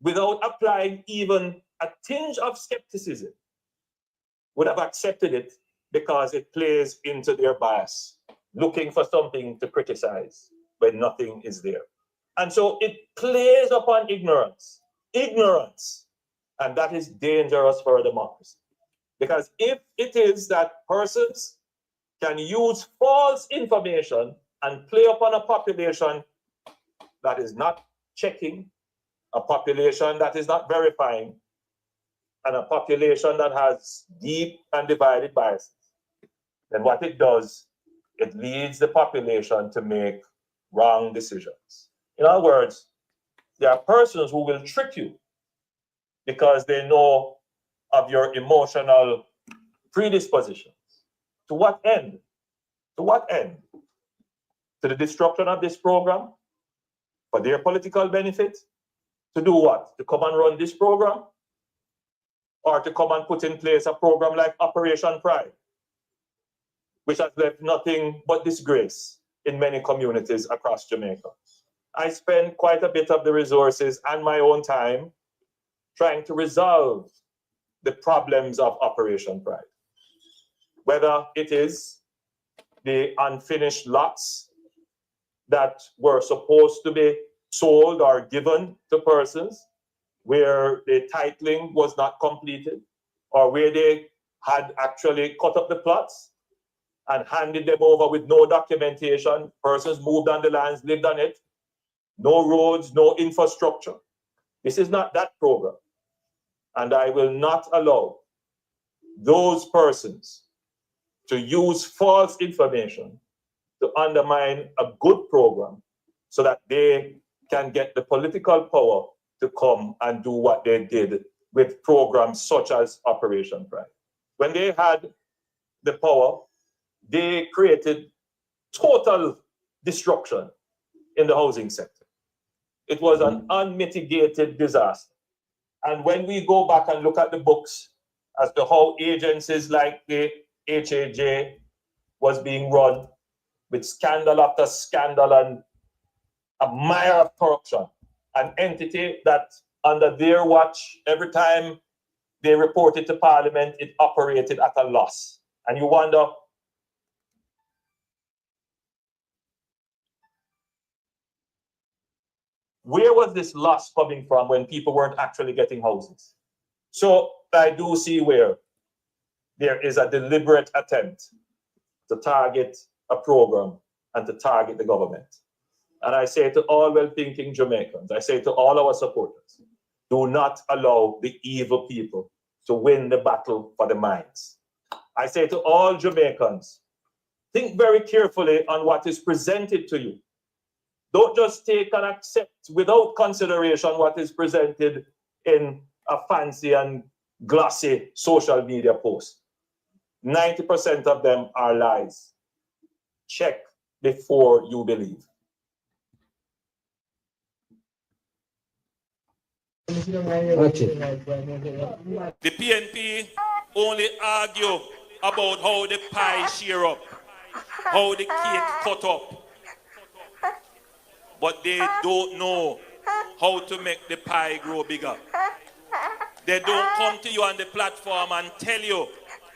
without applying even a tinge of skepticism, would have accepted it because it plays into their bias, looking for something to criticize when nothing is there. And so it plays upon ignorance. Ignorance. And that is dangerous for a democracy. Because if it is that persons can use false information and play upon a population that is not checking, a population that is not verifying, and a population that has deep and divided biases, then what it does, it leads the population to make wrong decisions. In other words, there are persons who will trick you because they know of your emotional predispositions. To what end? To what end? To the destruction of this program? For their political benefit? To do what? To come and run this program? Or to come and put in place a program like Operation Pride, which has left nothing but disgrace in many communities across Jamaica. I spend quite a bit of the resources and my own time trying to resolve the problems of Operation Pride. Whether it is the unfinished lots that were supposed to be sold or given to persons where the titling was not completed, or where they had actually cut up the plots and handed them over with no documentation. Persons moved on the lands, lived on it. No roads, no infrastructure. This is not that program. And I will not allow those persons to use false information to undermine a good program so that they can get the political power to come and do what they did with programs such as Operation Pride. When they had the power, they created total destruction in the housing sector. It was an unmitigated disaster. And when we go back and look at the books as to how agencies like the HAJ was being run with scandal after scandal and a mire of corruption, an entity that under their watch, every time they reported to Parliament, it operated at a loss. And you wonder, where was this loss coming from when people weren't actually getting houses? So I do see where there is a deliberate attempt to target a program and to target the government. And I say to all well-thinking Jamaicans, I say to all our supporters, do not allow the evil people to win the battle for the minds. I say to all Jamaicans, think very carefully on what is presented to you. Don't just take and accept without consideration what is presented in a fancy and glossy social media post. 90% of them are lies. Check before you believe. The PNP only argue about how the pie share up, how the cake cut up, but they don't know how to make the pie grow bigger. They don't come to you on the platform and tell you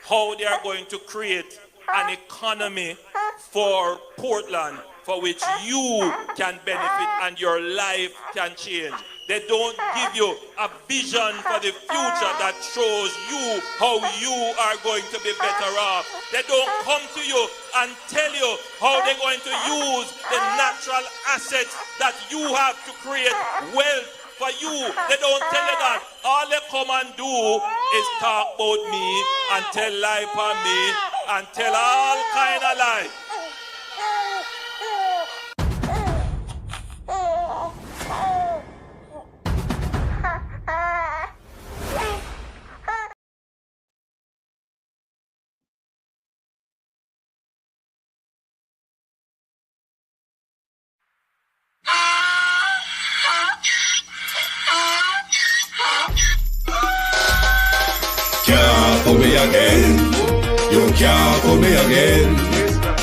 how they are going to create an economy for Portland for which you can benefit and your life can change. They don't give you a vision for the future that shows you how you are going to be better off. They don't come to you and tell you how they're going to use the natural assets that you have to create wealth for you. They don't tell you that. All they come and do is talk about me and tell lie for me and tell all kind of lie. Can't fool me again. You can't fool me again.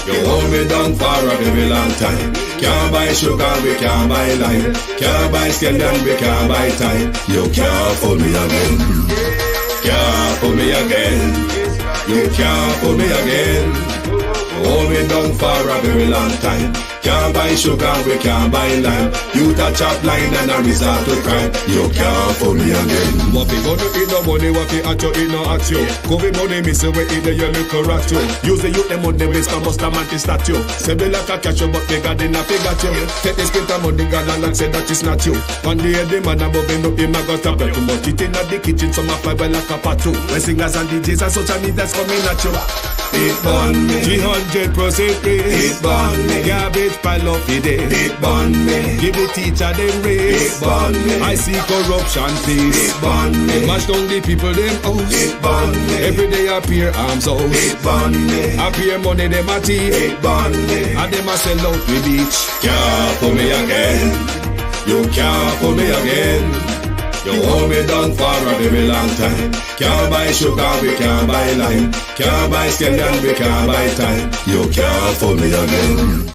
You hold me down for a very long time. Can't buy sugar, we can't buy lime. Can't buy scandal, we can't buy time. You can't fool me again. Can't fool me again. You can't fool me again. Hold me down for a very long time. Can't buy sugar, we can't buy lime. You touch up line and a resort to crime. You can't fool me again. What we gonna eat no money, what we at you, eat no at you. Covid money, miss away, eat the yellow correct you. Use the youth, the money, waste, and bust a man to statue. Say me like a catch you, but they got in a figure you. Take this print of money, God, and say that is not you. One day, the man above him up, him a got a break. But it in the kitchen, some a fiber like a patu. When singers and DJs and such a need that's coming at you. It burn me. 300% raise. It burn me. Garbage pile up the day. It burn me. Give the teacher them raise. It burn me. I see corruption please. It burn me. Mash down the people them house. It burn me. Every day appear arms out. It burn me. Appear money them a thief. It burn me. And them a sell out the beach. Can't fool me again. You can't fool me again. You hold me down for a very long time. Can't buy sugar, we can't buy lime. Can't buy scandal, we can't buy time. You can't fool me again.